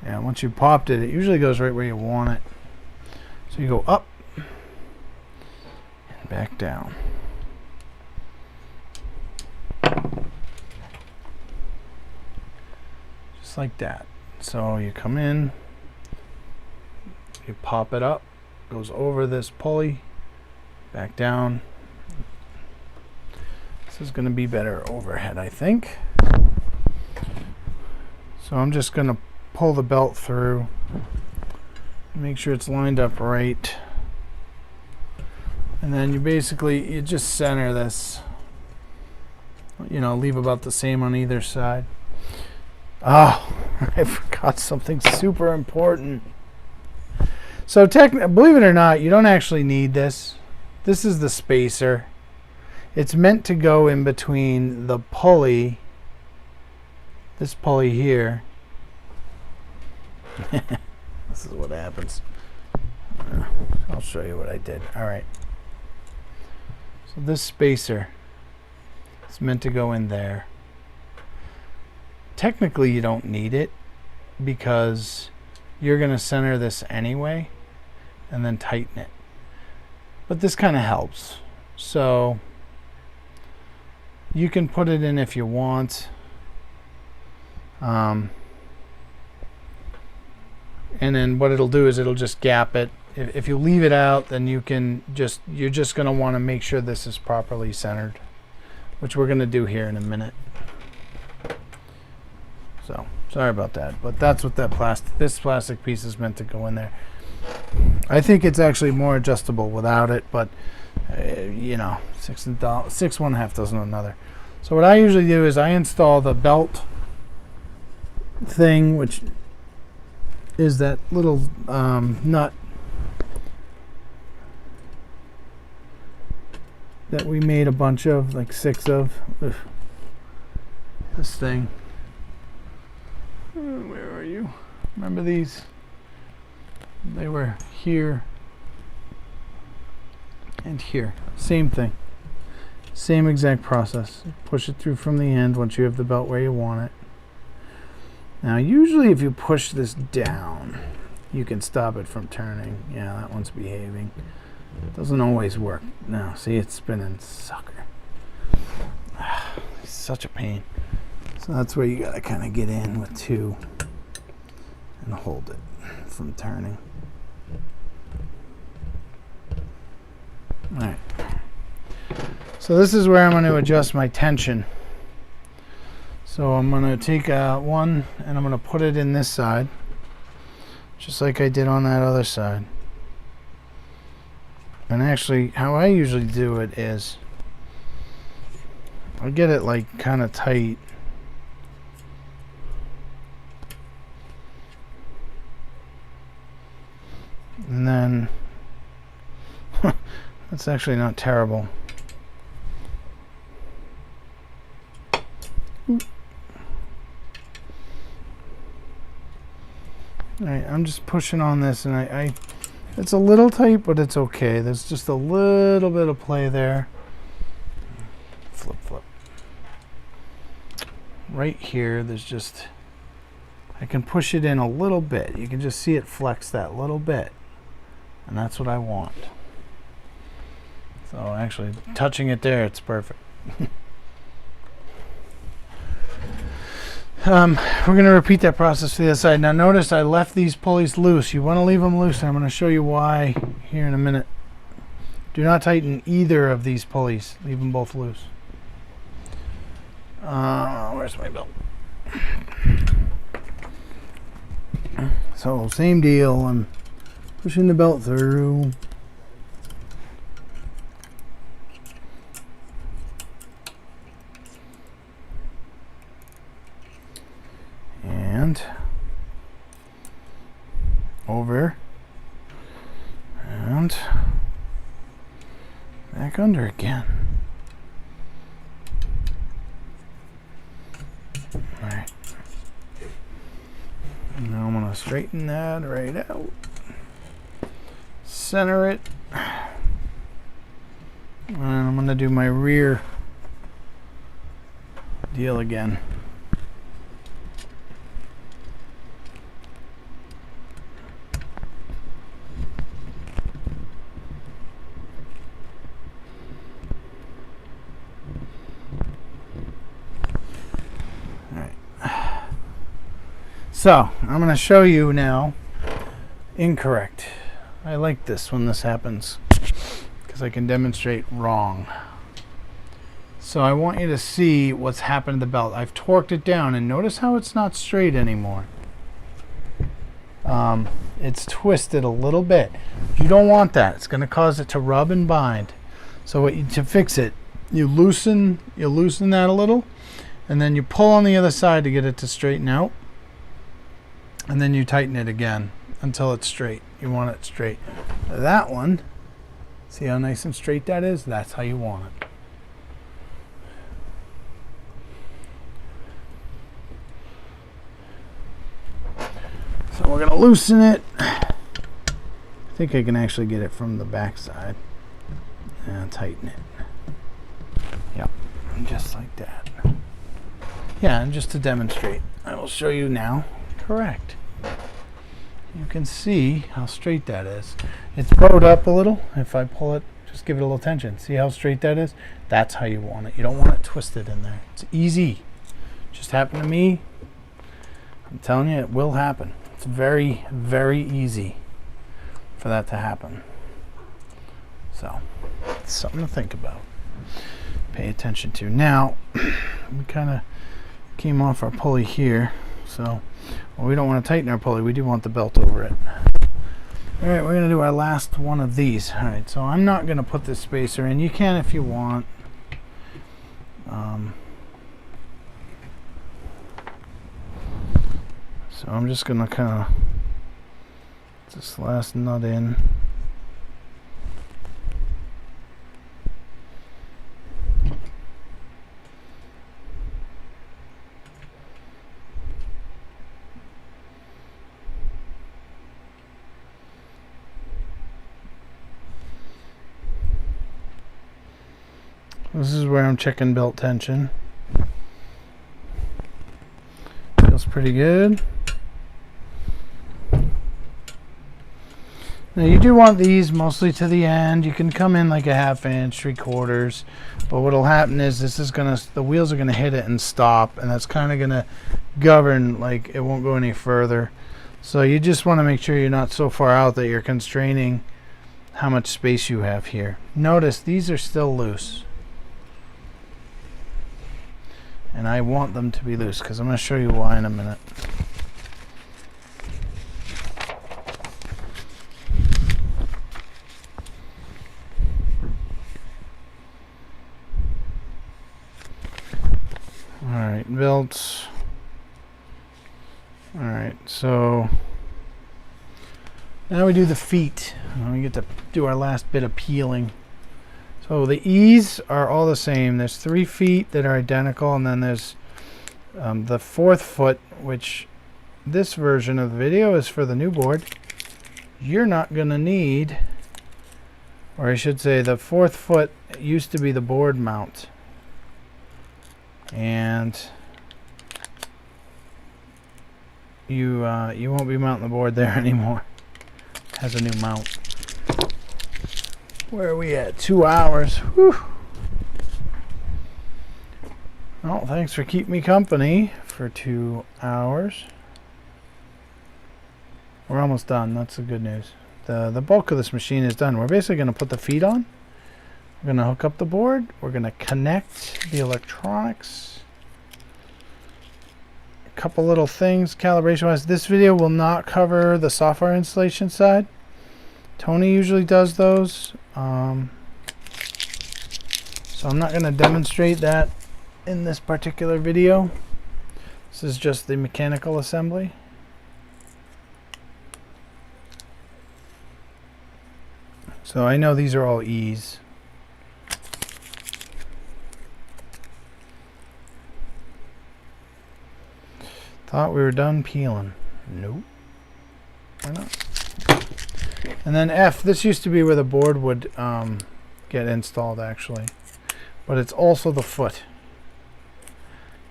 Yeah, once you popped it, it usually goes right where you want it. So you go up and back down. Just like that. So you come in, you pop it up, goes over this pulley, back down. This is going to be better overhead, I think. So I'm just going to pull the belt through, make sure it's lined up right, and then you just center this, leave about the same on either side. Oh, I forgot something super important. So believe it or not, you don't actually need this. This is the spacer. It's meant to go in between the pulley, this pulley here. This is what happens. I'll show you what I did. All right. So this spacer is meant to go in there. Technically you don't need it because you're going to center this anyway and then tighten it. But this kind of helps. So you can put it in if you want. And then what it'll do is it'll just gap it. If you leave it out, then you're just going to want to make sure this is properly centered, which we're going to do here in a minute. So sorry about that, but that's what this plastic piece is meant to go in there. I think it's actually more adjustable without it, but you know, six one half dozen another. So what I usually do is I install the belt thing, which is that little nut that we made a bunch of, like 6 of. Ugh. This thing. Where are you? Remember these? They were here and here. Same thing. Same exact process. Push it through from the end once you have the belt where you want it. Now usually if you push this down, you can stop it from turning. Yeah, that one's behaving. It doesn't always work. Now, see, it's spinning, sucker. It's such a pain. So that's where you gotta kind of get in with 2 and hold it from turning. Alright. So this is where I'm going to adjust my tension. So I'm going to take one and I'm going to put it in this side, just like I did on that other side. And actually, how I usually do it is I get it like kind of tight. And then that's actually not terrible. Alright, I'm just pushing on this, and it's a little tight, but it's okay. There's just a little bit of play there. Flip, flip. Right here, there's just, I can push it in a little bit. You can just see it flex that little bit. And that's what I want. So actually, touching it there, it's perfect. We're going to repeat that process to the other side. Now notice I left these pulleys loose. You want to leave them loose, and I'm going to show you why here in a minute. Do not tighten either of these pulleys. Leave them both loose. Where's my belt? So same deal. I'm pushing the belt through. And over and back under again. All right. Now I'm going to straighten that right out. Center it. And I'm going to do my rear deal again. So, I'm going to show you now incorrect. I like this when this happens because I can demonstrate wrong. So I want you to see what's happened to the belt. I've torqued it down, and notice how it's not straight anymore. It's twisted a little bit. You don't want that. It's going to cause it to rub and bind. So to fix it, you loosen that a little, and then you pull on the other side to get it to straighten out. And then you tighten it again until it's straight. You want it straight. That one, see how nice and straight that is? That's how you want it. So we're going to loosen it. I think I can actually get it from the back side and tighten it. just like that. Yeah, and just to demonstrate, I will show you now. Correct. You can see how straight that is. It's bowed up a little. If I pull it, just give it a little tension. See how straight that is? That's how you want it. You don't want it twisted in there. It's easy. Just happened to me. I'm telling you, it will happen. It's very, very easy for that to happen. So, it's something to think about. Pay attention to. Now, we kind of came off our pulley here, so well, we don't want to tighten our pulley. We do want the belt over it. All right, we're going to do our last one of these. All right, so I'm not going to put this spacer in. You can if you want. So I'm just going to kind of put this last nut in. This is where I'm checking belt tension. Feels pretty good. Now you do want these mostly to the end. You can come in like a 1/2 inch, 3/4, but what'll happen is the wheels are gonna hit it and stop, and that's kind of gonna govern, like it won't go any further. So you just want to make sure you're not so far out that you're constraining how much space you have here. Notice these are still loose. And I want them to be loose because I'm going to show you why in a minute. Alright, belts. Alright, so now we do the feet. And we get to do our last bit of peeling. So the E's are all the same. There's 3 feet that are identical, and then there's the 4th foot, which this version of the video is for the new board. You're not going to need, or I should say the 4th foot used to be the board mount. And you won't be mounting the board there anymore. It has a new mount. Where are we at? 2 hours. Whew. Well, thanks for keeping me company for 2 hours. We're almost done. That's the good news. The bulk of this machine is done. We're basically going to put the feet on. We're going to hook up the board. We're going to connect the electronics. A couple little things calibration wise. This video will not cover the software installation side. Tony usually does those. So I'm not going to demonstrate that in this particular video. This is just the mechanical assembly. So I know these are all E's. Thought we were done peeling. Nope. Why not? And then F, this used to be where the board would get installed actually. But it's also the foot.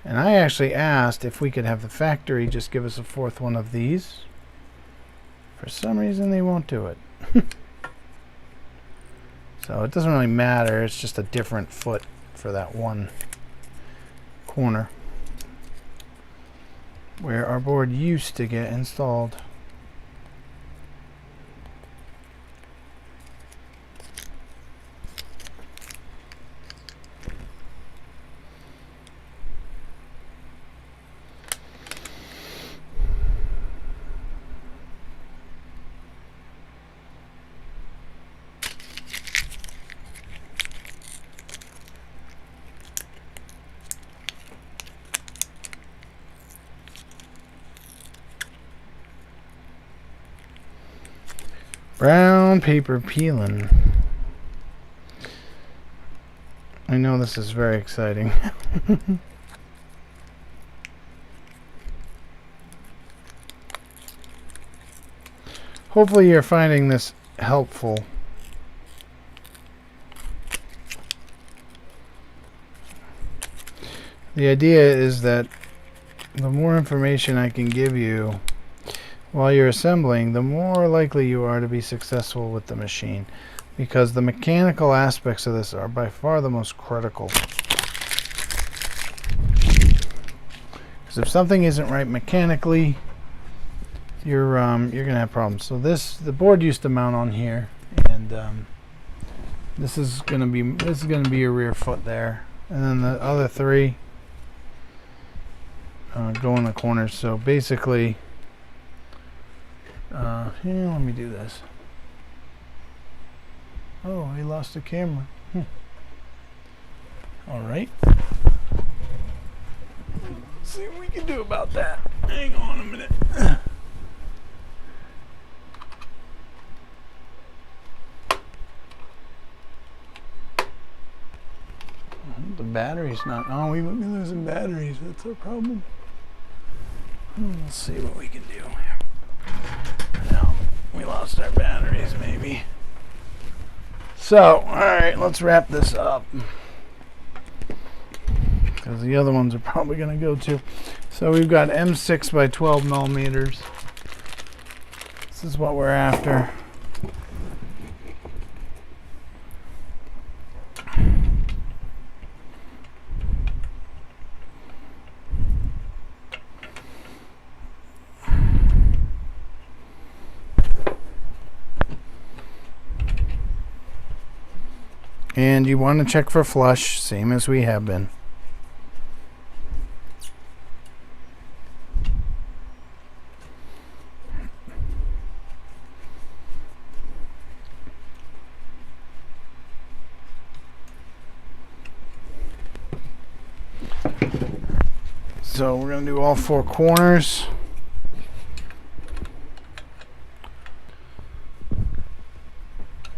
And I actually asked if we could have the factory just give us a 4th one of these. For some reason they won't do it. So it doesn't really matter, it's just a different foot for that one corner where our board used to get installed. Brown paper peeling. I know this is very exciting. Hopefully you're finding this helpful. The idea is that the more information I can give you while you're assembling, the more likely you are to be successful with the machine, because the mechanical aspects of this are by far the most critical. Because if something isn't right mechanically, you're gonna have problems. So the board used to mount on here, and this is gonna be your rear foot there, and then the other three go in the corners. So basically, here, let me do this. Oh, I lost the camera. All right. Let's see what we can do about that. Hang on a minute. The battery's not. Oh, we might be losing batteries. That's our problem. Let's see what we can do here. No, we lost our batteries, maybe. So, alright, let's wrap this up, because the other ones are probably going to go too. So we've got M6 by 12 millimeters. This is what we're after. And you want to check for flush, same as we have been. So we're going to do all four corners.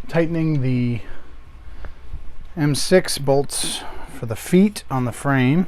Tightening the M6 bolts for the feet on the frame.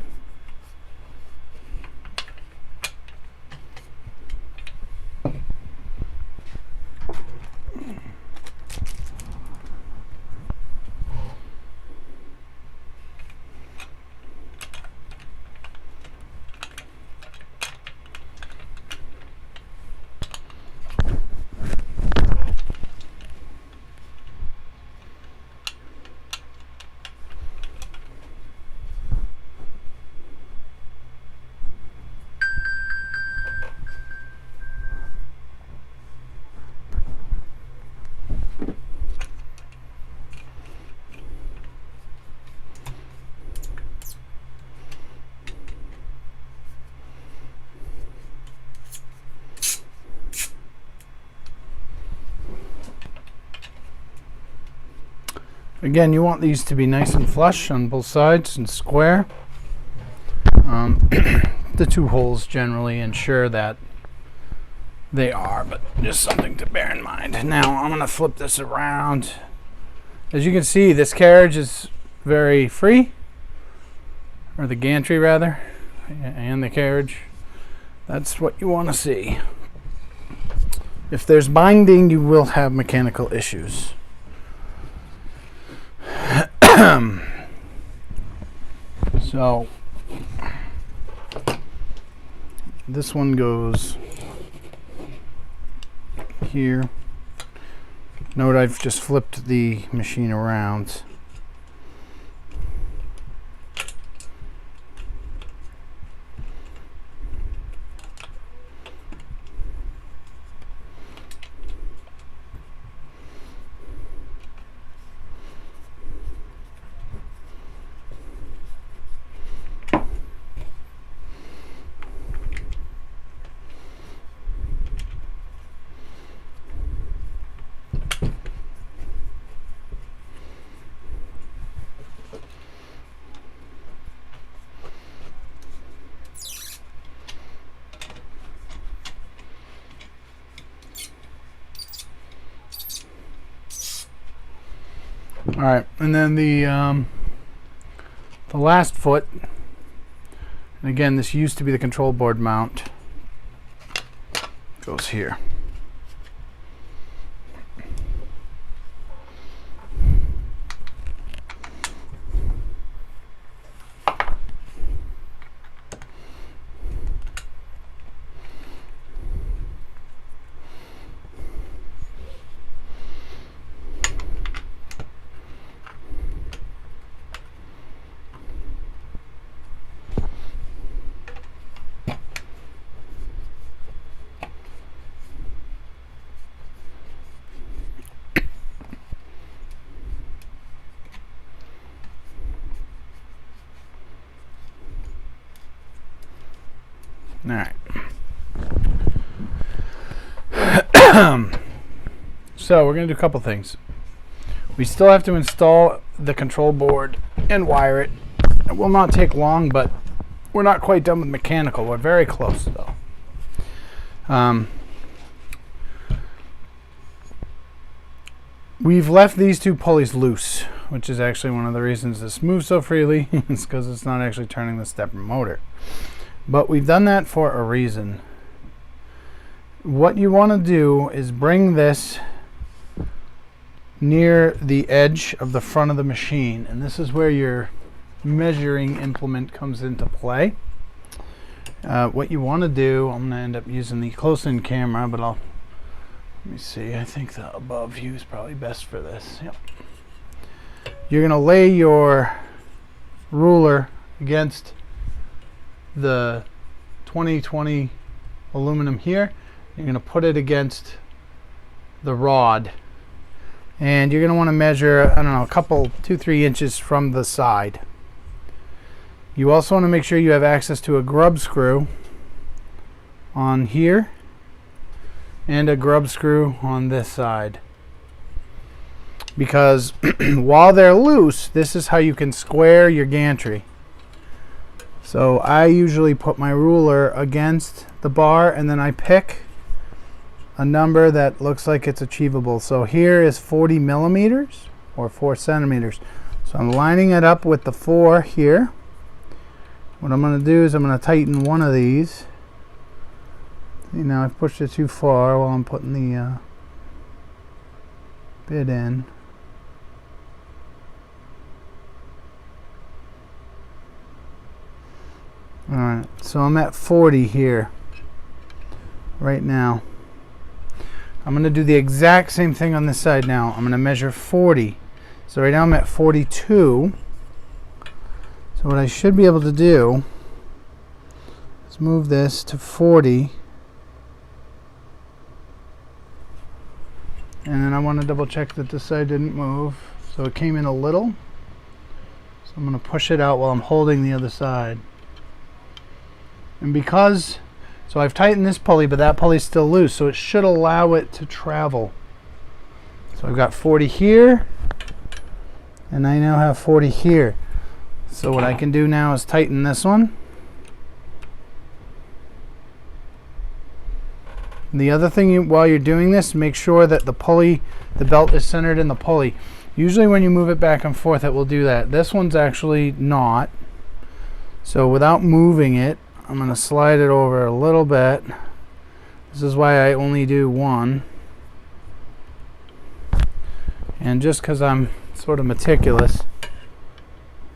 Again, you want these to be nice and flush on both sides and square. The two holes generally ensure that they are, but just something to bear in mind. Now I'm going to flip this around. As you can see, this carriage is very free, or the gantry rather, and the carriage. That's what you want to see. If there's binding, you will have mechanical issues. So this one goes here. Note I've just flipped the machine around. All right, and then the last foot, and again, this used to be the control board mount, goes here. Alright. So we're going to do a couple things. We still have to install the control board and wire it. It will not take long, but we're not quite done with mechanical. We're very close though. We've left these two pulleys loose, which is actually one of the reasons this moves so freely. It's because it's not actually turning the stepper motor. But we've done that for a reason. What you want to do is bring this near the edge of the front of the machine, and this is where your measuring implement comes into play. What you want to do, I'm going to end up using the close-in camera, but let me see, I think the above view is probably best for this. Yep. You're going to lay your ruler against the 2020 aluminum here. You're going to put it against the rod, and you're going to want to measure, I don't know, a couple, 2-3 inches from the side. You also want to make sure you have access to a grub screw on here and a grub screw on this side, because while they're loose, this is how you can square your gantry. So I usually put my ruler against the bar, and then I pick a number that looks like it's achievable. So here is 40 millimeters or 4 centimeters. So I'm lining it up with the 4 here. What I'm going to do is I'm going to tighten one of these. See, now I've pushed it too far while I'm putting the bit in. Alright, so I'm at 40 here right now. I'm going to do the exact same thing on this side now. I'm going to measure 40. So right now I'm at 42. So what I should be able to do is move this to 40. And then I want to double check that this side didn't move. So it came in a little. So I'm going to push it out while I'm holding the other side. And because, so I've tightened this pulley, but that pulley's still loose, so it should allow it to travel. So I've got 40 here, and I now have 40 here. So what I can do now is tighten this one. The other thing while you're doing this, make sure that the pulley, the belt is centered in the pulley. Usually when you move it back and forth, it will do that. This one's actually not. So without moving it, I'm going to slide it over a little bit. This is why I only do one. And just because I'm sort of meticulous,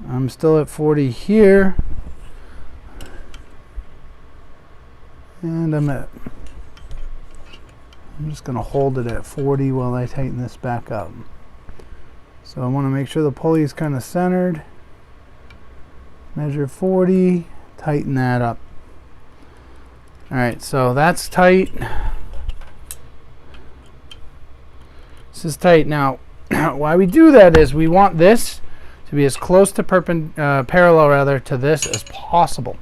I'm still at 40 here. And I'm just going to hold it at 40 while I tighten this back up. So I want to make sure the pulley is kind of centered. Measure 40. Tighten that up. Alright, so that's tight. This is tight. Now, why we do that is we want this to be as close to parallel to this as possible.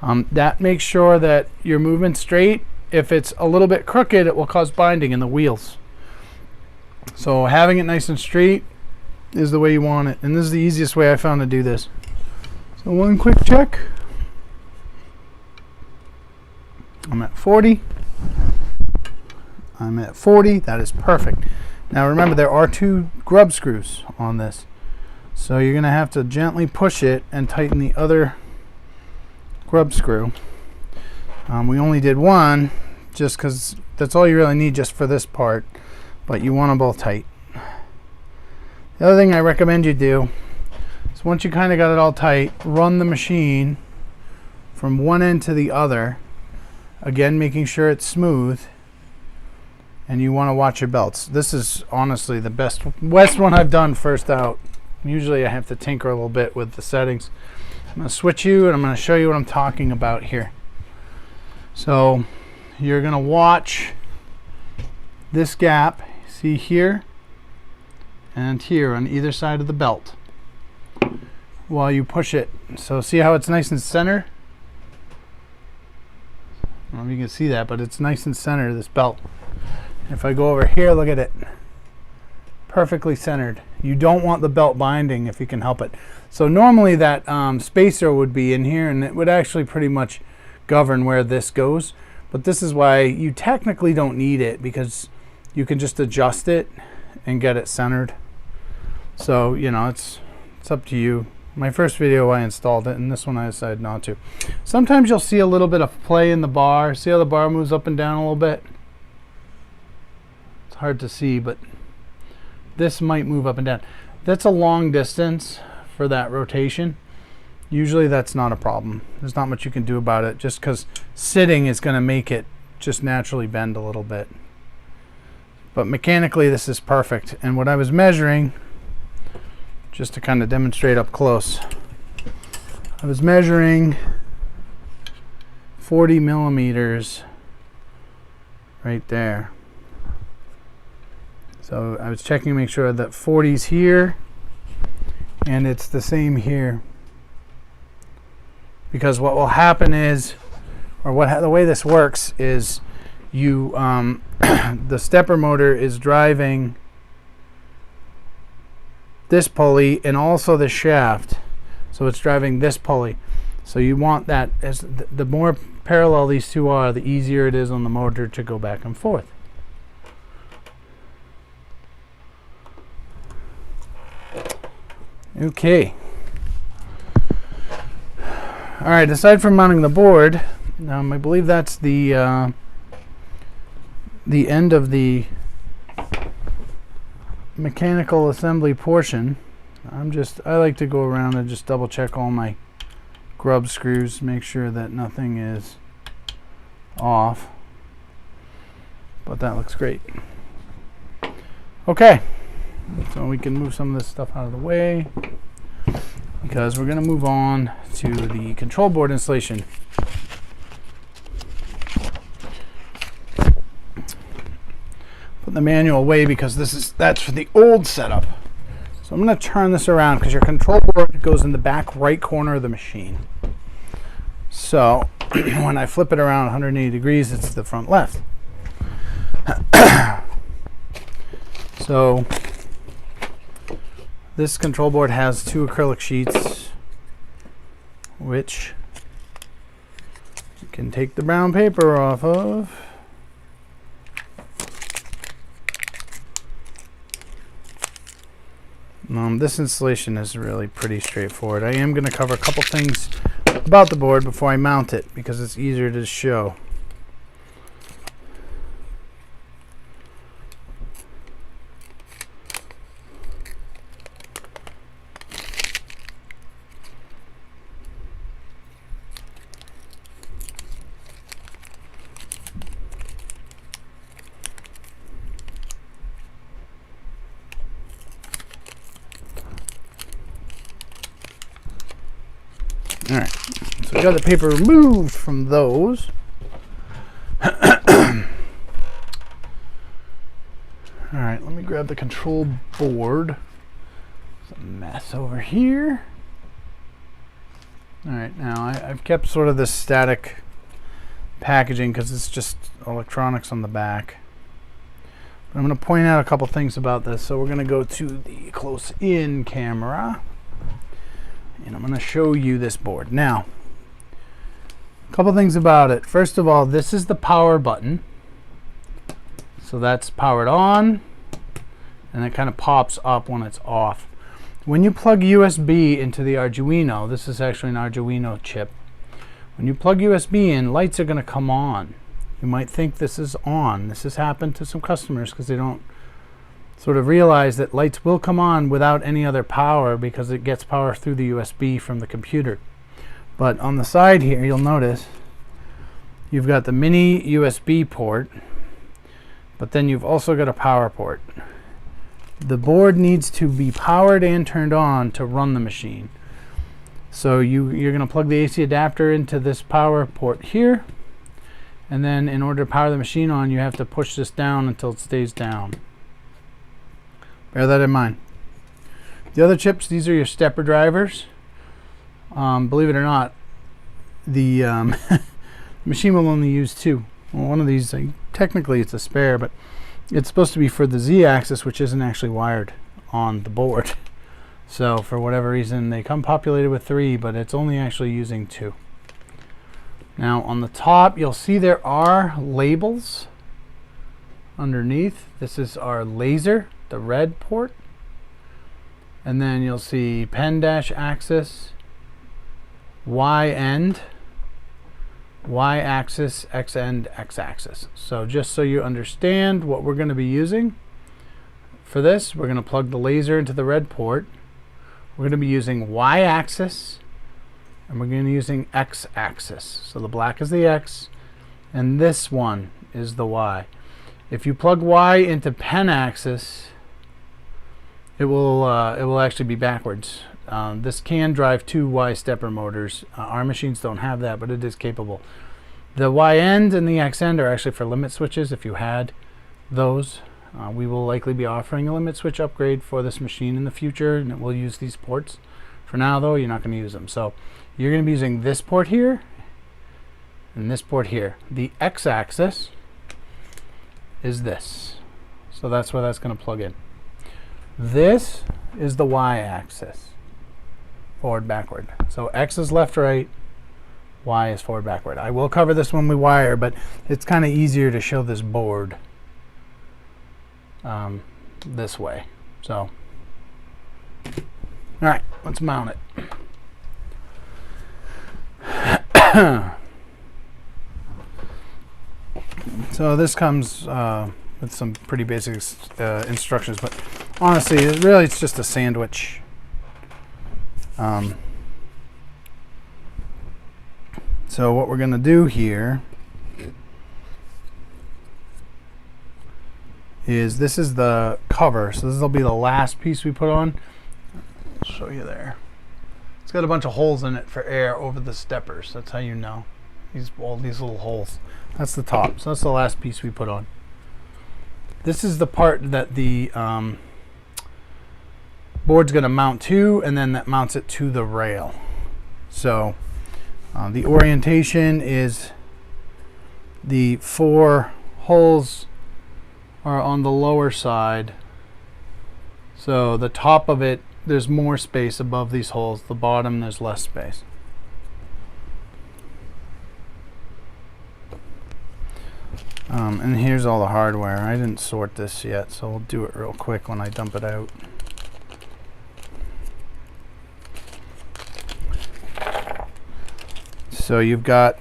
That makes sure that your movement's straight. If it's a little bit crooked, it will cause binding in the wheels. So having it nice and straight is the way you want it. And this is the easiest way I found to do this. So one quick check. I'm at 40. I'm at 40. That is perfect. Now remember, there are 2 grub screws on this. So you're going to have to gently push it and tighten the other grub screw. We only did one just because that's all you really need just for this part. But you want them both tight. The other thing I recommend you do is once you kind of got it all tight, run the machine from one end to the other. Again, making sure it's smooth, and you want to watch your belts. This is honestly the best one I've done first out. Usually I have to tinker a little bit with the settings. I'm going to switch you, and I'm going to show you what I'm talking about here. So you're going to watch this gap, see here and here on either side of the belt while you push it. So see how it's nice and center? if you can see that, but it's nice and centered, this belt. If I go over here, look at it. Perfectly centered. You don't want the belt binding if you can help it. So normally that spacer would be in here, and it would actually pretty much govern where this goes. But this is why you technically don't need it, because you can just adjust it and get it centered. So, you know, it's up to you. My first video I installed it, and this one I decided not to. Sometimes you'll see a little bit of play in the bar. See how the bar moves up and down a little bit? It's hard to see, but this might move up and down. That's a long distance for that rotation. Usually that's not a problem. There's not much you can do about it, just because sitting is going to make it just naturally bend a little bit. But mechanically this is perfect. And what I was measuring, just to kind of demonstrate up close, I was measuring 40 millimeters right there. So I was checking to make sure that 40's here and it's the same here. Because what will happen is, or the way this works is, you the stepper motor is driving this pulley and also the shaft, so it's driving this pulley. So you want that, as the more parallel these two are, the easier it is on the motor to go back and forth. Okay. All right, aside from mounting the board, I believe that's the end of the mechanical assembly portion. I like to go around and just double check all my grub screws, make sure that nothing is off. But that looks great. Okay, so we can move some of this stuff out of the way, because we're going to move on to the control board installation. Put the manual away because that's for the old setup. So I'm going to turn this around because your control board goes in the back right corner of the machine. So when I flip it around 180 degrees, it's the front left. So this control board has two acrylic sheets, which you can take the brown paper off of. This installation is really pretty straightforward. I am going to cover a couple things about the board before I mount it, because it's easier to show. Alright, so we got the paper removed from those. Alright, let me grab the control board. There's a mess over here. Alright, now I've kept sort of this static packaging because it's just electronics on the back. But I'm going to point out a couple things about this. So we're going to go to the close-in camera, and I'm going to show you this board. Now, a couple things about it. First of all, this is the power button. So that's powered on, and it kind of pops up when it's off. When you plug USB into the Arduino, this is actually an Arduino chip. When you plug USB in, lights are going to come on. You might think this is on. This has happened to some customers because they don't sort of realize that lights will come on without any other power, because it gets power through the USB from the computer. But on the side here, you'll notice you've got the mini USB port, but then you've also got a power port. The board needs to be powered and turned on to run the machine. So you're going to plug the AC adapter into this power port here, and then in order to power the machine on, you have to push this down until it stays down. Bear that in mind. The other chips, these are your stepper drivers. Believe it or not, the machine will only use 2. Well, one of these, technically it's a spare, but it's supposed to be for the Z-axis, which isn't actually wired on the board. So for whatever reason, they come populated with 3, but it's only actually using 2. Now on the top, you'll see there are labels underneath. This is our laser, the red port. And then you'll see pen dash axis, Y end, Y axis, X end, X axis. So just so you understand what we're going to be using for this, we're going to plug the laser into the red port. We're going to be using Y axis, and we're going to be using X axis. So the black is the X, and this one is the Y. If you plug Y into pen axis, it will actually be backwards. This can drive 2 Y stepper motors. Our machines don't have that, but it is capable. The Y end and the X end are actually for limit switches. If you had those, we will likely be offering a limit switch upgrade for this machine in the future, and it will use these ports. For now though, you're not going to use them. So you're going to be using this port here and this port here. The X axis is this. So that's where that's going to plug in. This is the Y axis, forward backward. So X is left right, Y is forward backward. I will cover this when we wire, but it's kind of easier to show this board this way. So all right, let's mount it. So this comes with some pretty basic instructions, but honestly, it's just a sandwich. So what we're going to do here is, this is the cover, so this will be the last piece we put on. I'll show you there. It's got a bunch of holes in it for air over the steppers. That's how you know. All these little holes. That's the top. So that's the last piece we put on. This is the part that the board's going to mount to, and then that mounts it to the rail. So the orientation is the 4 holes are on the lower side. So the top of it, there's more space above these holes. The bottom, there's less space. And here's all the hardware. I didn't sort this yet, so we'll do it real quick when I dump it out. So you've got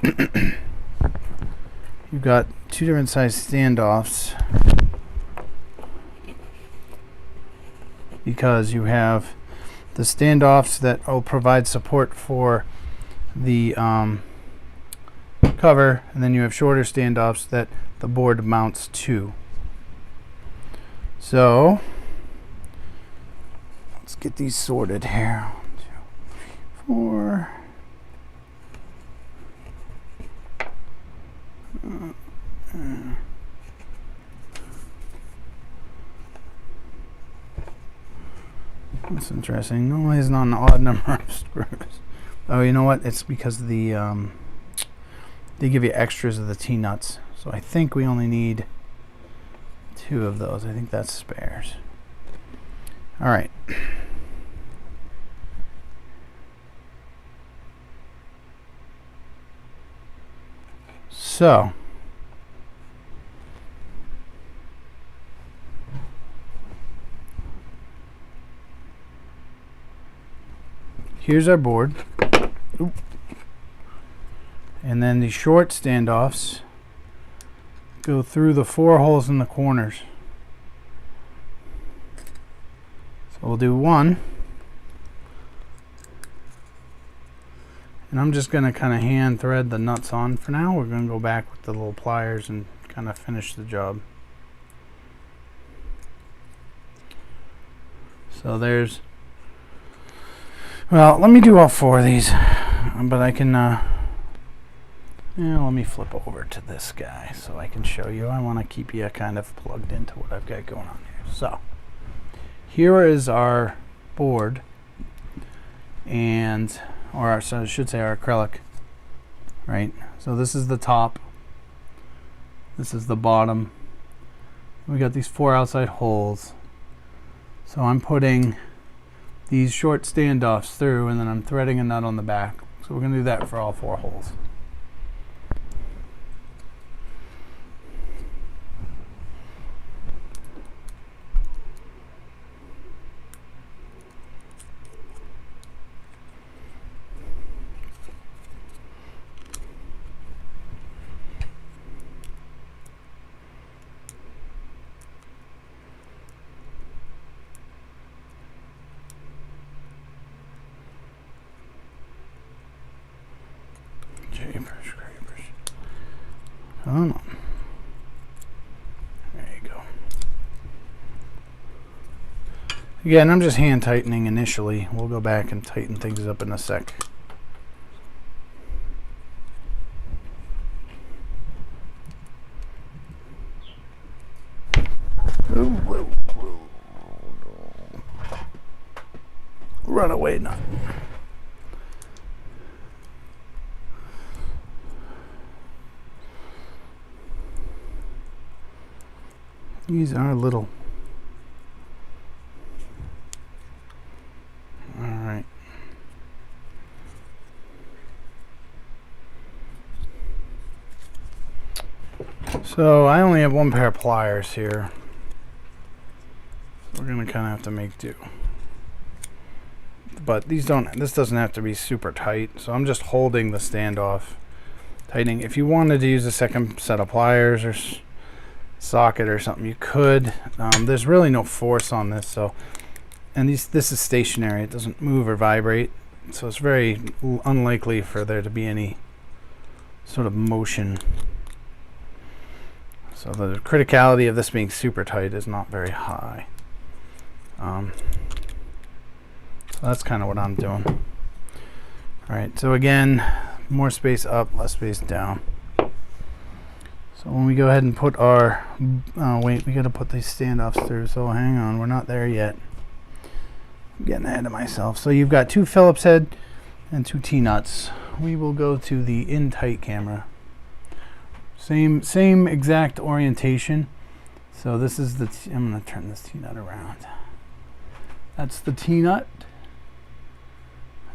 you've got 2 different size standoffs, because you have the standoffs that will provide support for the cover, and then you have shorter standoffs that the board mounts to. So let's get these sorted here. 1, 2, 3, 4. That's interesting. No, it's not an odd number of screws. Oh, you know what? It's because the they give you extras of the T-nuts. So I think we only need 2 of those. I think that's spares. All right. So here's our board. Oop. And then the short standoffs go through the 4 holes in the corners. So we'll do 1. And I'm just going to kind of hand thread the nuts on for now. We're going to go back with the little pliers and kind of finish the job. So there's, well, let me do all 4 of these, but I can yeah, let me flip over to this guy so I can show you. I want to keep you kind of plugged into what I've got going on here. So here is our board, and so I should say our acrylic. right? So this is the top, this is the bottom. We got these 4 outside holes. So I'm putting these short standoffs through, and then I'm threading a nut on the back. So we're going to do that for all 4 holes. Come on. There you go. Again, I'm just hand tightening initially. We'll go back and tighten things up in a sec. Runaway nut. These are little. All right. So I only have 1 pair of pliers here. So we're gonna kind of have to make do. But this doesn't have to be super tight. So I'm just holding the standoff, tightening. If you wanted to use a second set of pliers or socket or something, you could. There's really no force on this, so, and this is stationary, it doesn't move or vibrate, so it's very unlikely for there to be any sort of motion. So the criticality of this being super tight is not very high. So that's kind of what I'm doing. All right, so again, more space up, less space down. So when we go ahead and put our, wait, we got to put these standoffs through, so hang on, we're not there yet. I'm getting ahead of myself. So you've got 2 Phillips head and 2 T-nuts. We will go to the in-tight camera. Same exact orientation. So this is the, I'm going to turn this T-nut around. That's the T-nut.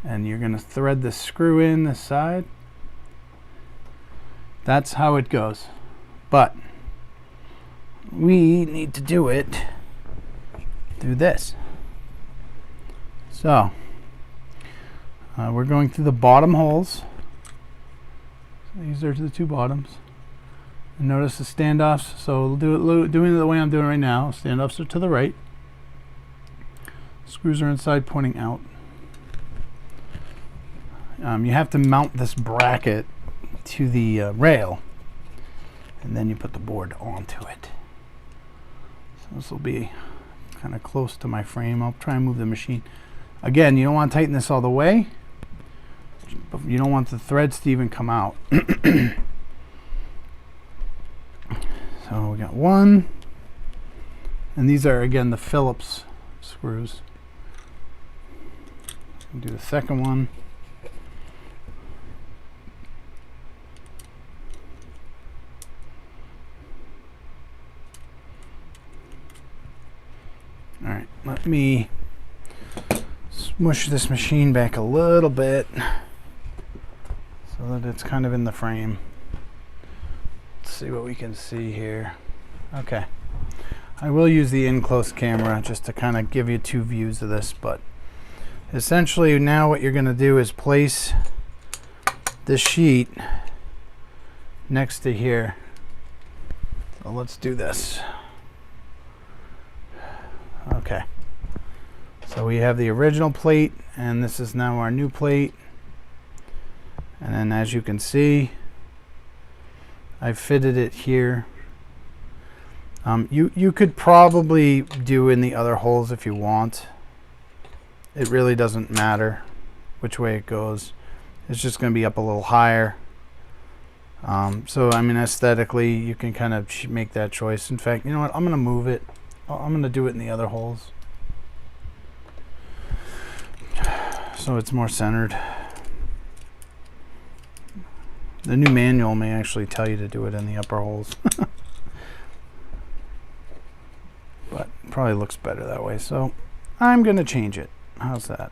And you're going to thread the screw in this side. That's how it goes. But we need to do it through this. So we're going through the bottom holes. So these are the 2 bottoms. And notice the standoffs. So we'll doing it the way I'm doing right now. Standoffs are to the right. Screws are inside, pointing out. You have to mount this bracket to the rail, and then you put the board onto it. So this will be kind of close to my frame. I'll try and move the machine. Again, you don't want to tighten this all the way, but you don't want the threads to even come out. So we got 1, and these are again the Phillips screws. We'll do the second one. All right, let me smush this machine back a little bit so that it's kind of in the frame. Let's see what we can see here. Okay, I will use the in-close camera just to kind of give you 2 views of this, but essentially now what you're going to do is place this sheet next to here. So let's do this. Okay, so we have the original plate, and this is now our new plate. And then as you can see, I fitted it here. You could probably do in the other holes if you want. It really doesn't matter which way it goes. It's just going to be up a little higher. So I mean, aesthetically, you can kind of make that choice. In fact, you know what? I'm going to move it. I'm going to do it in the other holes, so it's more centered. The new manual may actually tell you to do it in the upper holes. But probably looks better that way, so I'm going to change it. How's that?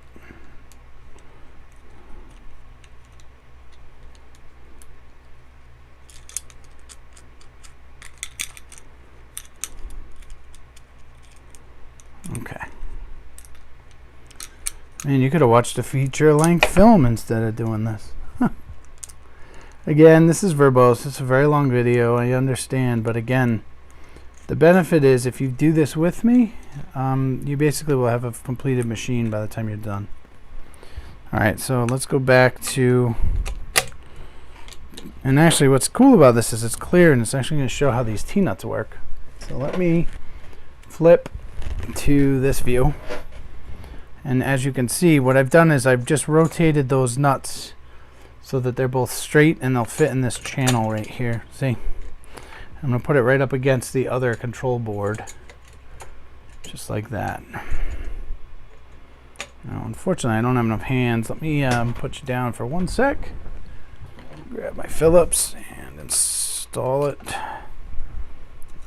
Okay. Man, you could have watched a feature-length film instead of doing this. Again, this is verbose. It's a very long video, I understand, but again, the benefit is if you do this with me, you basically will have a completed machine by the time you're done. Alright, so let's go back to, and actually what's cool about this is it's clear and it's actually going to show how these T-nuts work. So let me flip to this view, and as you can see, what I've done is I've just rotated those nuts so that they're both straight and they'll fit in this channel right here. See? I'm going to put it right up against the other control board, just like that. Now, unfortunately, I don't have enough hands. Let me put you down for 1 sec. Grab my Phillips and install it,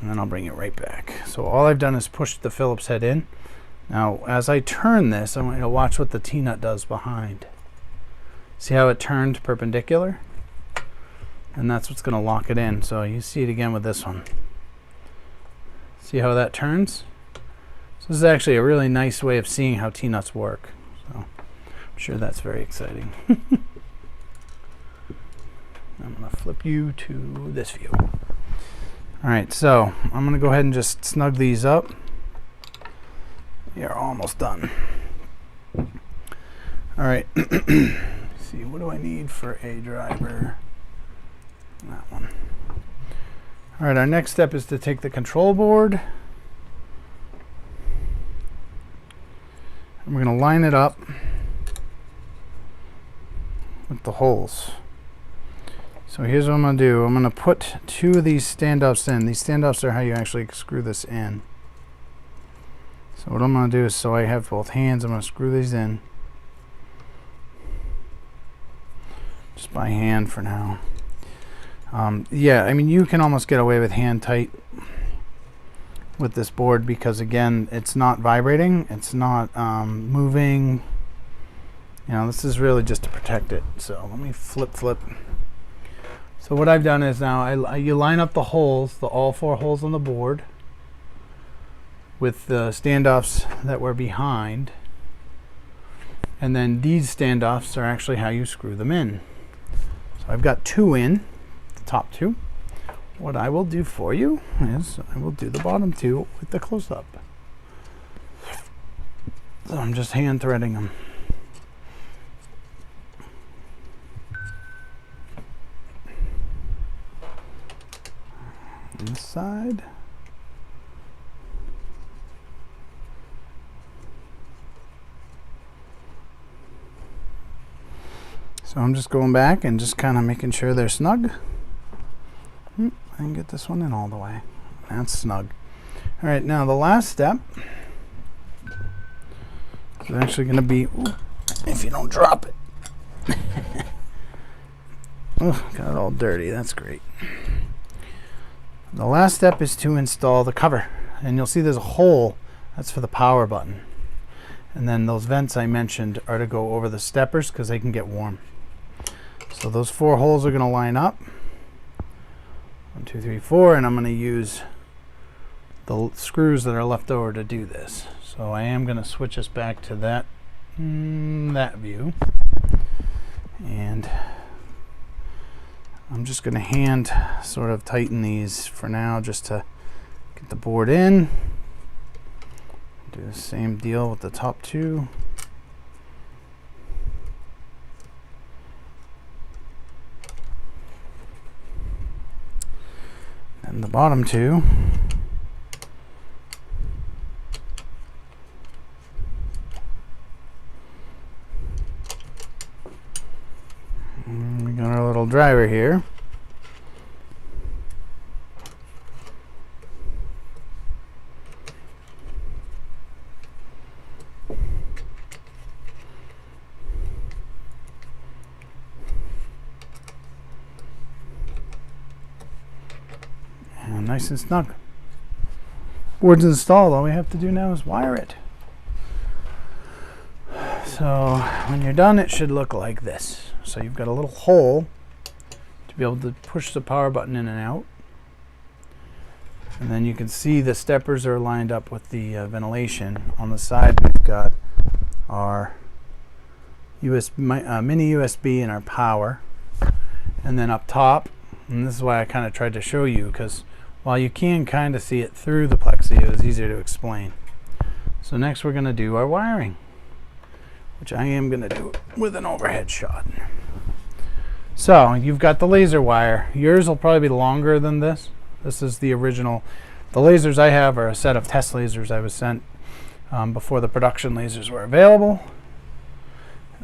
and then I'll bring it right back. So all I've done is push the Phillips head in. Now, as I turn this, I want you to watch what the T-nut does behind. See how it turned perpendicular? And that's what's going to lock it in. So you see it again with this one. See how that turns? So this is actually a really nice way of seeing how T-nuts work. So I'm sure that's very exciting. I'm going to flip you to this view. Alright, so I'm going to go ahead and just snug these up. You're almost done. Alright. See, what do I need for a driver? That one. Alright, our next step is to take the control board and we're going to line it up with the holes. So here's what I'm going to do. I'm going to put 2 of these standoffs in. These standoffs are how you actually screw this in. So what I'm going to do is, so I have both hands, I'm going to screw these in. Just by hand for now. Yeah, I mean, you can almost get away with hand tight with this board because, again, it's not vibrating, it's not moving. You know, this is really just to protect it. So let me flip. So what I've done is now you line up the holes, all 4 holes on the board with the standoffs that were behind, and then these standoffs are actually how you screw them in. So I've got 2 in, the top 2. What I will do for you is I will do the bottom 2 with the close-up. So I'm just hand threading them. On this side. So I'm just going back and just kind of making sure they're snug. I can get this one in all the way. That's snug. All right, now the last step is actually going to be, if you don't drop it. Oh, got it all dirty. That's great. The last step is to install the cover. And you'll see there's a hole. That's for the power button. And then those vents I mentioned are to go over the steppers because they can get warm. So those 4 holes are going to line up. 1, 2, 3, 4, and I'm going to use the screws that are left over to do this. So I am going to switch us back to that view, and I'm just going to hand sort of tighten these for now just to get the board in. Do the same deal with the top 2. And the bottom 2. And we got our little driver here. nice and snug. Board's installed. All we have to do now is wire it. So when you're done, it should look like this. So you've got a little hole to be able to push the power button in and out. And then you can see the steppers are lined up with the ventilation. On the side, we've got our mini USB and our power. And then up top, and this is why I kind of tried to show you, because while you can kind of see it through the plexi, it was easier to explain. So next we're going to do our wiring, which I am going to do with an overhead shot. So you've got the laser wire. Yours will probably be longer than this. This is the original. The lasers I have are a set of test lasers I was sent before the production lasers were available.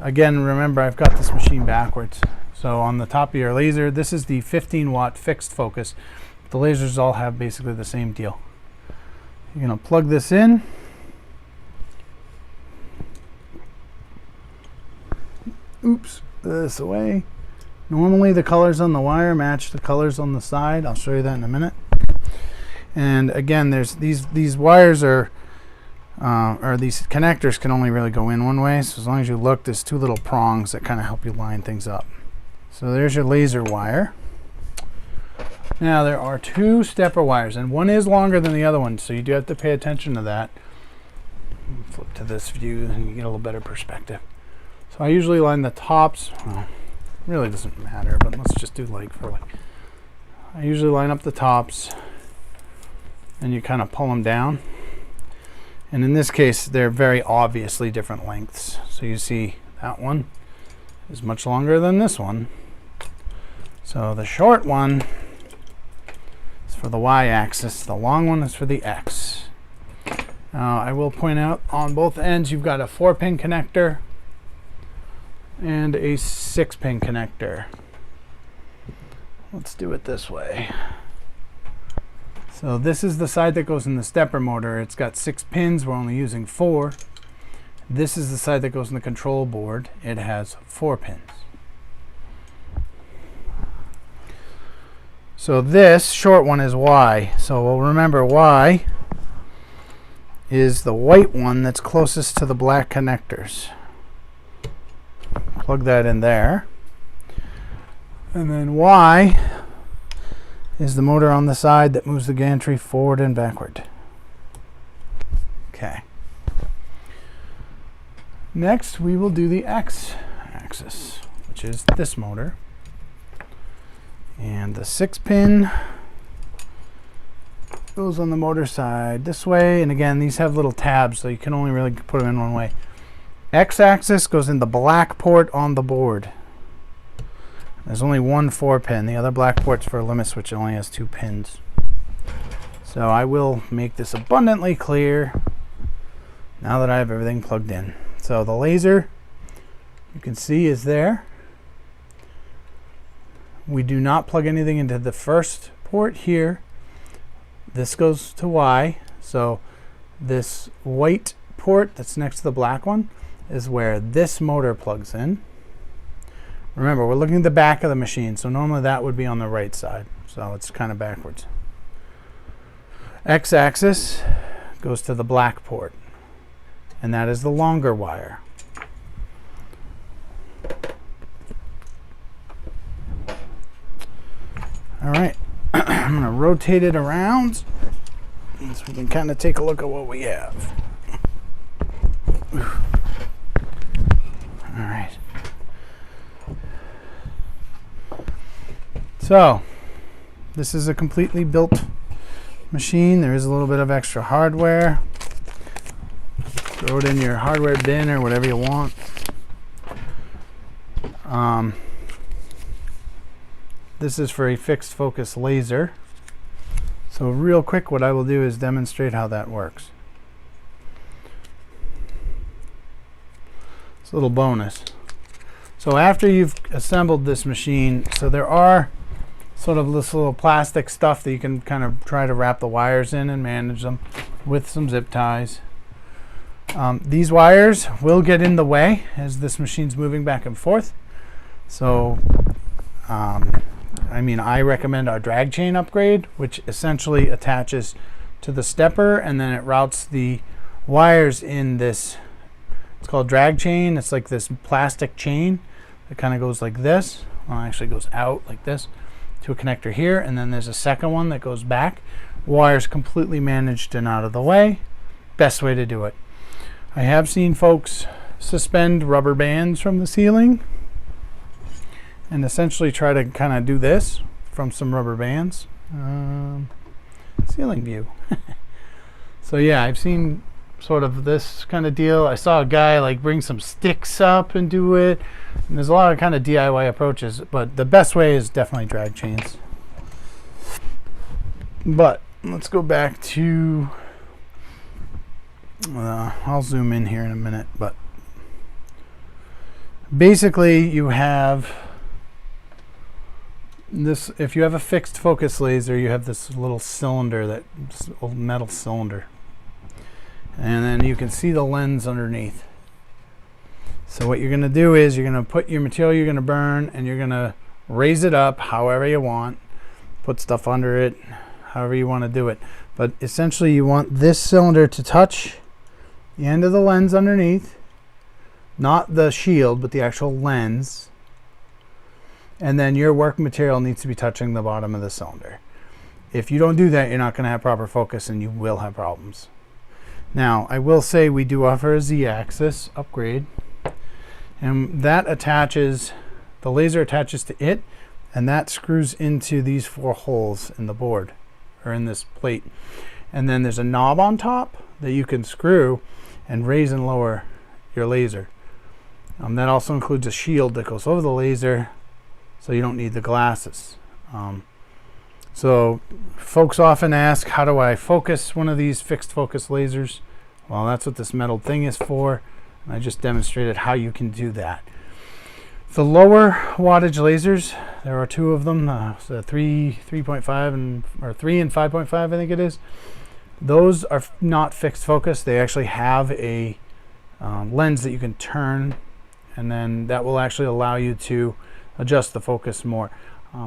Again, remember, I've got this machine backwards. So on the top of your laser, this is the 15-watt fixed focus. The lasers all have basically the same deal. You're going to plug this in. Oops, this away. Normally the colors on the wire match the colors on the side. I'll show you that in a minute. And again, there's these wires are or these connectors can only really go in one way. So as long as you look, there's two little prongs that kind of help you line things up. So there's your laser wire. Now there are two stepper wires, and one is longer than the other one, so you do have to pay attention to that. Flip to this view and you get a little better perspective. So I usually line the tops. Well, it really doesn't matter, but let's just do like for like. I usually line up the tops and you kind of pull them down. And in this case, they're very obviously different lengths. So you see that one is much longer than this one. So the short one is for the y-axis, the long one is for the x. Now I will point out on both ends you've got a 4-pin connector and a 6-pin connector. Let's do it this way. So this is the side that goes in the stepper motor. It's got 6 pins, we're only using 4. This is the side that goes in the control board. It has 4 pins. So this short one is Y. So we'll remember Y is the white one that's closest to the black connectors. Plug that in there. And then Y is the motor on the side that moves the gantry forward and backward. Okay. Next we will do the X-axis, which is this motor. And the 6-pin goes on the motor side this way, and again these have little tabs so you can only really put them in one way. X-axis goes in the black port on the board. There's only one 4-pin. The other black port's for a limit switch. It only has 2 pins. So I will make this abundantly clear now that I have everything plugged in. So the laser, you can see, is there. We do not plug anything into the first port here. This goes to Y. So this white port that's next to the black one is where this motor plugs in. Remember, we're looking at the back of the machine, so normally that would be on the right side. So it's kind of backwards. X-axis goes to the black port, and that is the longer wire. All right, I'm going to rotate it around so we can kind of take a look at what we have. All right. So, this is a completely built machine. There is a little bit of extra hardware. Throw it in your hardware bin or whatever you want. This is for a fixed focus laser. So real quick, what I will do is demonstrate how that works. It's a little bonus. So after you've assembled this machine, so there are sort of this little plastic stuff that you can kind of try to wrap the wires in and manage them with some zip ties. These wires will get in the way as this machine's moving back and forth. So I recommend our drag chain upgrade, which essentially attaches to the stepper and then it routes the wires in this, it's called drag chain. It's like this plastic chain that kind of goes like this. Well, actually goes out like this to a connector here, and then there's a second one that goes back. Wires completely managed and out of the way. Best way to do it. I have seen folks suspend rubber bands from the ceiling and essentially try to kind of do this from some rubber bands. Ceiling view. So yeah, I've seen sort of this kind of deal. I saw a guy like bring some sticks up and do it, and there's a lot of kind of DIY approaches, but the best way is definitely drag chains. But let's go back to I'll zoom in here in a minute, but basically you have this. If you have a fixed focus laser, you have this little cylinder, that metal cylinder, and then you can see the lens underneath. So what you're going to do is you're going to put your material you're going to burn, and you're going to raise it up however you want, put stuff under it however you want to do it. But essentially you want this cylinder to touch the end of the lens underneath, not the shield but the actual lens, and then your work material needs to be touching the bottom of the cylinder. If you don't do that, you're not going to have proper focus and you will have problems. Now, I will say we do offer a Z-axis upgrade, and that attaches, the laser attaches to it, and that screws into these 4 holes in the board, or in this plate. And then there's a knob on top that you can screw and raise and lower your laser. That also includes a shield that goes over the laser, so you don't need the glasses. So folks often ask, how do I focus one of these fixed focus lasers? Well, that's what this metal thing is for, and I just demonstrated how you can do that. The lower wattage lasers, there are 2 of them, so 3.5 and 3 and 5.5, I think it is. Those are not fixed focus. They actually have a lens that you can turn, and then that will actually allow you to adjust the focus more.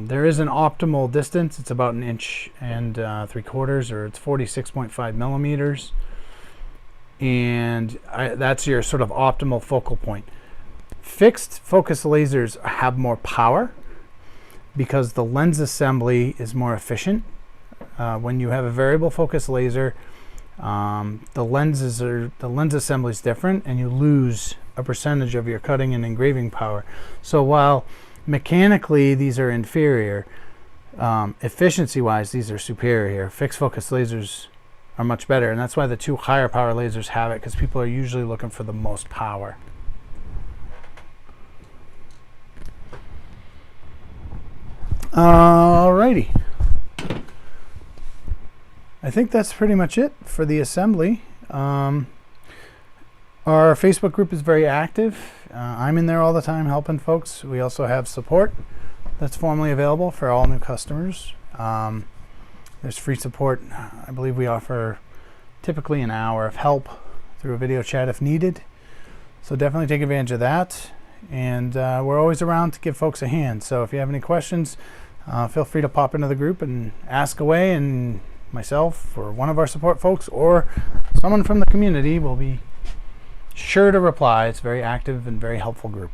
There is an optimal distance. It's about 1 3/4 inches, or it's 46.5 millimeters, and that's your sort of optimal focal point. Fixed focus lasers have more power because the lens assembly is more efficient. When you have a variable focus laser, the lens assembly is different, and you lose a percentage of your cutting and engraving power. So while mechanically these are inferior, efficiency wise these are superior. Fixed focus lasers are much better, and that's why the 2 higher power lasers have it, because people are usually looking for the most power. Alrighty, I think that's pretty much it for the assembly. Our Facebook group is very active. I'm in there all the time helping folks. We also have support that's formally available for all new customers. There's free support. I believe we offer typically an hour of help through a video chat if needed. So definitely take advantage of that. And we're always around to give folks a hand. So if you have any questions, feel free to pop into the group and ask away, and myself or one of our support folks or someone from the community will be sure to reply. It's a very active and very helpful group.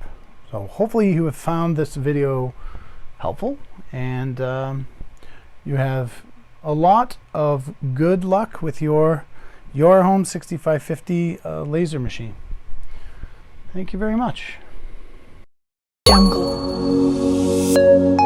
So hopefully you have found this video helpful, and you have a lot of good luck with your YoraHome 6550 laser machine. Thank you very much. Jungle.